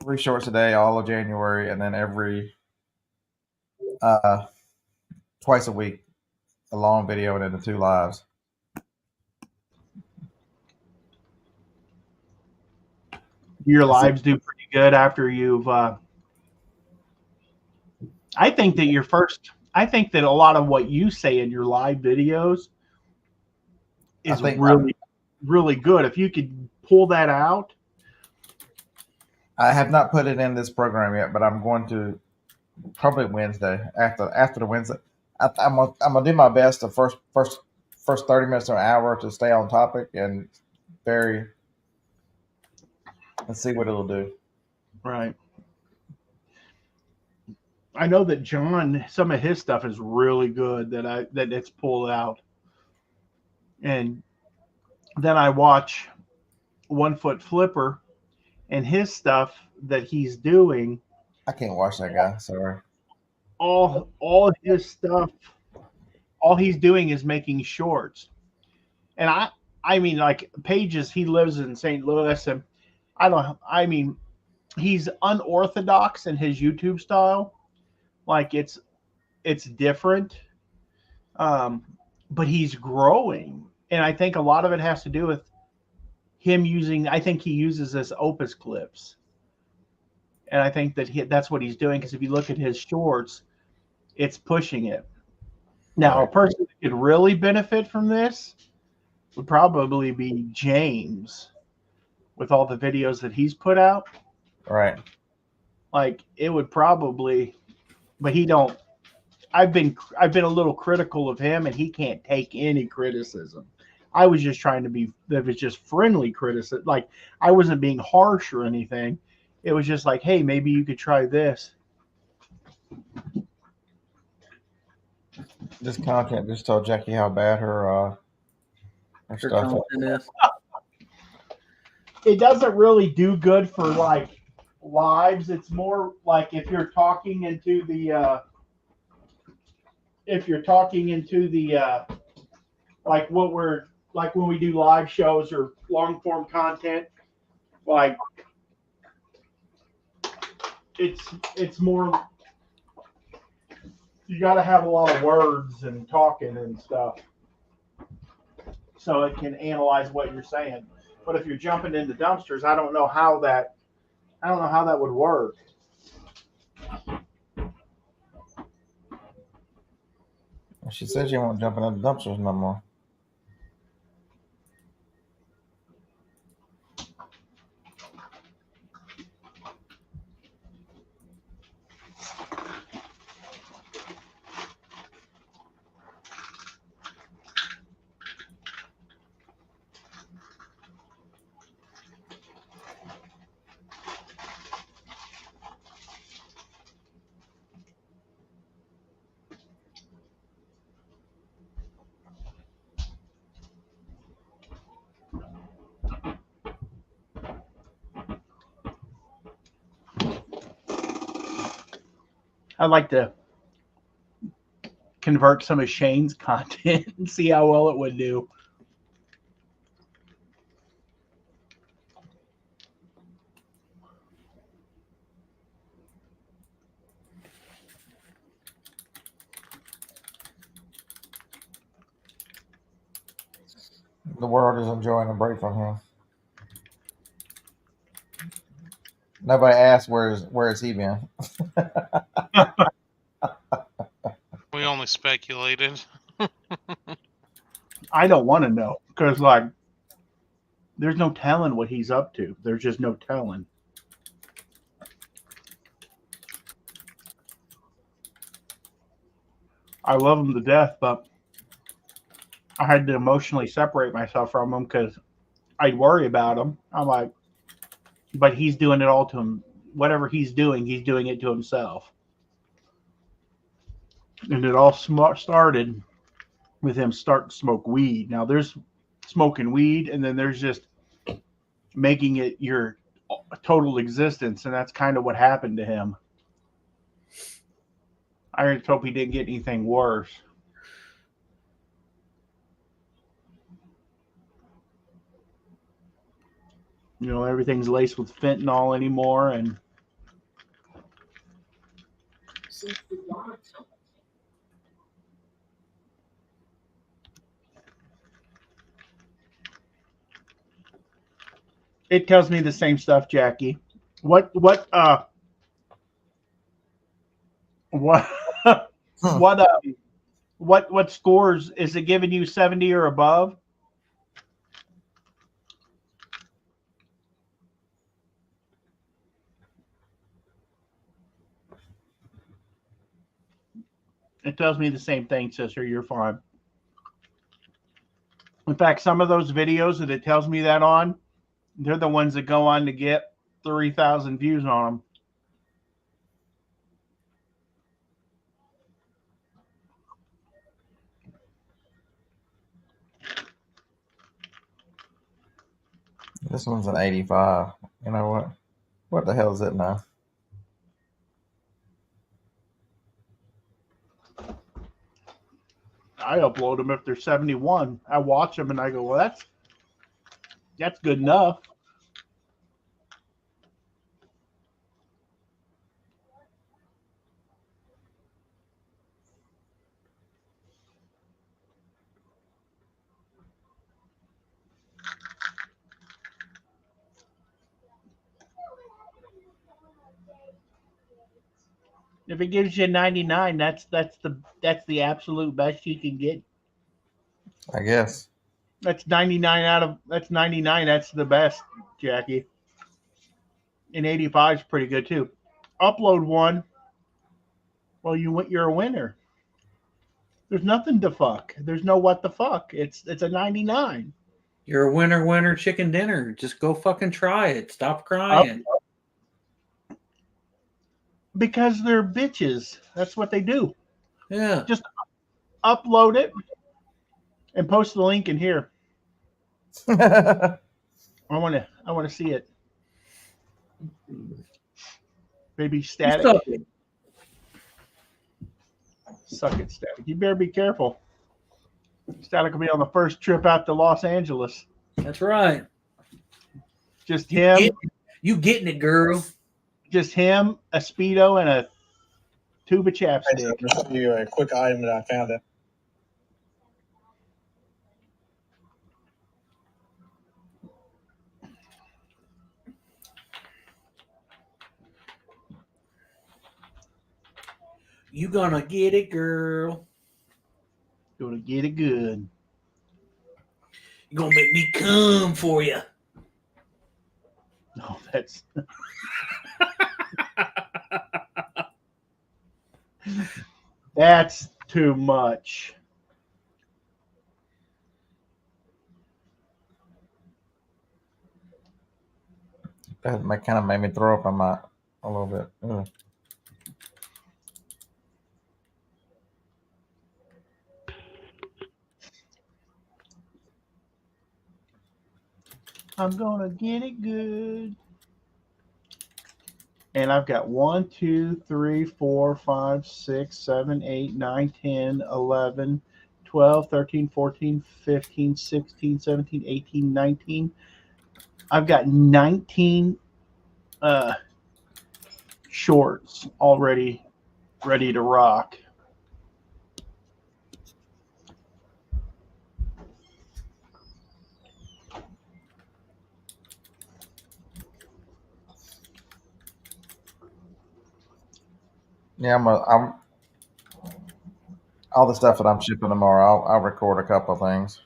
3 shorts a day, all of January, and then every twice a week, a long video and then the 2 lives. Your lives do pretty good after you've. I think that a lot of what you say in your live videos is really, really good. If you could pull that out. I have not put it in this program yet, but I'm going to probably Wednesday after the Wednesday. I'm gonna do my best the first 30 minutes to an hour to stay on topic and see what it'll do. Right. I know that John, some of his stuff is really good that it's pulled out. And then I watch 1 Foot Flipper and his stuff that he's doing. I can't watch that guy, sorry. All his stuff, all he's doing is making shorts. And I mean, like Pages, he lives in St. Louis, and he's unorthodox in his YouTube style. Like it's different. But he's growing. And I think a lot of it has to do with him I think he uses this Opus clips. And I think that's what he's doing, because if you look at his shorts, it's pushing it. Now, a person that could really benefit from this would probably be James, with all the videos that he's put out. Right. Like it would probably, but he don't. I've been a little critical of him, and he can't take any criticism. I was just trying to be, that was just friendly criticism. Like, I wasn't being harsh or anything. It was just like, hey, maybe you could try this. This content just told Jackie how bad her Her stuff is. content is. It doesn't really do good for like lives. It's more like if you're talking into the like what we're like when we do live shows or long form content, like it's more, you got to have a lot of words and talking and stuff so it can analyze what you're saying. But if you're jumping into dumpsters, I don't know how that would work. She said she won't jump into dumpsters no more. I'd like to convert some of Shane's content and see how well it would do. The world is enjoying a break from him. Nobody asked where's he been. We only speculated. I don't want to know because, like, there's no telling what he's up to. There's just no telling. I love him to death, but I had to emotionally separate myself from him because I'd worry about him. I'm like, but he's doing it all to him. Whatever he's doing it to himself. And it all started with him starting to smoke weed. Now there's smoking weed, and then there's just making it your total existence, and that's kind of what happened to him. I just hope he didn't get anything worse. You know, everything's laced with fentanyl anymore, and it tells me the same stuff, Jackie. What what scores is it giving you? 70 or above? It tells me the same thing, sister. You're fine. In fact, some of those videos that it tells me that on, they're the ones that go on to get 3,000 views on them. This one's an 85. You know what? What the hell is it now? I upload them if they're 71. I watch them and I go, well, that's good enough. If it gives you 99, that's the absolute best you can get. I guess. That's 99. That's the best, Jackie. And 85 is pretty good too. Upload one. Well, you're a winner. There's nothing to fuck. There's no what the fuck. It's a 99. You're a winner chicken dinner. Just go fucking try it. Stop crying. Because they're bitches. That's what they do. Yeah. Just upload it and post the link in here. I want to see it. Baby Static. Suck it, Static. You better be careful. Static will be on the first trip out to Los Angeles. That's right. Just him. You getting it, girl. Just him, a Speedo, and a tube of chapstick. I'm going to show you a quick item that I found. You gonna get it, girl. Gonna get it good. You gonna make me come for you. No, that's that's too much. That kind of made me throw up on my a little bit. Ugh. I'm gonna get it good. And I've got 1, 2, 3, 4, 5, 6, 7, 8, 9, 10, 11, 12, 13, 14, 15, 16, 17, 18, 19. I've got 19 shorts already ready to rock. Yeah, I'm all the stuff that I'm shipping tomorrow. I'll record a couple of things.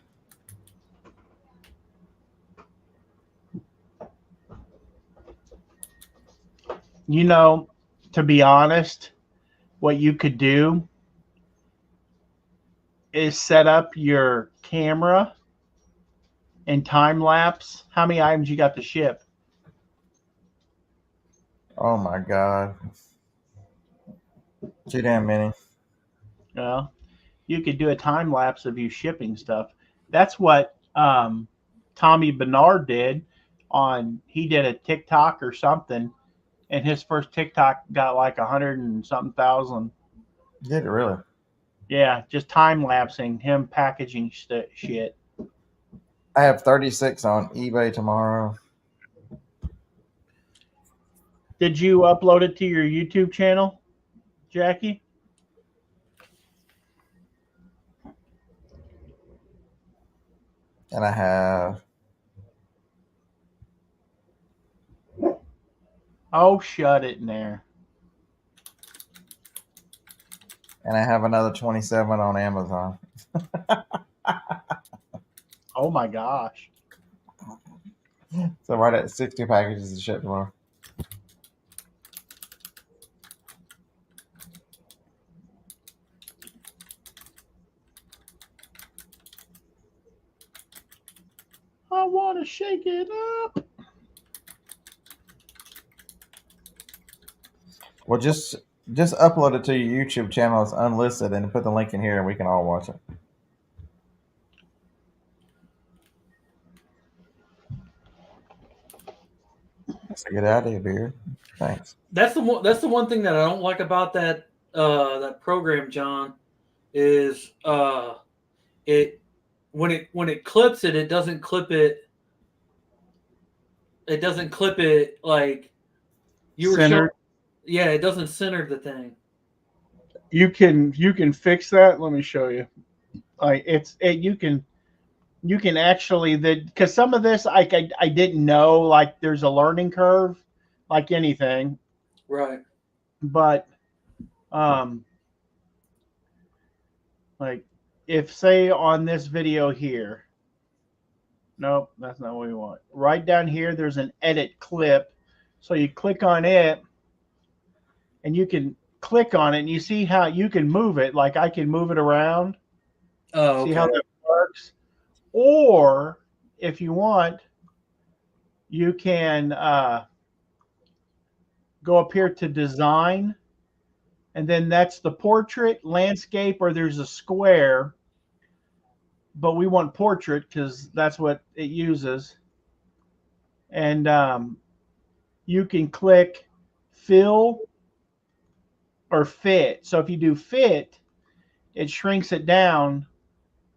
You know, to be honest, what you could do is set up your camera and time lapse. How many items you got to ship? Oh my God. Too damn many. Well, you could do a time lapse of you shipping stuff. That's what Tommy Bernard did he did a TikTok or something, and his first TikTok got like 100 and something thousand. Did it really? Yeah, just time lapsing him packaging shit. I have 36 on eBay tomorrow. Did you upload it to your YouTube channel, Jackie? And I have. Oh, shut it in there. And I have another 27 on Amazon. Oh my gosh. So right at 60 packages to ship tomorrow. I want to shake it up. Well, just upload it to your YouTube channel as unlisted and put the link in here and we can all watch it. That's a good idea, Beard. Thanks. That's the one thing that I don't like about that program, John, is it when it clips it, it doesn't clip it. It doesn't clip it like you were showing. Yeah, it doesn't center the thing. You can fix that. Let me show you. You can actually because some of this I didn't know, like there's a learning curve like anything. Right. But like if say on this video here, nope, that's not what we want. Right down here there's an edit clip. So you click on it and you can click on it and you see how you can move it. Like I can move it around. Oh, See okay. how that works? Or if you want, you can go up here to design, and then that's the portrait, landscape, or there's a square. But we want portrait because that's what it uses. And you can click fill or fit. So if you do fit, it shrinks it down,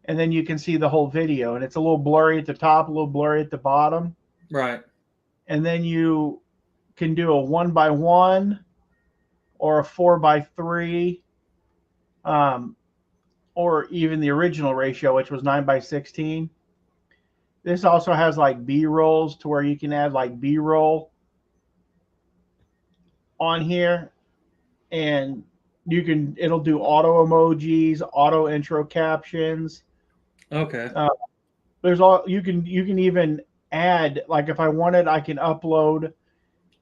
and then you can see the whole video. And it's a little blurry at the top, a little blurry at the bottom. Right. And then you can do a 1:1 or a 4:3, or even the original ratio, which was 9:16. This also has like B-rolls to where you can add like B-roll on here, and it'll do auto emojis, auto intro captions. Okay. There's you can even add, like if I wanted, I can upload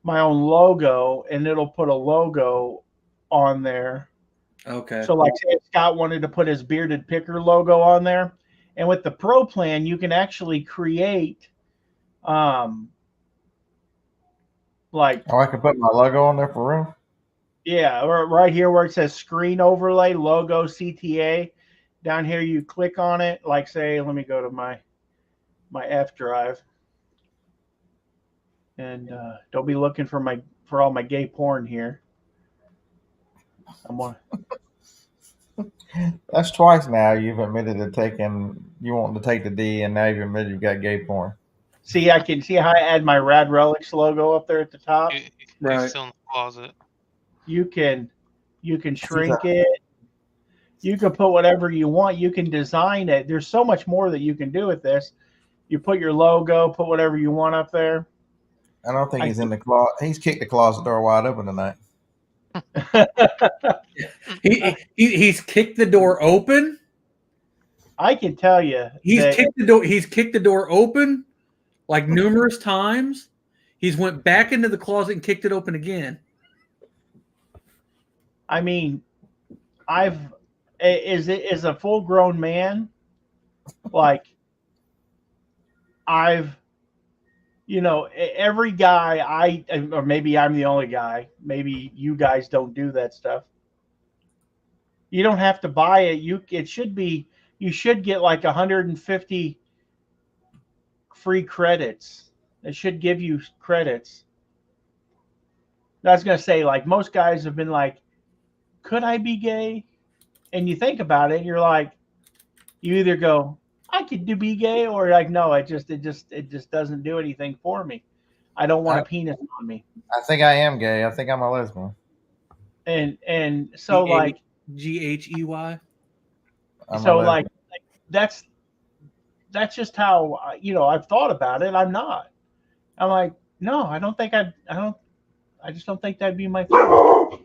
my own logo and it'll put a logo on there. Okay. So like say Scott wanted to put his Bearded Picker logo on there. And with the Pro plan, you can actually create like, Oh, I can put my logo on there for real? yeah, or right here where it says screen overlay, logo CTA. Down here you click on it, like say, let me go to my F drive. And don't be looking for all my gay porn here. I'm on. That's twice now you've admitted you wanting to take the D, and now you've admitted you've got gay porn. See, I can see how I add my Rad Relics logo up there at the top. He's Right. still in the closet. You can shrink it. You can put whatever you want. You can design it. There's so much more that you can do with this. You put your logo, put whatever you want up there. I don't think he's in the closet. He's kicked the closet door wide open tonight. He's kicked the door open. I can tell you, He's kicked the door open like numerous times. He's went back into the closet and kicked it open again. I mean, is a full grown man, like every guy or maybe I'm the only guy, maybe you guys don't do that stuff. You don't have to buy it. You should get like 150 free credits. It should give you credits. I was going to say, like, most guys have been like, could I be gay? And you think about it, and you're like, you either go, I could be gay, or like, no, it just doesn't do anything for me. I don't want a penis on me. I think I am gay. I think I'm a lesbian. And so like GHEY. So like that's just how I've thought about it. I'm not. I'm like, no, I just don't think that'd be my thing.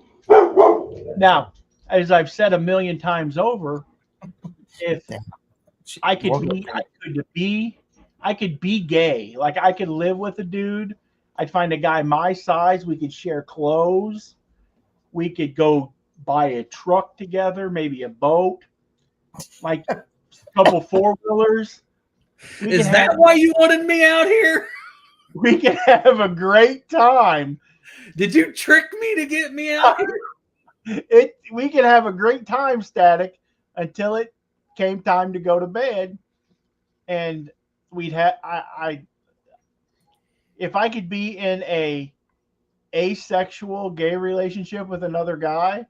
Now, as I've said a million times over, if I could be gay, like I could live with a dude, I'd find a guy my size, we could share clothes, we could go buy a truck together, maybe a boat, like a couple four-wheelers. Is that why you wanted me out here? We could have a great time. Did you trick me to get me out here? We could have a great time, Static, until it came time to go to bed, and we'd have if I could be in a asexual gay relationship with another guy,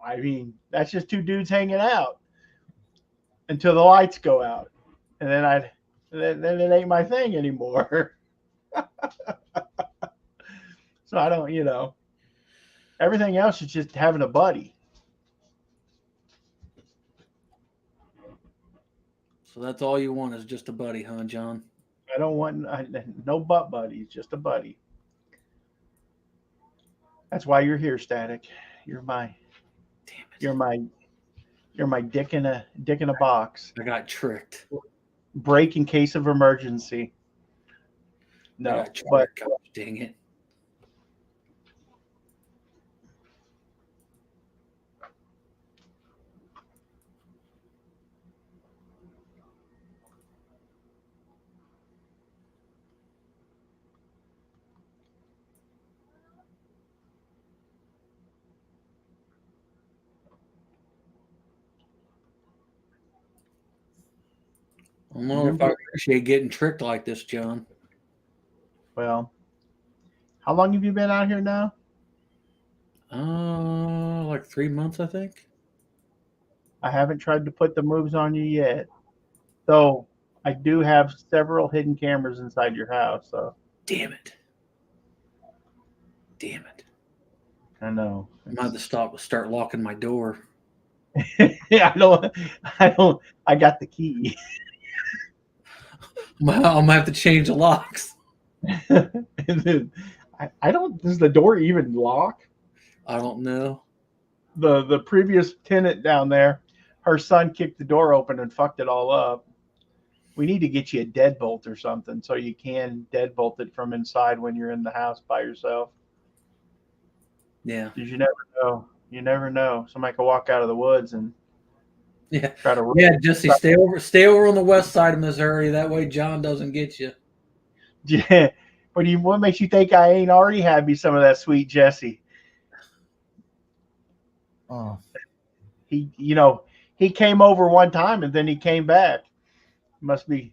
I mean, that's just two dudes hanging out until the lights go out, and then then it ain't my thing anymore. So I don't, everything else is just having a buddy. So that's all you want is just a buddy, huh, John? I don't want no butt buddies, just a buddy. That's why you're here, Static. You're my dick in a box. I got tricked. Break in case of emergency. No, but dang it. don't know if I appreciate getting tricked like this, John. Well, how long have you been out here now? Like 3 months, I think. I haven't tried to put the moves on you yet. Though I do have several hidden cameras inside your house, so Damn it. Damn it. I know. I'm gonna have to start locking my door. Yeah, I got the key. I'm gonna have to change the locks. And then does the door even lock? I don't know. The previous tenant down there, her son kicked the door open and fucked it all up. We need to get you a deadbolt or something so you can deadbolt it from inside when you're in the house by yourself. Yeah. Because you never know. You never know. Somebody could walk out of the woods and try to. Yeah, Jesse, stay over on the west side of Missouri. That way John doesn't get you. Yeah. What makes you think I ain't already had me some of that sweet Jesse? Oh. He came over one time and then he came back. Must be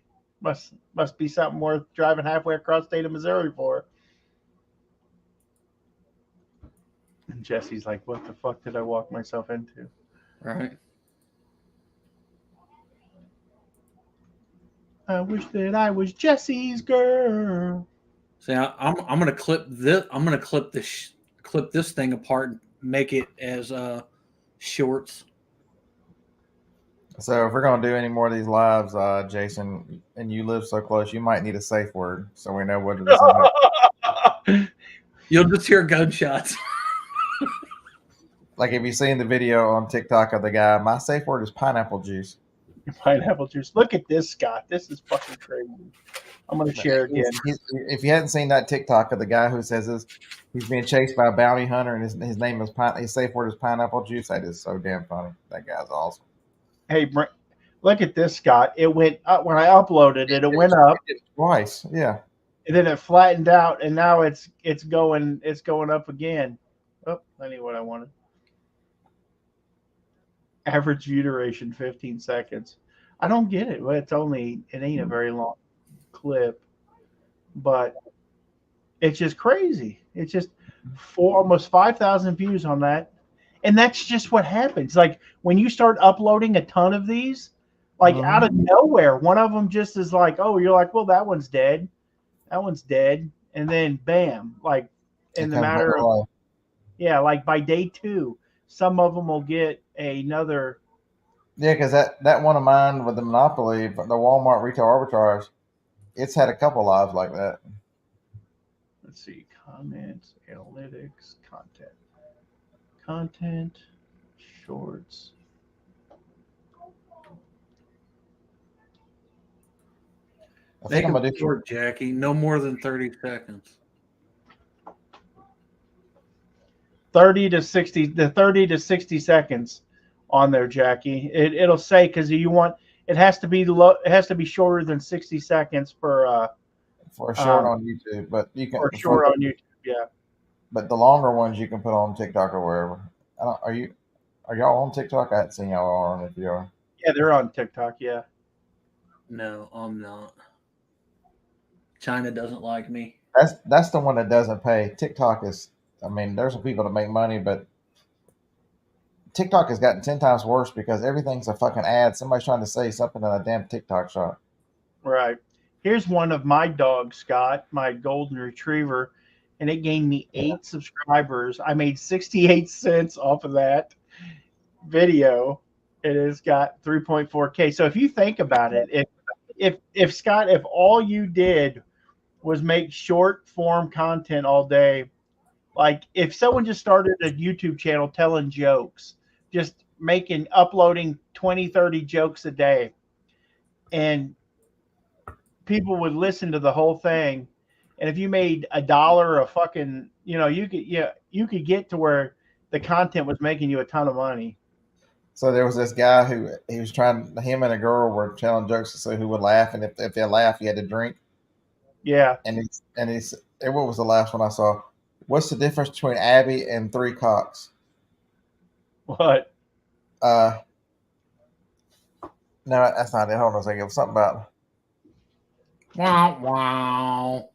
something worth driving halfway across the state of Missouri for. And Jesse's like, what the fuck did I walk myself into? Right. I wish that I was Jesse's girl. See, I'm gonna clip this. I'm gonna clip this thing apart and make it as shorts. So if we're gonna do any more of these lives, Jason, and you live so close, you might need a safe word so we know what it is. You'll just hear gunshots. Like if you seen the video on TikTok of the guy, my safe word is pineapple juice. Pineapple juice. Look at this, Scott. This is fucking crazy. I'm gonna share again. If you hadn't seen that TikTok of the guy who says he's being chased by a bounty hunter and his name is his safe word is pineapple juice, that is so damn funny. That guy's awesome. Hey, look at this, Scott. It went up when I uploaded it. It went up twice, yeah. And then it flattened out, and now it's going up again. Oh, I knew what I wanted. Average view duration 15 seconds. I don't get it. Well, it ain't a very long clip, but it's just crazy. It's just almost 5,000 views on that. And that's just what happens. Like when you start uploading a ton of these, like out of nowhere, one of them just is like, oh, you're like, well, that one's dead. That one's dead. And then bam, like in the matter of, like by day 2, some of them will get another. Yeah, because that one of mine with the Monopoly, the Walmart retail arbitrage, it's had a couple lives like that. Let's see, comments, analytics, content, shorts. I think I'm gonna do short, Jackie. No more than 30 seconds. 30 to 60 seconds on there, Jackie. It'll say because it has to be shorter than 60 seconds for a short on YouTube, but you can for short on YouTube, yeah. But the longer ones you can put on TikTok or wherever. Are y'all on TikTok? I hadn't seen y'all on if you are. Yeah, they're on TikTok, yeah. No, I'm not. China doesn't like me. That's the one that doesn't pay. TikTok is, I mean, there's some people that make money, but TikTok has gotten 10 times worse because everything's a fucking ad. Somebody's trying to say something in a damn TikTok shop. Right. Here's one of my dogs, Scott, my golden retriever, and it gained me 8 subscribers. I made 68 cents off of that video. It has got 3.4K. So if you think about it, if Scott, if all you did was make short form content all day, like if someone just started a YouTube channel telling jokes, just uploading 20, 30 jokes a day, and people would listen to the whole thing. And if you made $1 a fucking, you could get to where the content was making you a ton of money. So there was this guy him and a girl were telling jokes to see who would laugh, and if they laugh, you had to drink. Yeah. And what was the last one I saw? What's the difference between Abby and 3 cocks? What? No, that's not it. Hold on a second. It was something about Wow, wow.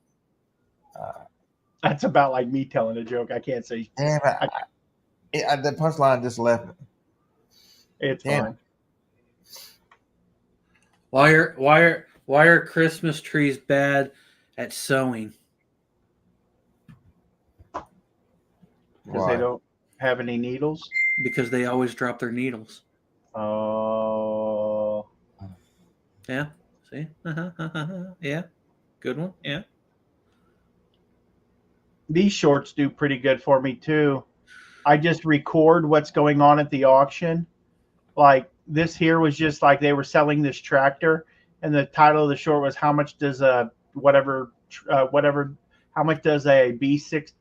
That's about like me telling a joke. I can't say Damn it. The punchline just left me. it's Damn. fine. Why are Christmas trees bad at sewing? Because they don't have any needles. Because they always drop their needles. Oh. Yeah. See? Yeah. Good one. Yeah. These shorts do pretty good for me too. I just record what's going on at the auction. Like this here was just like they were selling this tractor, and the title of the short was how much does a whatever how much does a B6100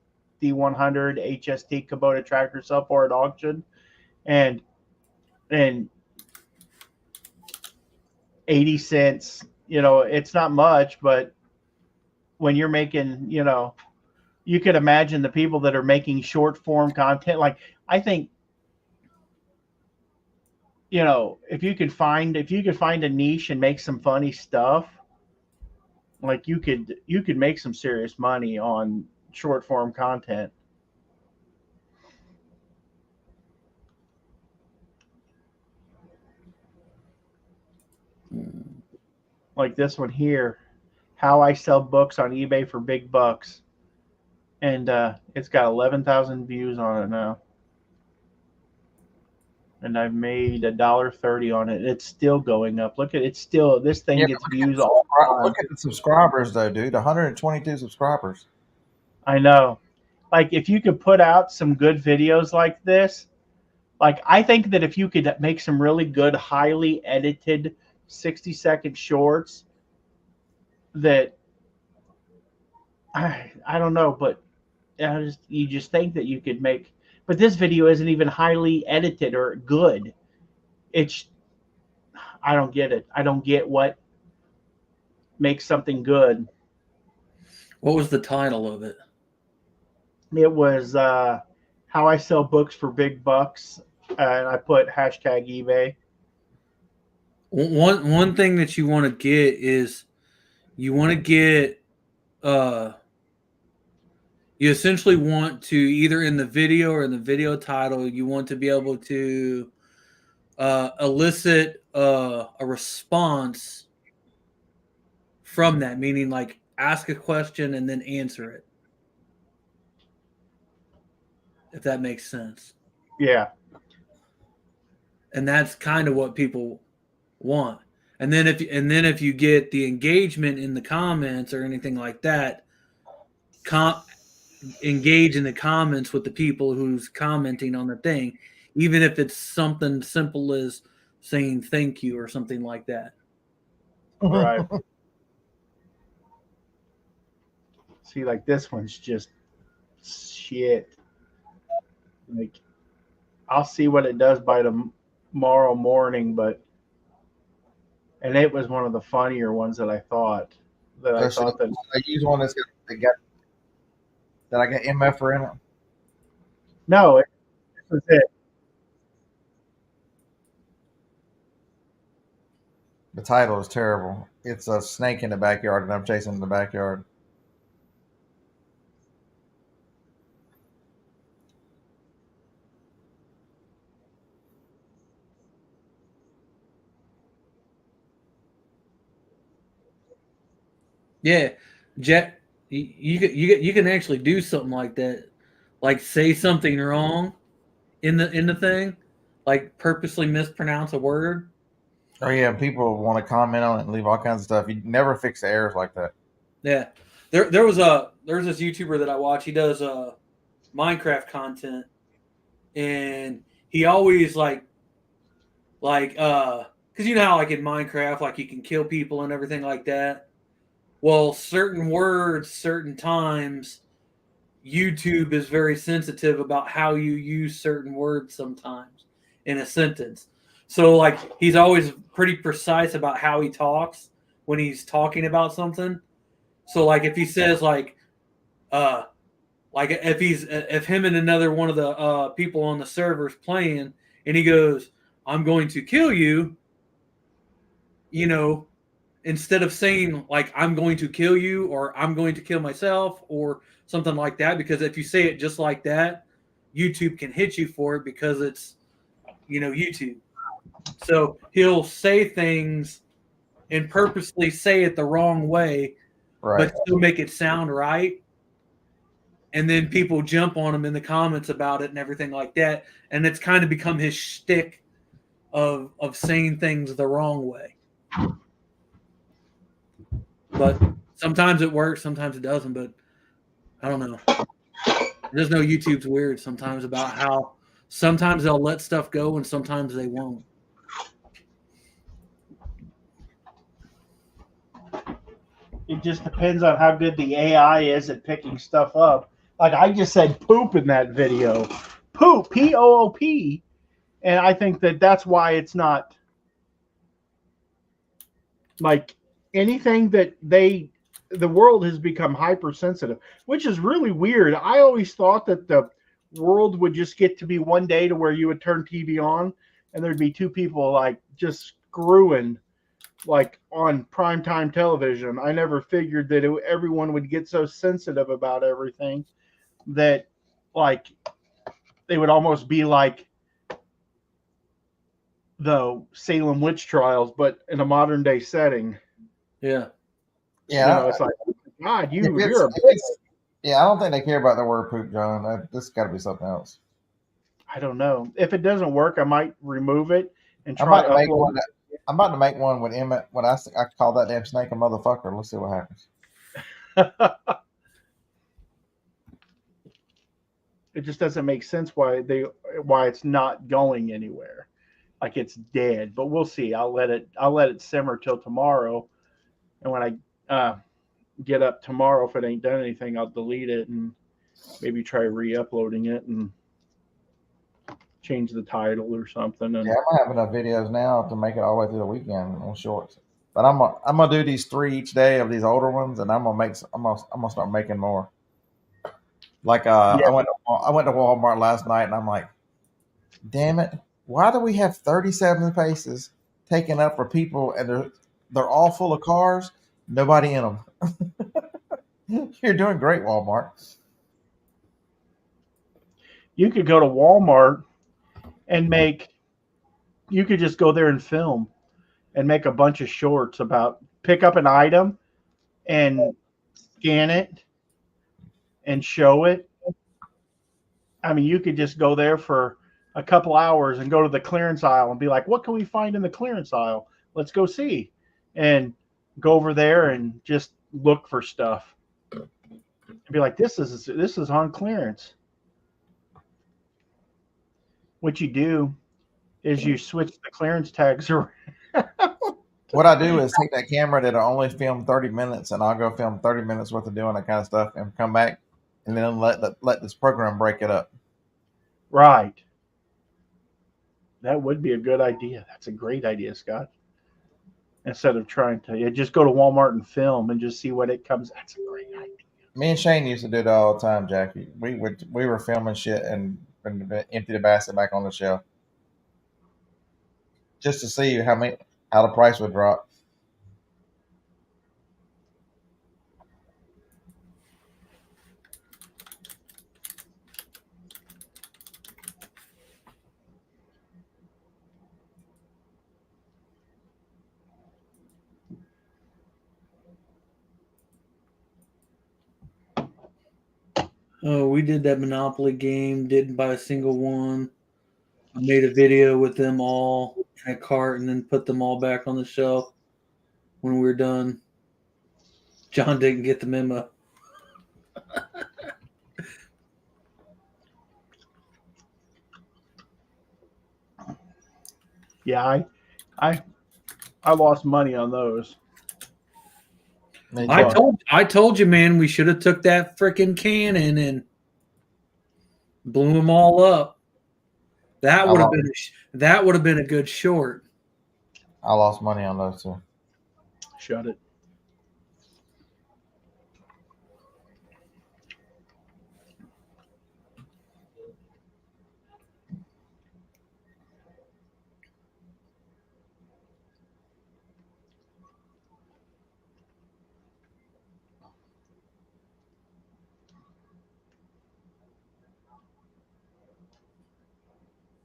HST Kubota tractor sell for at auction, and 80 cents. You know, it's not much, but when you're making, you know, you could imagine the people that are making short form content. Like I think, you know, if you could find a niche and make some funny stuff, like you could make some serious money on short form content. Like this one here, how I sell books on eBay for big bucks. And it's got 11,000 views on it now. And I've made $1.30 on it. It's still going up. Look at it. It's still, this thing gets views all the time. Look at the subscribers though, dude. 122 subscribers. I know. Like if you could put out some good videos like this, like I think that if you could make some really good, highly edited 60-second shorts that I don't know, but you just think that you could make, but this video isn't even highly edited or good. It's, I don't get it. I don't get what makes something good. What was the title of it? It was how I sell books for big bucks, and I put hashtag eBay. One thing that you want to get is you want to get you essentially want to either in the video or in the video title, you want to be able to elicit a response from that, meaning like ask a question and then answer it. If that makes sense. Yeah. And that's kind of what people want. And then if you get the engagement in the comments or anything like that, engage in the comments with the people who's commenting on the thing, even if it's something simple as saying thank you or something like that. Right. See, like this one's just shit. Like, I'll see what it does by tomorrow morning, and it was one of the funnier ones that I thought that I use one that I got MF in it. No, this was it. The title is terrible. It's a snake in the backyard, and I'm chasing in the backyard. Yeah, Jet, you can actually do something like that, like say something wrong in the thing, like purposely mispronounce a word. Oh yeah, people want to comment on it and leave all kinds of stuff. You never fix the errors like that. Yeah, there's this YouTuber that I watch. He does Minecraft content, and he always like because you know how like in Minecraft, like you can kill people and everything like that. Well, certain words, certain times, YouTube is very sensitive about how you use certain words sometimes in a sentence. So, like, he's always pretty precise about how he talks when he's talking about something. So, like, if he says, like if him and another one of the people on the server's playing, and he goes, "I'm going to kill you," you know, instead of saying like I'm going to kill you or I'm going to kill myself or something like that, because if you say it just like that, YouTube can hit you for it because it's, YouTube. So he'll say things and purposely say it the wrong way, Right. but still make it sound right. And then people jump on him in the comments about it and everything like that. And it's kind of become his shtick of saying things the wrong way. But sometimes it works, sometimes it doesn't. But I don't know. I just know YouTube's weird sometimes about how sometimes they'll let stuff go and sometimes they won't. It just depends on how good the AI is at picking stuff up. Like I just said poop in that video. Poop, P-O-O-P. And I think that's why it's not like anything that the world has become hypersensitive, which is really weird. I always thought that the world would just get to be one day to where you would turn TV on and there'd be two people like just screwing like on primetime television. I never figured that everyone would get so sensitive about everything that like they would almost be like the Salem witch trials, but in a modern day setting. Yeah. Yeah. It's like, God, yeah, I don't think they care about the word poop, John. This got to be something else. I don't know. If it doesn't work, I might remove it and I'm try about to make upload. I'm about to make one with Emmett when I call that damn snake a motherfucker. Let's see what happens. It just doesn't make sense why it's not going anywhere. Like it's dead. But we'll see. I'll let it simmer till tomorrow. And when I get up tomorrow, if it ain't done anything, I'll delete it and maybe try re-uploading it and change the title or something. And yeah, I might have enough videos now to make it all the way through the weekend on shorts. But I'm gonna do these 3 each day of these older ones, and I'm gonna start making more. Like I went to Walmart last night, and I'm like, damn it, why do we have 37 spaces taken up for people, and they're all full of cars, nobody in them. You're doing great, Walmart. You could go to Walmart and you could just go there and film and make a bunch of shorts about pick up an item and scan it and show it. I mean, you could just go there for a couple hours and go to the clearance aisle and be like, what can we find in the clearance aisle? Let's go see. And go over there and just look for stuff. And be like, this is on clearance. What you do is you switch the clearance tags around. What I do is take that camera that'll only film 30 minutes, and I'll go film 30 minutes worth of doing that kind of stuff and come back and then let this program break it up. Right. That would be a good idea. That's a great idea, Scott. Instead of trying to just go to Walmart and film and just see what it comes. That's a great idea. Me and Shane used to do that all the time, Jackie. We were filming shit and empty the basket back on the shelf just to see how the price would drop. Oh, we did that Monopoly game, didn't buy a single one. I made a video with them all in a cart and then put them all back on the shelf when we were done. John didn't get the memo. Yeah, I lost money on those. I told you, man, we should have took that freaking cannon and blew them all up. That would have been a good short. I lost money on those too. Shut it.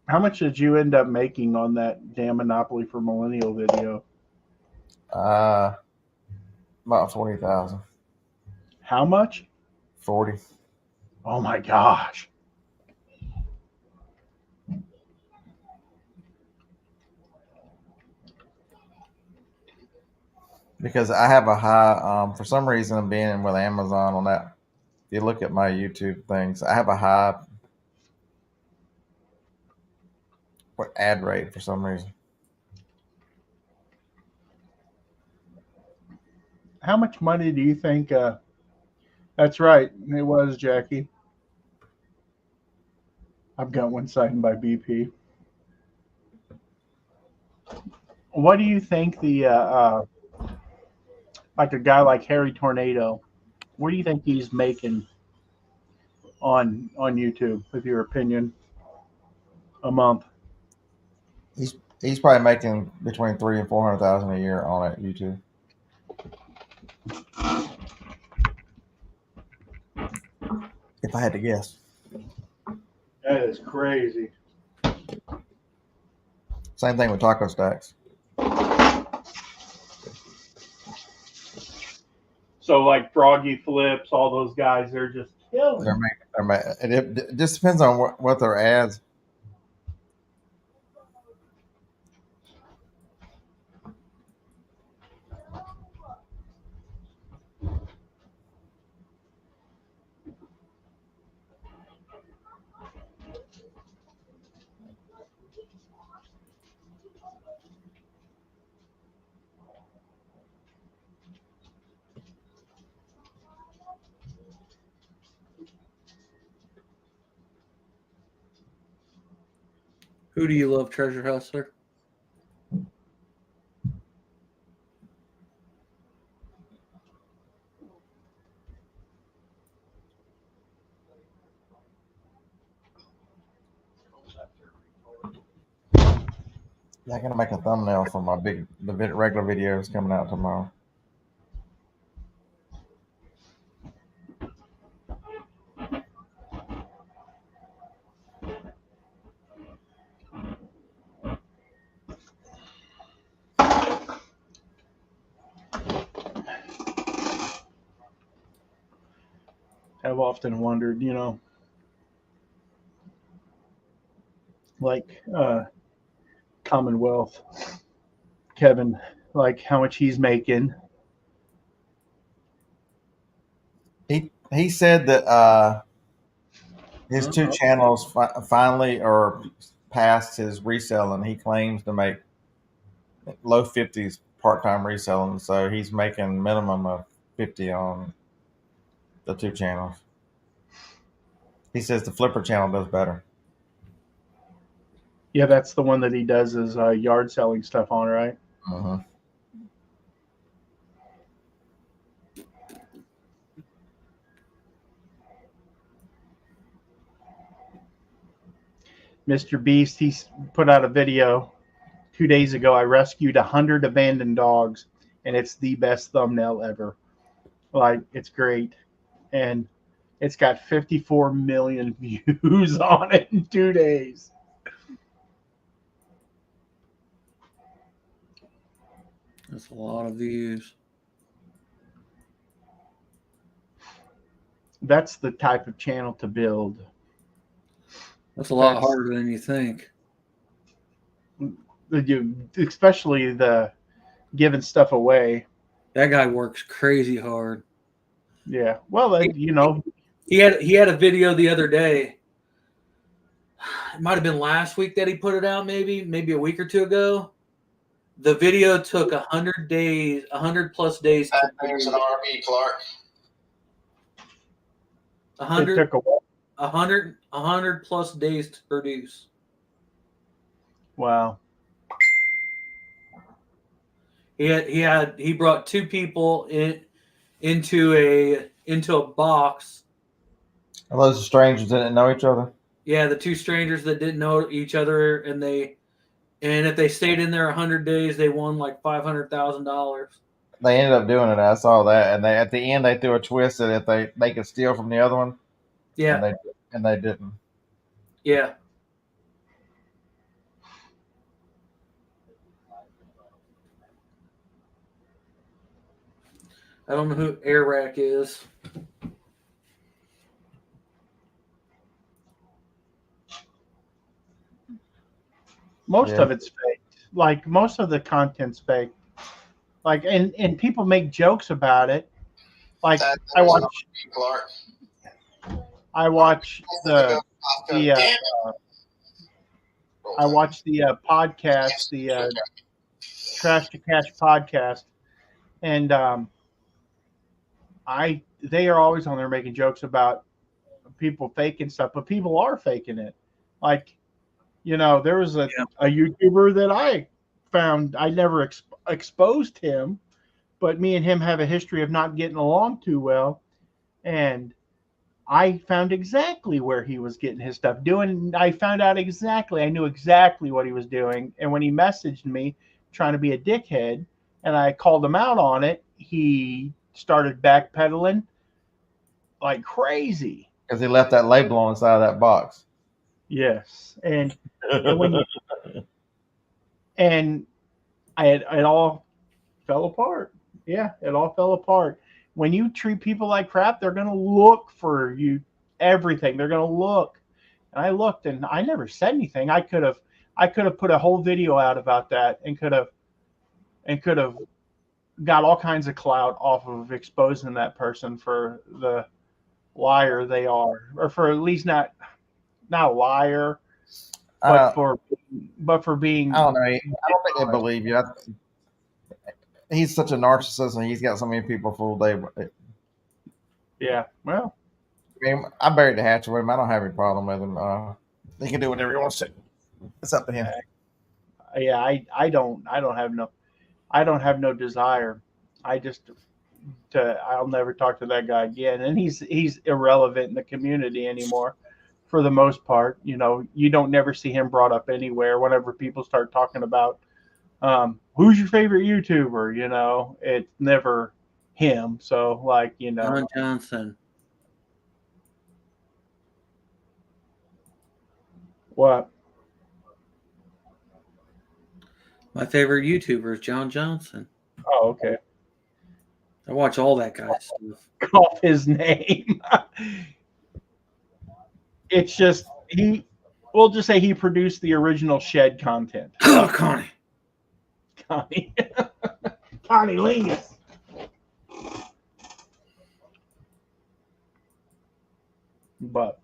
How much did you end up making on that damn Monopoly for Millennial video? About 40,000. How much? 40. Oh my gosh. Because I have a high, for some reason, I'm being with Amazon on that. If you look at my YouTube things, I have a high ad rate for some reason. How much money do you think? That's right. It was Jackie. I've got one signed by BP. What do you think the like a guy like Harry Tornado? What do you think he's making on YouTube? With your opinion, a month? He's probably making between 300,000 and 400,000 a year on it YouTube. If I had to guess. That is crazy. Same thing with Taco Stacks. So like Froggy Flips, all those guys, they're just killing. It just depends on what their ads. Who do you love, Treasure Hustler? Yeah, I'm gonna make a thumbnail for my regular videos coming out tomorrow. I've often wondered, like Commonwealth, Kevin, like how much he's making. He said that his two channels finally are past his reselling. He claims to make low 50s part-time reselling, so he's making minimum of 50 on the two channels. He says the Flipper channel does better. Yeah, that's the one that he does his yard selling stuff on, right? Uh-huh. Mr. Beast, he's put out a video 2 days ago. I rescued 100 abandoned dogs, and it's the best thumbnail ever. Like, it's great. And it's got 54 million views on it in 2 days. That's a lot of views. That's the type of channel to build. That's a lot harder than you think. Especially the giving stuff away. That guy works crazy hard. Yeah. Well, he had a video the other day. It might have been last week that he put it out, maybe a week or two ago. The video took 100 days, 100+ days. There's an RV, Clark. 100+ days to produce. Wow. He brought two people into a box. Are those strangers that didn't know each other? Yeah, the two strangers that didn't know each other, and if they stayed in there 100 days, they won like $500,000. They ended up doing it. I saw that, and at the end they threw a twist that if they could steal from the other one. Yeah, and they didn't. Yeah. I don't know who Airrack is. Most Yeah. of it's fake. Like most of the content's fake. Like and people make jokes about it. Like I watch the I watch the podcast, the Trash to Cash podcast, and they are always on there making jokes about people faking stuff, but people are faking it. Like, there was a YouTuber that I found. I never exposed him, but me and him have a history of not getting along too well, and I found exactly where he was getting his stuff doing. I found out exactly. I knew exactly what he was doing. And when he messaged me trying to be a dickhead and I called him out on it, he started backpedaling like crazy. Because he left that label on the side of that box. Yes. And it all fell apart. Yeah, it all fell apart. When you treat people like crap, they're going to look for you, everything. They're going to look. And I looked and I never said anything. I could have put a whole video out about that and could have got all kinds of clout off of exposing that person for the liar they are, or for at least not a liar, but for being. I don't know. I don't think they believe you. He's such a narcissist, and he's got so many people fooled. Yeah, well, I mean, I buried the hatchet with him. I don't have any problem with him. He can do whatever he wants to. It's up to him. Yeah, I don't have no desire. I'll never talk to that guy again. And he's irrelevant in the community anymore, for the most part. You don't never see him brought up anywhere. Whenever people start talking about who's your favorite YouTuber, it's never him. So John Johnson. What? My favorite YouTuber is John Johnson. Oh, okay. I watch all that guy's stuff. Off his name. It's just we'll just say he produced the original Shed content. Oh, Connie Lingus. But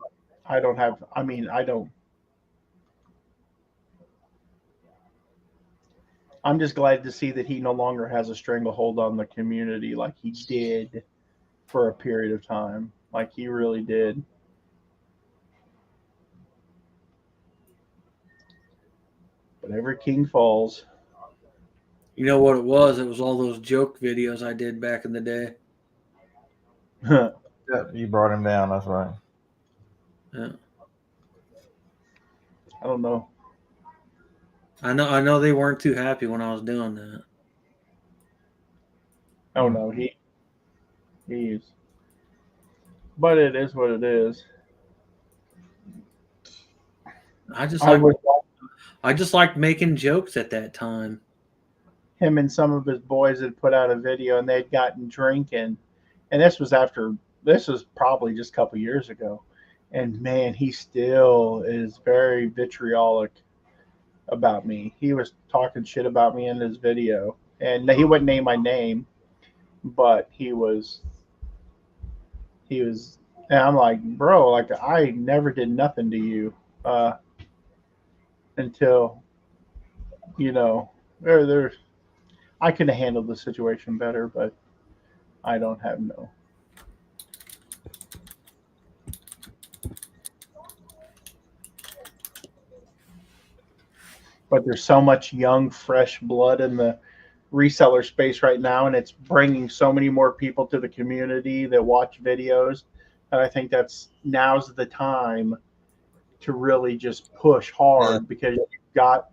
I'm just glad to see that he no longer has a stranglehold on the community like he did for a period of time. Like he really did. But every king falls. You know what it was? It was all those joke videos I did back in the day. Yeah, you brought him down. That's right. Yeah. I don't know. I know they weren't too happy when I was doing that. Oh no, he is. But it is what it is. I just liked making jokes at that time. Him and some of his boys had put out a video and they'd gotten drinking. And this was probably just a couple years ago. And man, he still is very vitriolic about me. He was talking shit about me in his video. And he wouldn't name my name, but he was, and I'm like, bro, like I never did nothing to you until, I could have handled the situation better, but I don't have no. But there's so much young, fresh blood in the reseller space right now, and it's bringing so many more people to the community that watch videos. And I think now's the time to really just push hard because you've got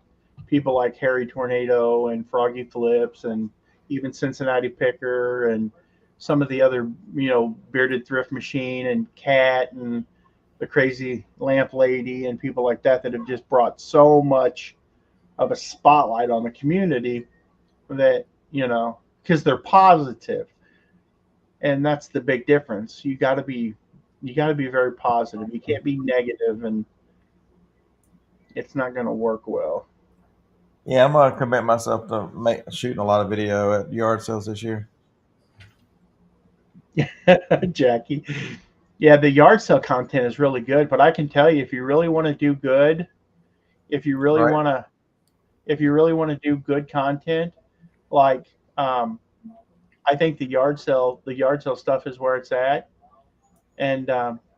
people like Harry Tornado and Froggy Flips and even Cincinnati Picker and some of the other, Bearded Thrift Machine and Cat and the Crazy Lamp Lady and people like that have just brought so much of a spotlight on the community. that, because they're positive, and that's the big difference. You got to be very positive. You can't be negative, and it's not going to work well. Yeah, I'm gonna commit myself to shooting a lot of video at yard sales this year. Jackie. Yeah, the yard sale content is really good, but I can tell you, if you really want to do good, if you really Right. want to do good content, like I think the yard sale stuff is where it's at. And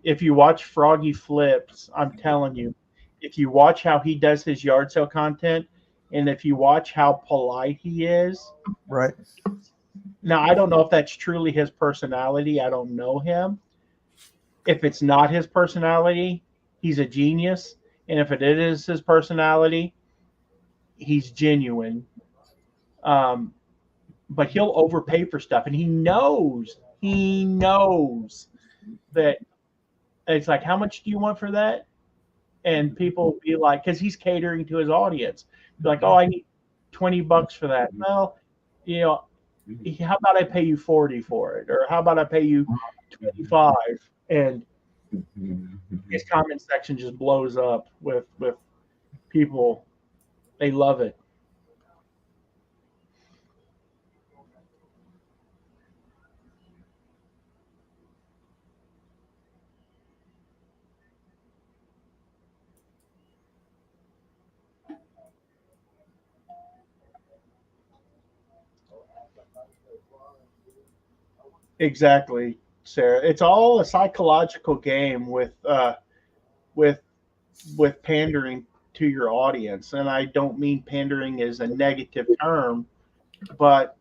if you watch Froggy Flips, I'm telling you, if you watch how he does his yard sale content, and if you watch how polite he is, Right. now I don't know if that's truly his personality. I don't know him. If it's not his personality, he's a genius. And if it is his personality, he's genuine. But he'll overpay for stuff, and he knows that it's like, how much do you want for that? And people be like, because he's catering to his audience, be like, oh, I need $20 for that. Well, how about I pay you 40 for it, or how about I pay you 25? And his comment section just blows up with people. They love it. Exactly, Sarah. It's all a psychological game with pandering to your audience, and I don't mean pandering as a negative term, but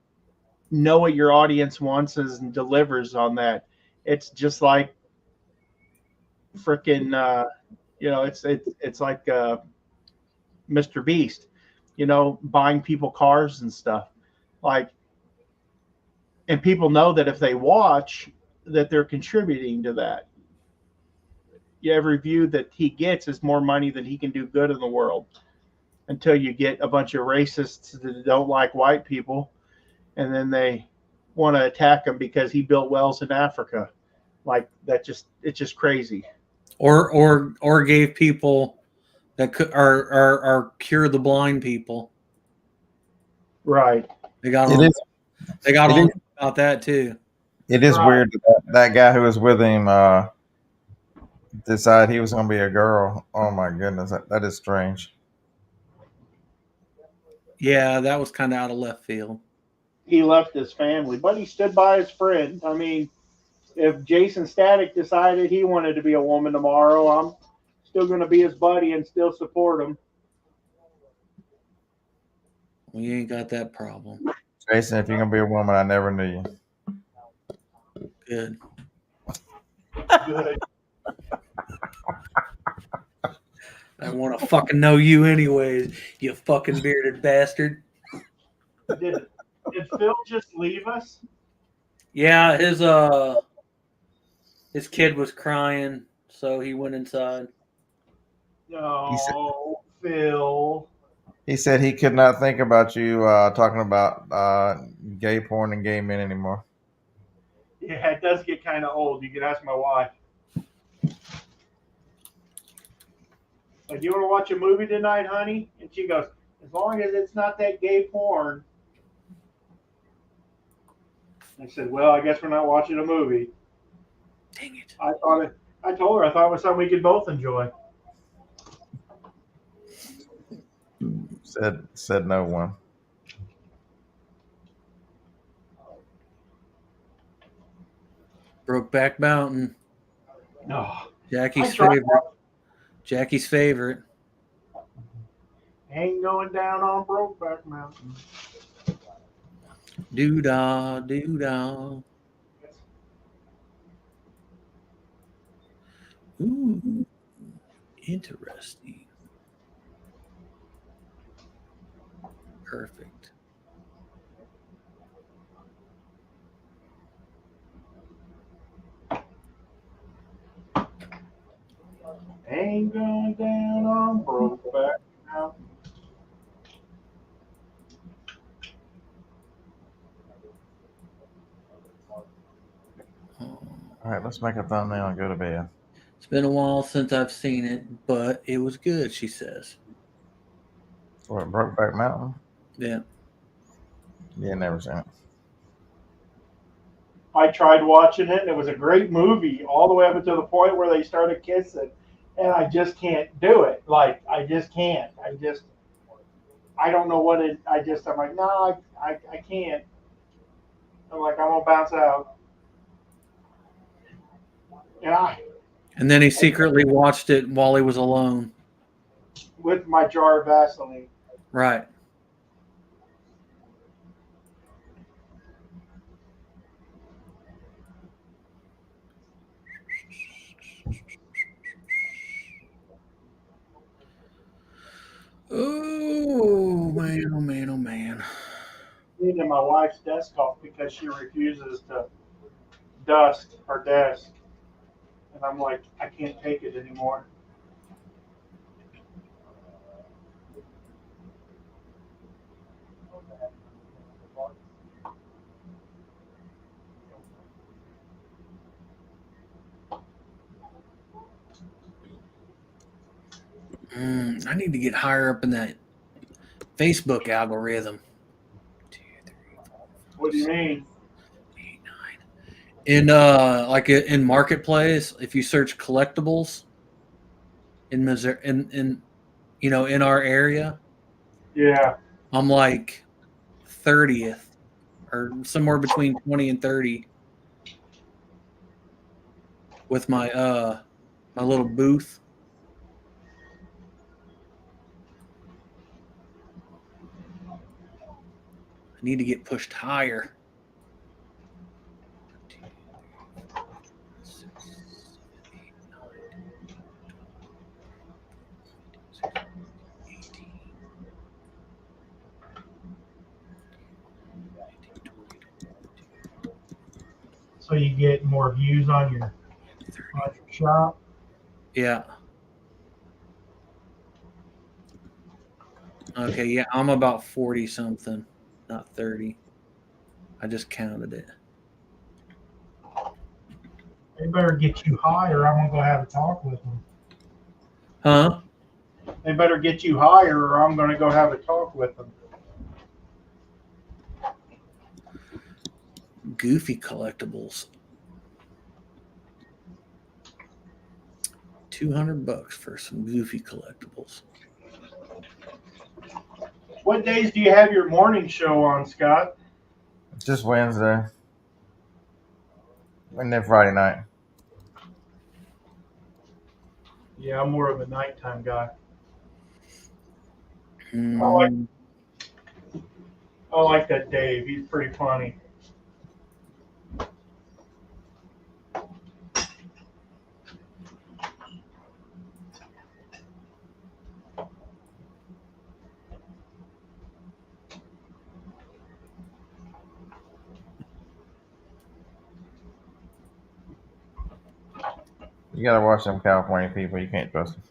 know what your audience wants and delivers on that. It's just like freaking, it's like Mr. Beast, buying people cars and stuff, like. And people know that if they watch, that they're contributing to that. Every view that he gets is more money than he can do good in the world, until you get a bunch of racists that don't like white people, and then they want to attack him because he built wells in Africa. Like it's just crazy. Or gave people that could are cure the blind people. Right. They got It on. is. They got It on is. about that too. It is Right. weird that guy who was with him decided he was going to be a girl. Oh my goodness, that is strange. Yeah, that was kind of out of left field. He left his family, but he stood by his friend. I mean, if Jason Static decided he wanted to be a woman tomorrow, I'm still going to be his buddy and still support him. Well, you ain't got that problem. Jason, if you're going to be a woman, I never knew you. Good. Good. I want to fucking know you anyways, you fucking bearded bastard. Did Phil just leave us? Yeah, his kid was crying, so he went inside. No, Phil. He said he could not think about you talking about gay porn and gay men anymore. Yeah, it does get kind of old. You can ask my wife. Like, you want to watch a movie tonight, honey? And she goes, as long as it's not that gay porn. I said, well, I guess we're not watching a movie. Dang it. I told her I thought it was something we could both enjoy. Said no one. Brokeback Mountain. No. Jackie's favorite. Jackie's favorite. Ain't going down on Brokeback Mountain. Doo-dah, doo-dah. Ooh, interesting. Perfect. Ain't going down on Brokeback Mountain. right, let's make a thumbnail and go to bed. It's been a while since I've seen it, but it was good, she says. What, Brokeback Mountain? Yeah. Yeah, never seen it. I tried watching it, and it was a great movie all the way up until the point where they started kissing, and I just can't do it. Like, I just can't. I don't know what it. I'm like, no, I can't. I'm like, I'm gonna bounce out. And then he secretly watched it while he was alone. With my jar of Vaseline. Right. Oh man, oh man, oh man. Cleaning my wife's desk off because she refuses to dust her desk. And I'm like, I can't take it anymore. I need to get higher up in that Facebook algorithm. 2, 3, 4, What do you mean? 8, 9. In Marketplace, if you search collectibles in Missouri, in our area, Yeah. I'm like 30th or somewhere between 20 and 30 with my my little booth. I need to get pushed higher. 2, 3, 4, 6, 7, 8, 9, 18. So you get more views on your shop? Yeah. Okay, yeah, I'm about 40 something, not 30. I just counted it. They better get you high or I'm going to go have a talk with them. Huh? They better get you higher or I'm going to go have a talk with them. Goofy collectibles. $200 for some Goofy collectibles. What days do you have your morning show on, Scott? Just Wednesday. And then Friday night. Yeah, I'm more of a nighttime guy. Mm. I like that Dave. He's pretty funny. You gotta watch them California people. You can't trust them.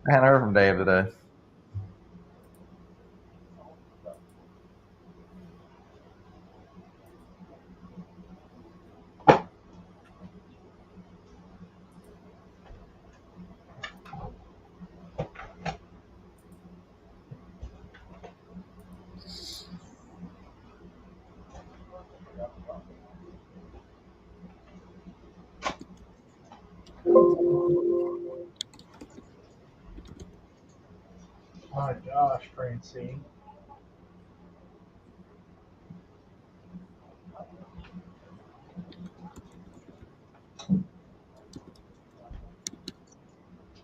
I hadn't heard from Dave today. My gosh, Francine.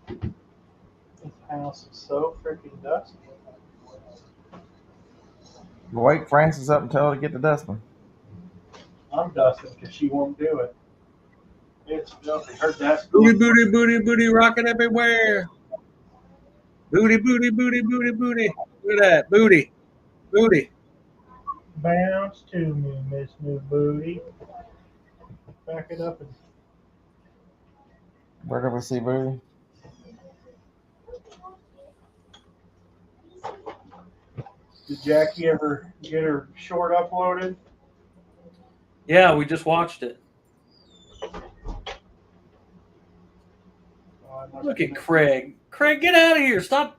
This house is so freaking dusty. Wake Francis up and tell her to get the dustbin. I'm dusting because she won't do it. It's filthy. Her desk. Booty, booty, booty, booty, rocking everywhere. Booty, booty, booty, booty, booty. Look at that. Booty. Booty. Bounce to me, Miss New Booty. Back it up and Where do we see Booty? Did Jackie ever get her short uploaded? Yeah, we just watched it. Oh, I must Look have at missed Craig. Craig, get out of here. Stop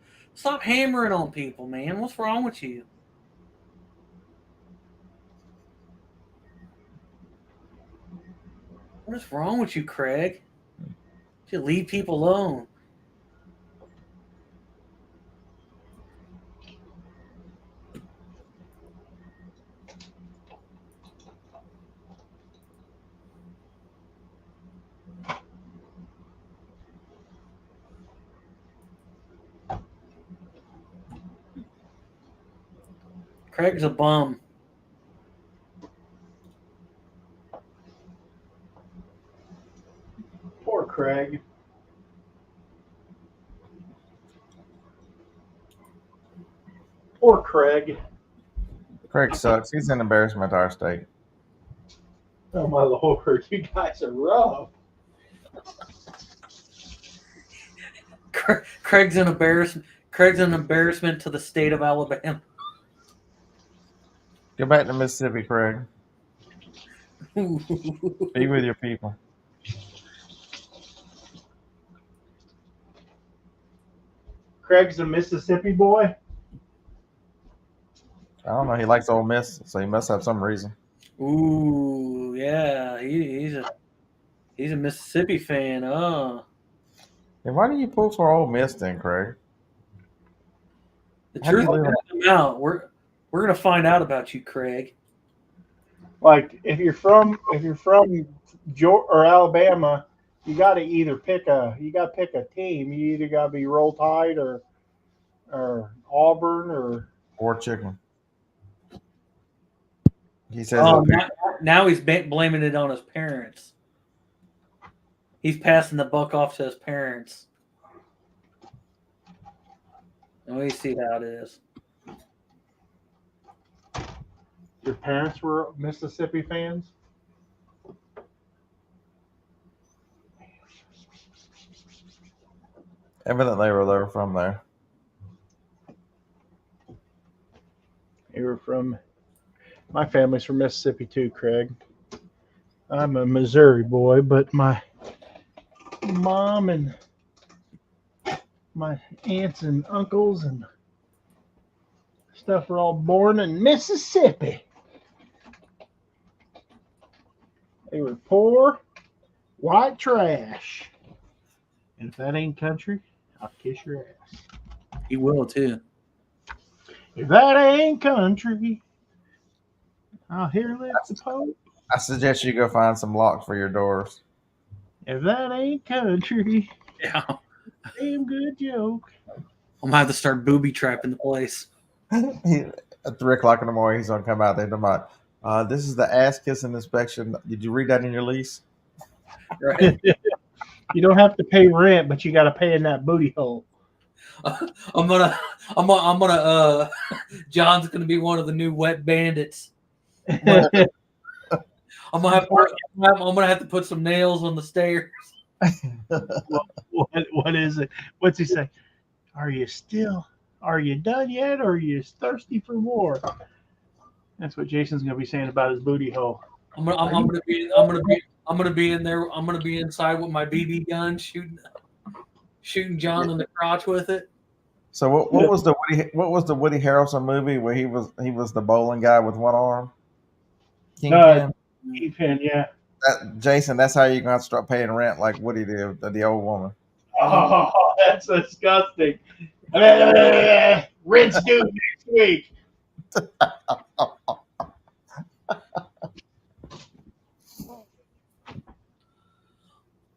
hammering on people, man. What's wrong with you? What is wrong with you, Craig? You leave people alone. Craig's a bum. Poor Craig. Poor Craig. Craig sucks. He's an embarrassment to our state. Oh my lord, you guys are rough. Craig's an embarrassment. Craig's an embarrassment to the state of Alabama. Go back to Mississippi, Craig. Be with your people. Craig's a Mississippi boy. I don't know. He likes Ole Miss, so he must have some reason. Ooh, yeah, he's a Mississippi fan. And why do you pull for Ole Miss then, Craig? The How do truth you will live come out. We're gonna find out about you, Craig. Like if you're from Georgia or Alabama, you got to either pick a team. You either got to be Roll Tide or Auburn or chicken? He says, Oh, now he's blaming it on his parents. He's passing the buck off to his parents. And we see how it is. your parents were Mississippi fans. Evidently, they were from there. They were from. My family's from Mississippi too, Craig. I'm a Missouri boy, but my mom and my aunts and uncles and stuff were all born in Mississippi. They were poor, white trash. And if that ain't country, I'll kiss your ass. He will too. If that ain't country, I'll hear let the Pope. I suggest you go find some locks for your doors. If that ain't country, Yeah. damn good joke. I'm gonna have to start booby trapping the place. At 3 o'clock in the morning, he's gonna come out there tomorrow. This is the ass kissing inspection. Did you read that in your lease? Right. You don't have to pay rent, but you got to pay in that booty hole. I'm gonna John's gonna be one of the new wet bandits. I'm gonna have to put some nails on the stairs. What is it? What's he say? Are you done yet, or are you thirsty for more? That's what Jason's gonna be saying about his booty hole. I'm gonna be in there. I'm gonna be inside with my BB gun, shooting John in the crotch with it. So what was the Woody Harrelson movie where he was the bowling guy with one arm? Kingpin. Kingpin, yeah. Jason, that's how you're gonna start paying rent like Woody did the old woman. Oh, that's disgusting. Rent's due next week.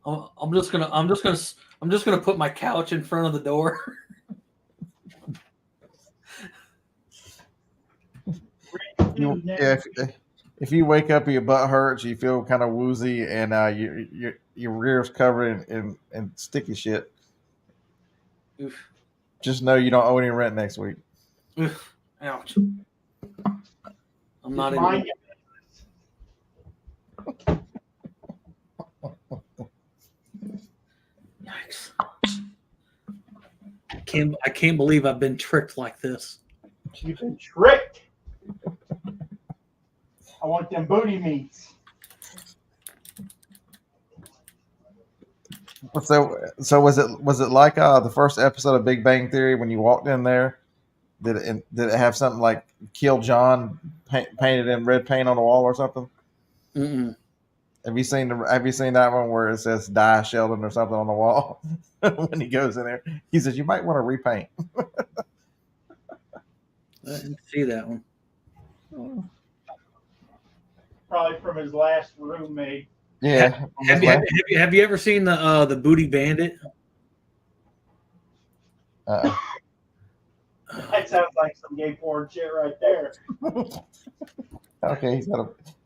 I'm just gonna put my couch in front of the door. If you wake up and your butt hurts, you feel kind of woozy, and your rear's covered in sticky shit. Oof. Just know you don't owe any rent next week. Oof. Ouch. I'm not in. Yikes. I can't believe I've been tricked like this. You've been tricked. I want them booty meats. So was it like the first episode of Big Bang Theory when you walked in there? Did it have something like "Kill John" painted in red paint on the wall or something? Mm-mm. Have you seen that one where it says "Die Sheldon" or something on the wall when he goes in there? He says you might want to repaint. I didn't see that one. Probably from his last roommate. Yeah. Have you ever seen the Booty Bandit? Uh-uh. That sounds like some gay porn shit right there. Okay,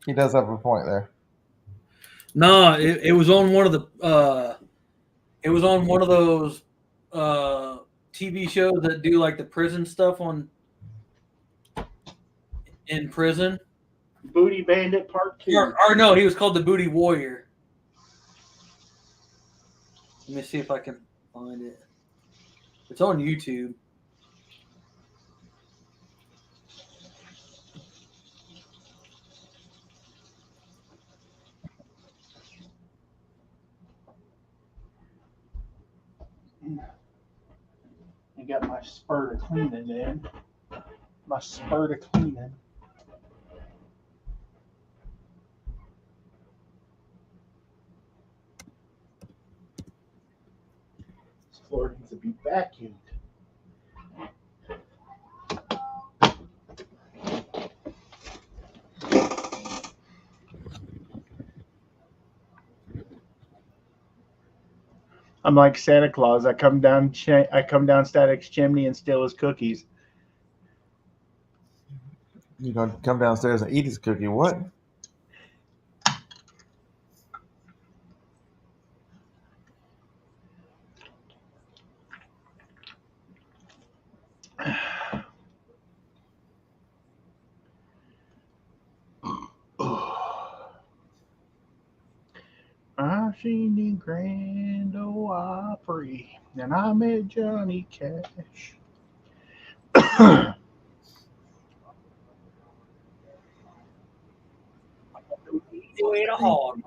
he does have a point there. No, it was on one of the it was on one of those TV shows that do like the prison stuff in prison. Booty Bandit Part 2. Or no, he was called the Booty Warrior. Let me see if I can find it. It's on YouTube. I got my spurt of cleaning in. My spurt of cleaning. This floor needs to be vacuumed. I'm like Santa Claus. I come down Static's chimney and steal his cookies. You're gonna come downstairs and eat his cookie? What? I seen the Grand Ole Opry, and I met Johnny Cash. Way to hard,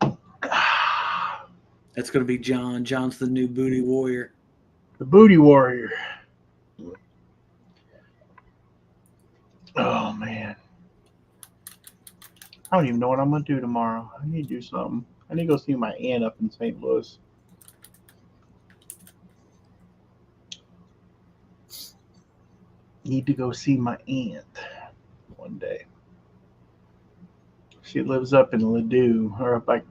man. That's gonna be John. John's the new Booty Warrior. The Booty Warrior. Oh man. I don't even know what I'm gonna do tomorrow. I need to do something. I need to go see my aunt up in St. Louis. Need to go see my aunt one day. She lives up in Ladue, or up like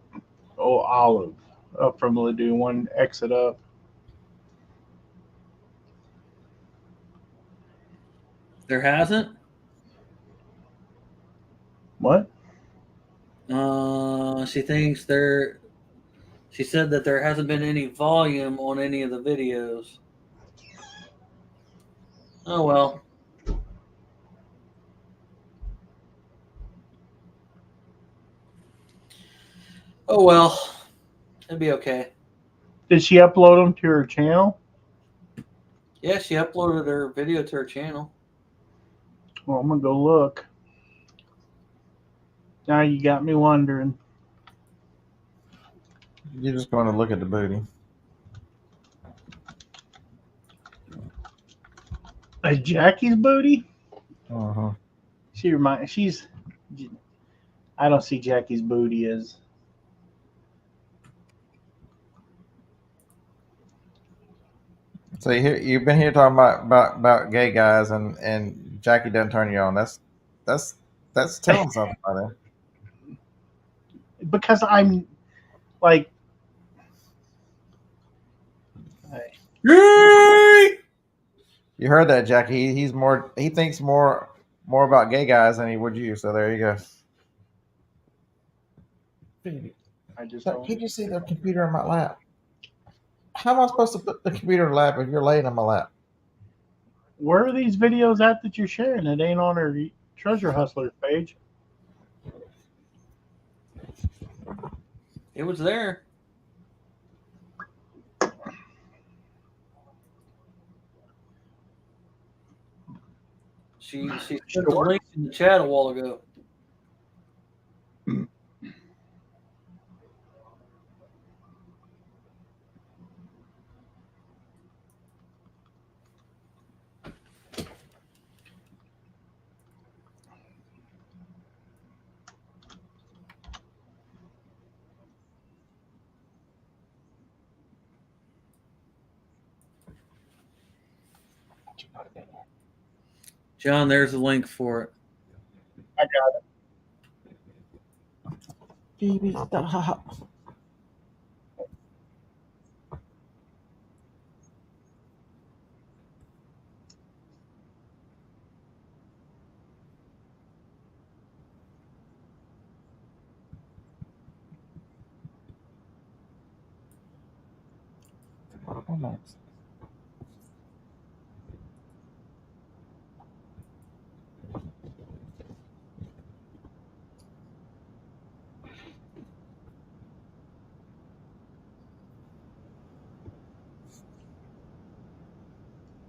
Olive, up from Ladue, one exit up. There hasn't? What? She thinks there. She said that there hasn't been any volume on any of the videos. Oh well. Oh well. It'll be okay. Did she upload them to her channel? Yeah, she uploaded her video to her channel. Well, I'm gonna go look. Now you got me wondering. You're just going to look at the booty. Jackie's booty? Uh-huh. She's. I don't see Jackie's booty as. So you've been here talking about gay guys, and Jackie doesn't turn you on. That's telling something about it. Because I'm like. You heard that, Jackie. He thinks more about gay guys than he would you. So there you go. I just. So, can you see the computer in my lap? How am I supposed to put the computer in the lap if you're laying in my lap? Where are these videos at that you're sharing? It ain't on her Treasure Hustlers page. It was there. She sent the link in the chat a while ago. John, there's a link for it. I got it. Baby, stop.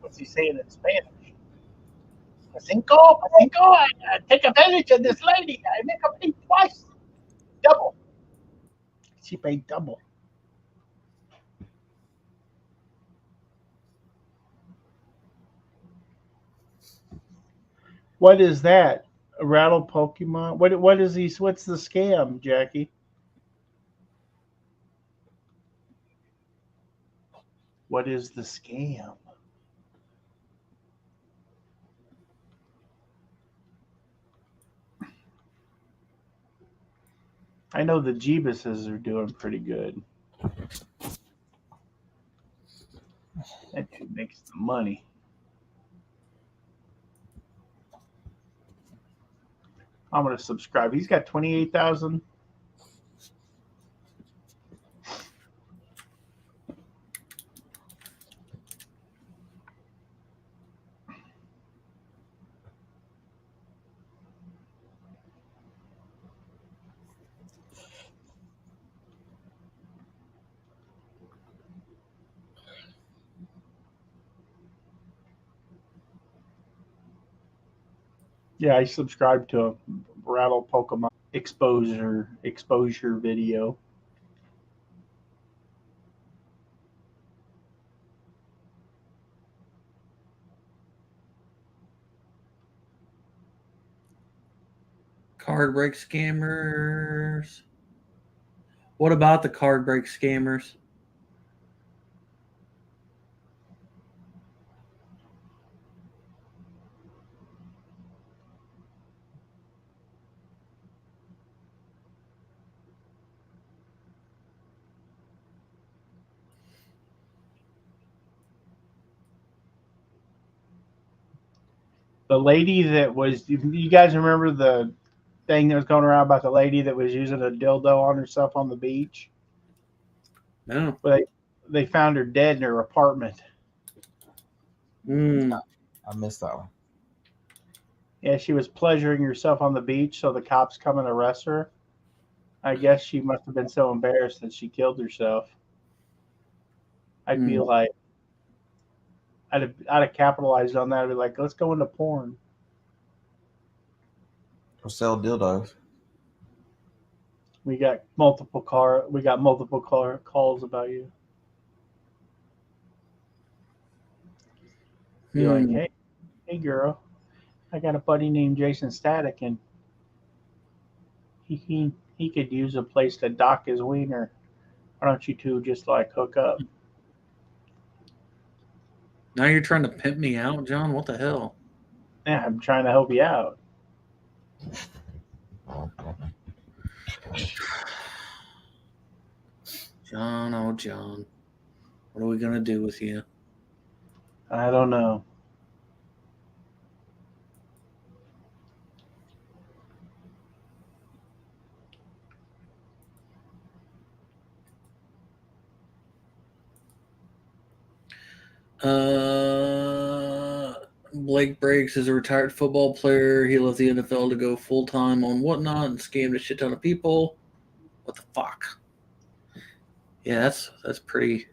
What's he saying in Spanish? Cinco, I take advantage of this lady. I make her pay twice. Double. She paid double. What is that? A rattle Pokemon? What is he? What's the scam, Jackie? What is the scam? I know the Jeebuses are doing pretty good. That dude makes the money. I'm gonna subscribe. He's got 28,000. Yeah, I subscribed to a Rattle Pokemon exposure video. Card break scammers. What about the card break scammers? The lady that was, you guys remember the thing that was going around about the lady that was using a dildo on herself on the beach? No. But they found her dead in her apartment. I missed that one. Yeah, she was pleasuring herself on the beach, so the cops come and arrest her. I guess she must have been so embarrassed that she killed herself. I'd be like, I'd have capitalized on that. I'd be like, let's go into porn. Or sell dildos. We got multiple calls about you. Be like, hey girl, I got a buddy named Jason Static, and he could use a place to dock his wiener. Why don't you two just like hook up? Now you're trying to pimp me out, John? What the hell? Yeah, I'm trying to help you out. John, oh John. What are we going to do with you? I don't know. Blake Briggs is a retired football player. He left the NFL to go full time on Whatnot and scammed a shit ton of people. What the fuck? Yeah, that's pretty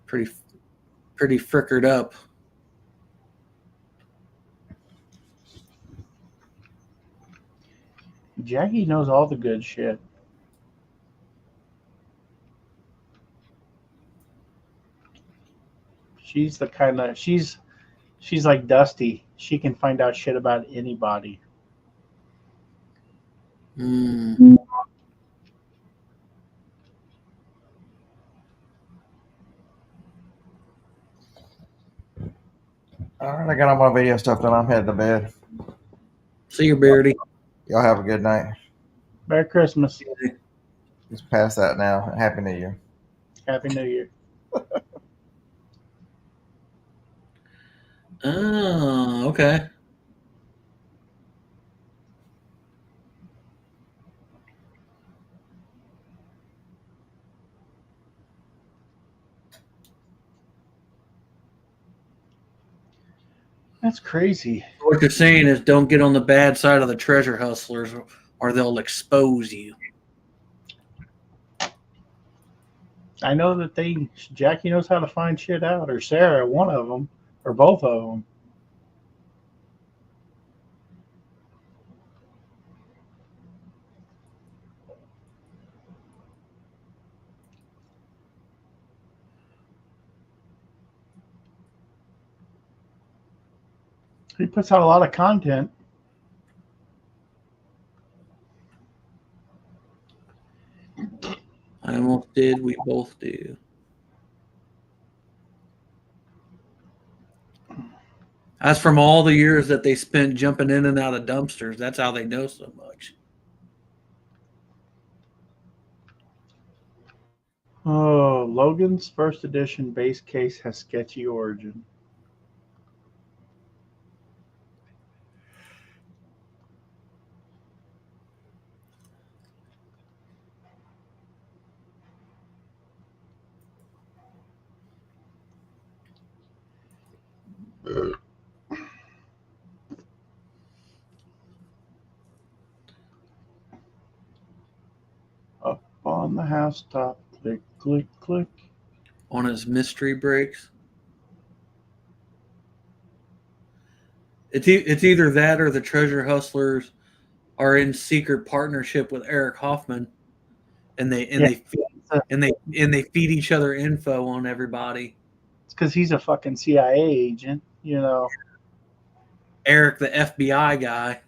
frickered up. Jackie knows all the good shit. She's the kind of she's like Dusty. She can find out shit about anybody. Mm. All right, I got all my video stuff done. I'm heading to bed. See you, Beardy. Y'all have a good night. Merry Christmas. It's past that now. Happy New Year. Happy New Year. Oh, okay. That's crazy. What you're saying is don't get on the bad side of the treasure hustlers or they'll expose you. I know that Jackie knows how to find shit out, or Sarah, one of them, or both of them. He puts out a lot of content. I almost did. We both do. That's from all the years that they spent jumping in and out of dumpsters. That's how they know so much. Oh, Logan's first edition base case has sketchy origin. Up on the housetop, click, click, click. On his mystery breaks. It's either that or the treasure hustlers are in secret partnership with Eric Hoffman, and they feed each other info on everybody. It's because he's a fucking CIA agent, you know. Eric, the FBI guy.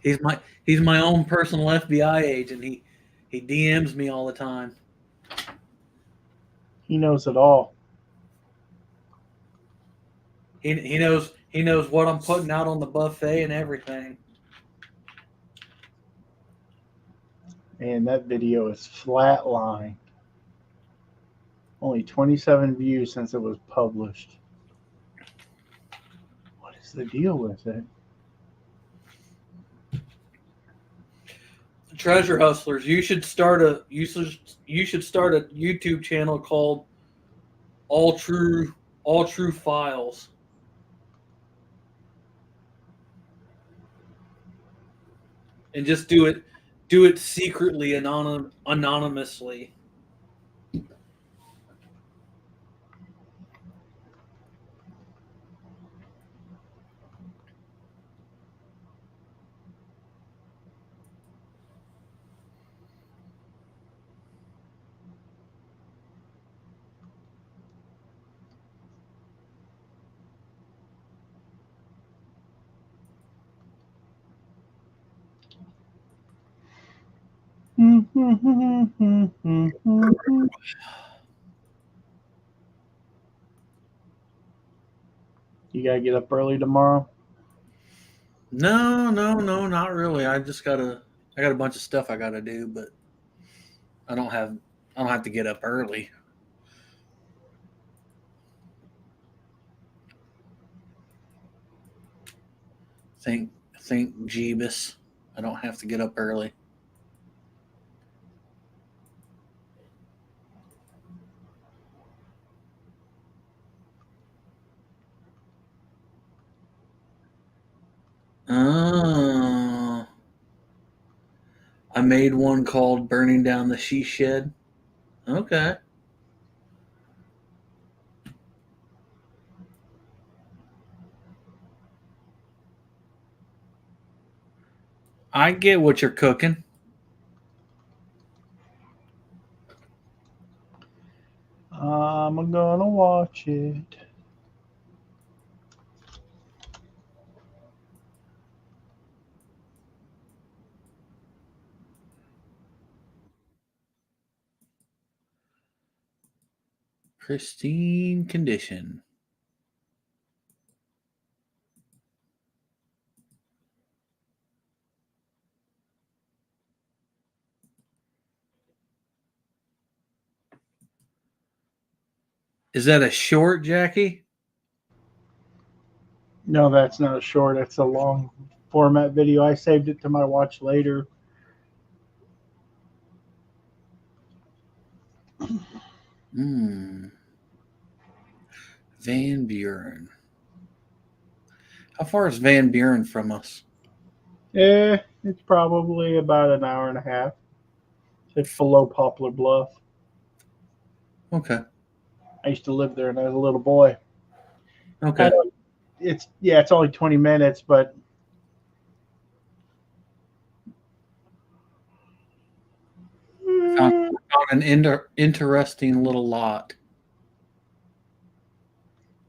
He's my own personal FBI agent. He DMs me all the time. He knows it all. He knows what I'm putting out on the buffet and everything. And that video is flatline. Only 27 views since it was published. What is the deal with it? Treasure hustlers, you should start a YouTube channel called All True Files. And just do it secretly, anonymously. You gotta get up early tomorrow. No, not really. I got a bunch of stuff I gotta do, but I don't have to get up early. Thank Jeebus. I don't have to get up early. Oh. I made one called Burning Down the She Shed. Okay. I get what you're cooking. I'm gonna watch it. Pristine condition. Is that a short, Jackie? No, that's not a short. That's a long format video. I saved it to my watch later. Van Buren. How far is Van Buren from us? It's probably about an hour and a half. It's below Poplar Bluff. Okay. I used to live there when I was a little boy. Okay. It's only 20 minutes, but Found an interesting little lot.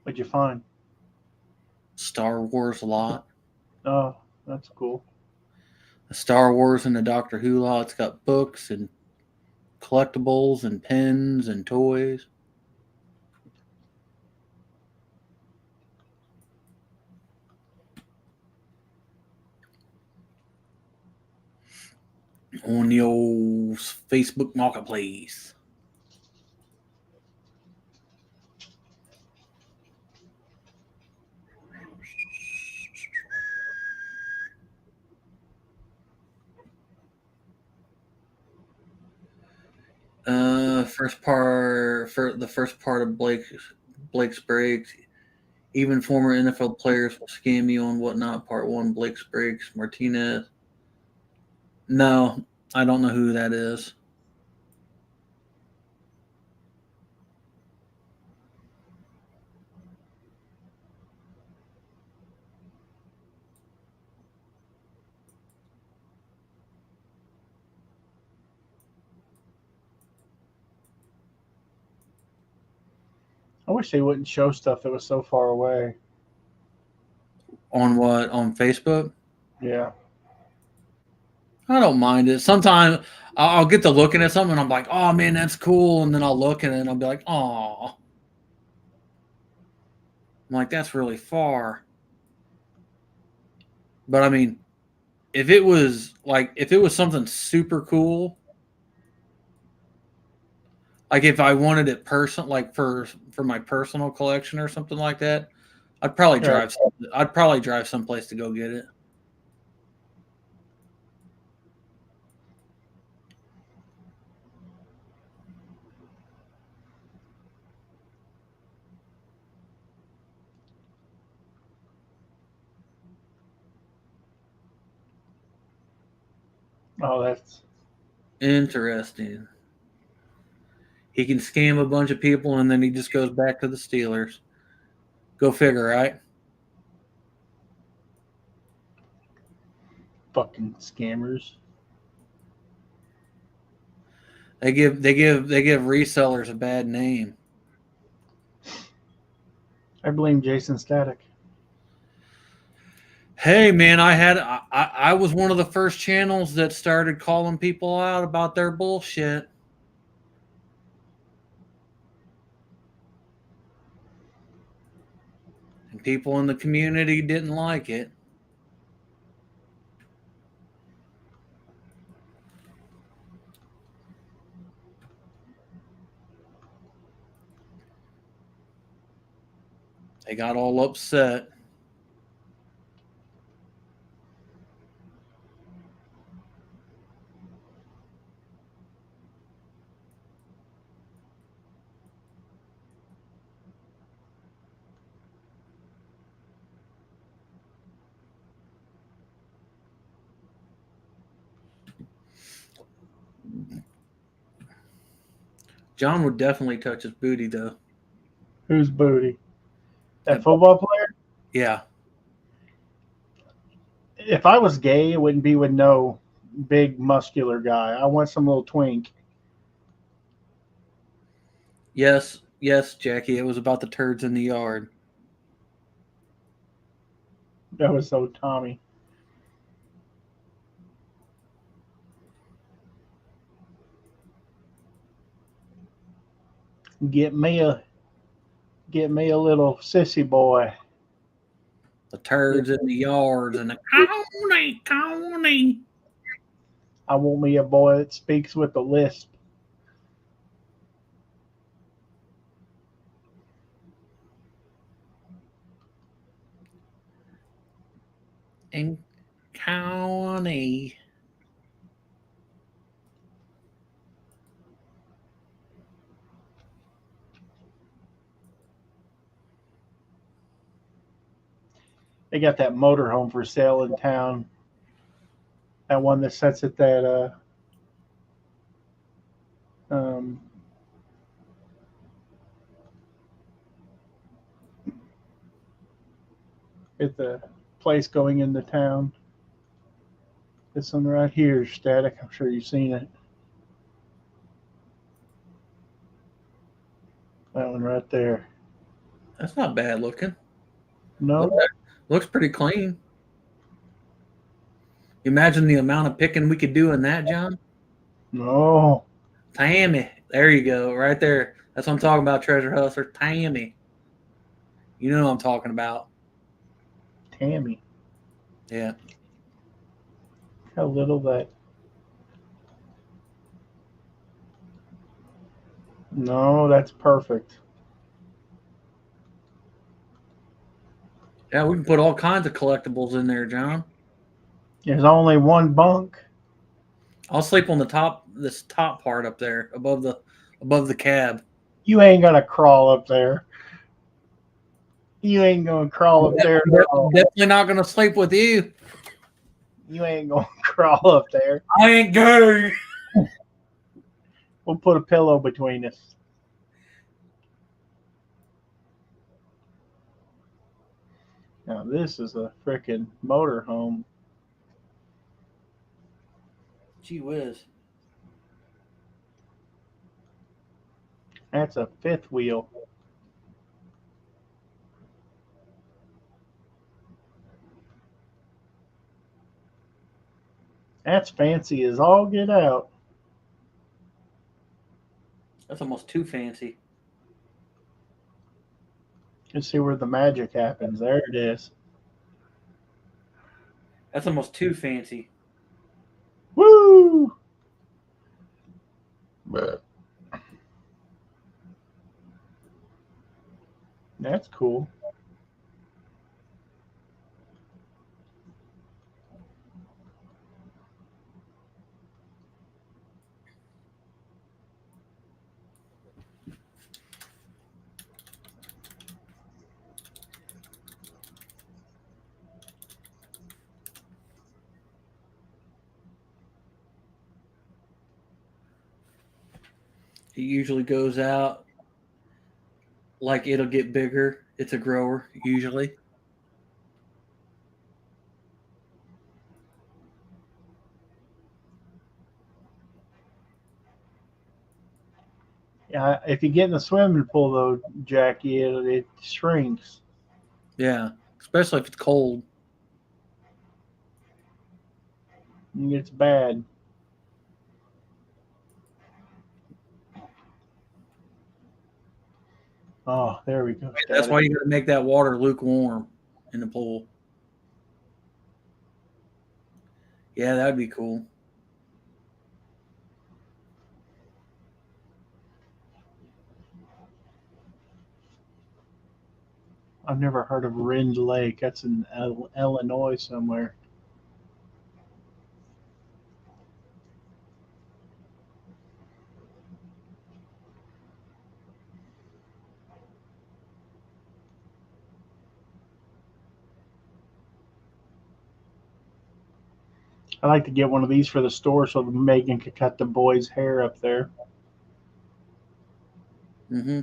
what'd you find? Star Wars lot. Oh, that's cool. A Star Wars and a Doctor Who lot. It's got books and collectibles and pens and toys. On the old Facebook Marketplace. The first part of Blake's Breaks. Even former NFL players will scam you on whatnot. Part 1, Blake's Breaks, Martinez. No, I don't know who that is. I wish they wouldn't show stuff that was so far away. On what? On Facebook? Yeah. I don't mind it. Sometimes I'll get to looking at something and I'm like, oh man, that's cool. And then I'll look at it and I'll be like, oh. I'm like, that's really far. But I mean, if it was something super cool, like if I wanted it for my personal collection or something like that, I'd probably drive someplace to go get it. Oh, that's Interesting. He can scam a bunch of people and then he just goes back to the Steelers. Go figure, right? fucking scammers. They give resellers a bad name. I blame Jason Static. Hey man, I was one of the first channels that started calling people out about their bullshit. And people in the community didn't like it. They got all upset. John would definitely touch his booty, though. Whose booty? That football player? Yeah. If I was gay, it wouldn't be with no big muscular guy. I want some little twink. Yes, Jackie. It was about the turds in the yard. That was so Tommy. Get me a little sissy boy. The turds in the yards and the coney. I want me a boy that speaks with a lisp. And coney. They got that motorhome for sale in town. That one that sits at that at the place going into town. This one right here is Static. I'm sure you've seen it. That one right there. That's not bad looking. No, Looks pretty clean. Imagine the amount of picking we could do in that, John. no. Tammy. There you go. Right there. That's what I'm talking about, Treasure Hustler. Tammy. You know what I'm talking about. Tammy. Yeah. How little that. No, that's perfect. Yeah, we can put all kinds of collectibles in there, John. There's only one bunk. I'll sleep on this top part up there above the cab. You ain't gonna crawl up there. You ain't gonna crawl up there. I'm definitely not gonna sleep with you. You ain't gonna crawl up there. I ain't gay. We'll put a pillow between us. Now this is a freaking motorhome. Gee whiz. That's a fifth wheel. That's fancy as all get out. That's almost too fancy. Let's see where the magic happens. There it is. That's almost too fancy. Woo! That's cool. It usually goes out like it'll get bigger. It's a grower, usually. Yeah, if you get in the swimming pool though, Jackie, it shrinks. Yeah, especially if it's cold. And it's bad. Oh, there we go. That's why you got to make that water lukewarm in the pool. Yeah, that'd be cool. I've never heard of Rend Lake. That's in Illinois somewhere. I like to get one of these for the store so Megan could cut the boys' hair up there. Mm-hmm.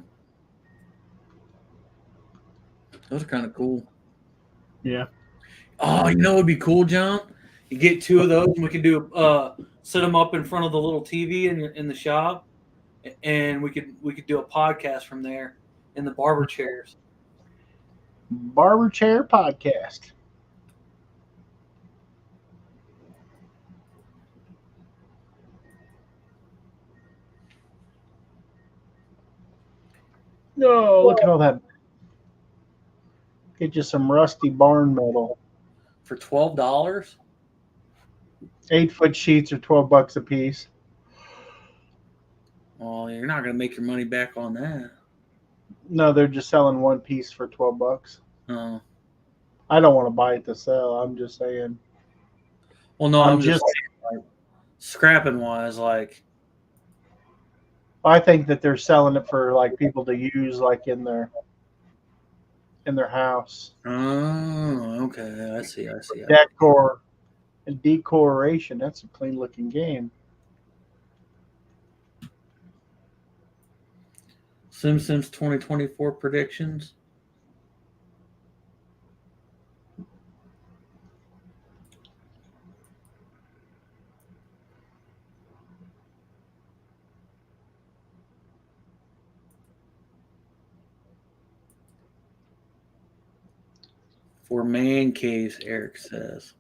Those are kind of cool. Yeah. Oh, you know, it'd be cool, John. You get 2 of those, and we could do set them up in front of the little TV in the shop, and we could do a podcast from there in the barber chairs. Barber Chair Podcast. No, look at all that. Get you some rusty barn metal. For $12. 8-foot sheets are $12 a piece. Well, you're not gonna make your money back on that. No, they're just selling one piece for $12. Oh. I don't want to buy it to sell. I'm just saying. Well, no, I'm I'm just saying, like, scrapping wise, like. I think that they're selling it for like people to use like in their house. Oh, okay. I see. Decor and decoration. That's a clean looking game. Simpsons 2024 predictions. For man caves, Eric says.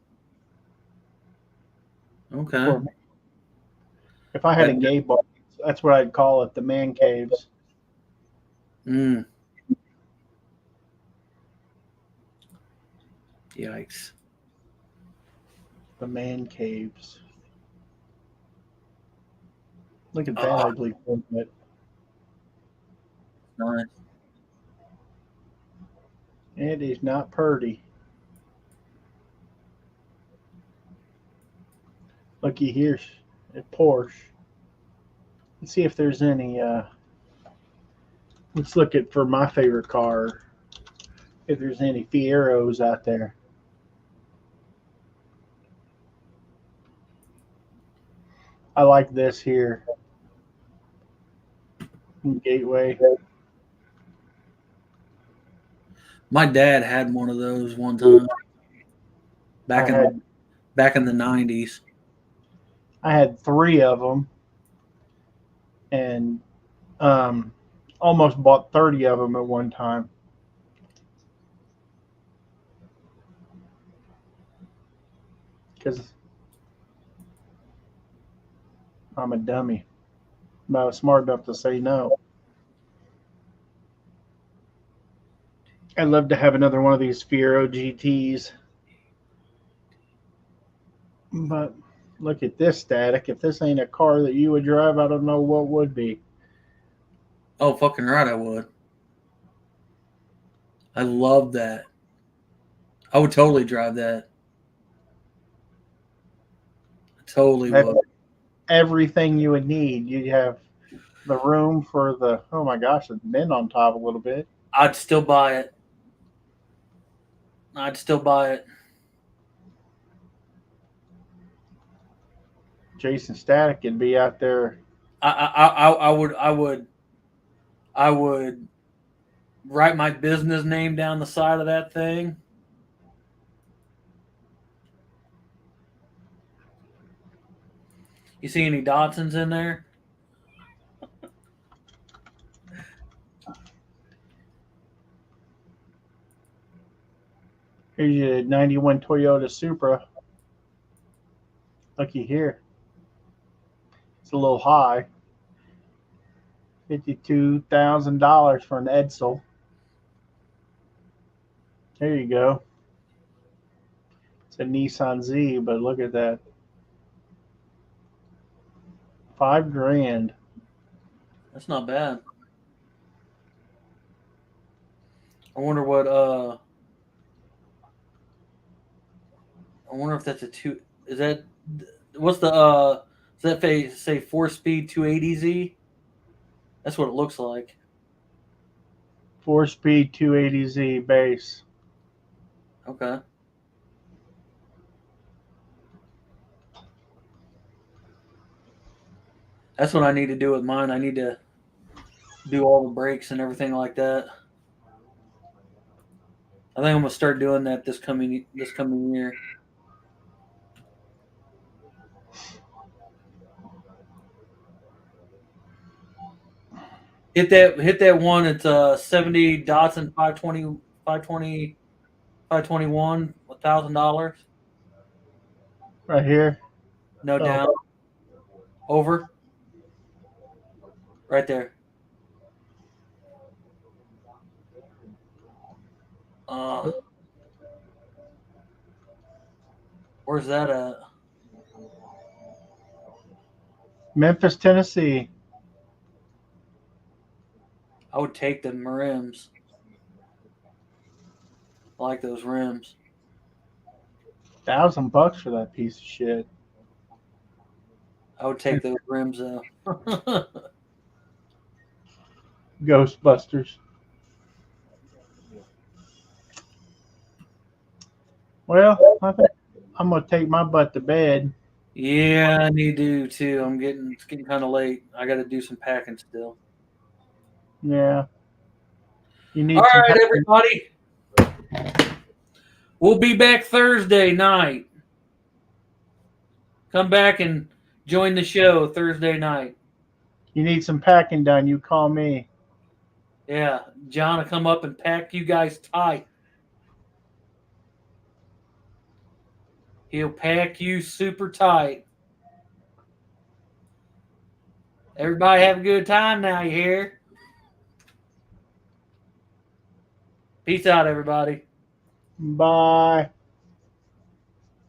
Okay. If I had a gay bar, that's what I'd call it, the man caves. Mm. Yikes. The man caves. Look at that ugly thing. Nice. It is not pretty. Looky here at Porsche. Let's see if there's any. Let's look at for my favorite car. If there's any Fieros out there. I like this here. Gateway. My dad had one of those one time. Back in the 90s. I had 3 of them, and almost bought 30 of them at one time. Because I'm a dummy. But I was smart enough to say no. I'd love to have another one of these Fiero GTs. But look at this static. If this ain't a car that you would drive, I don't know what would be. Oh, fucking right I would. I love that. I would totally drive that. I totally would. Everything you would need. You'd have the room for the, oh my gosh, it's been on top a little bit. I'd still buy it. Jason Static would be out there. I would write my business name down the side of that thing. You see any Datsuns in there? Here's your 91 Toyota Supra. Looky here. It's a little high. $52,000 for an Edsel. There you go. It's a Nissan Z, but look at that. $5,000. That's not bad. I wonder what I wonder if that's a two. Is that what's the does that say 4-speed 280Z? That's what it looks like. 4-speed 280Z base. Okay. That's what I need to do with mine. I need to do all the brakes and everything like that. I think I'm gonna start doing that this coming year. Hit that one. It's 70 Datsun 521 $1,000. Right here. No Oh. down. Over. Right there. Where's that at? Memphis, Tennessee. I would take the rims. I like those rims. $1,000 for that piece of shit. I would take those rims though. Ghostbusters. Well, I think I'm gonna take my butt to bed. Yeah, I need to too. It's getting kind of late. I got to do some packing still. Yeah. You need All some right, everybody. We'll be back Thursday night. Come back and join the show Thursday night. You need some packing done, you call me. Yeah, John will come up and pack you guys tight. He'll pack you super tight. Everybody have a good time now, you hear? Peace out, everybody. Bye.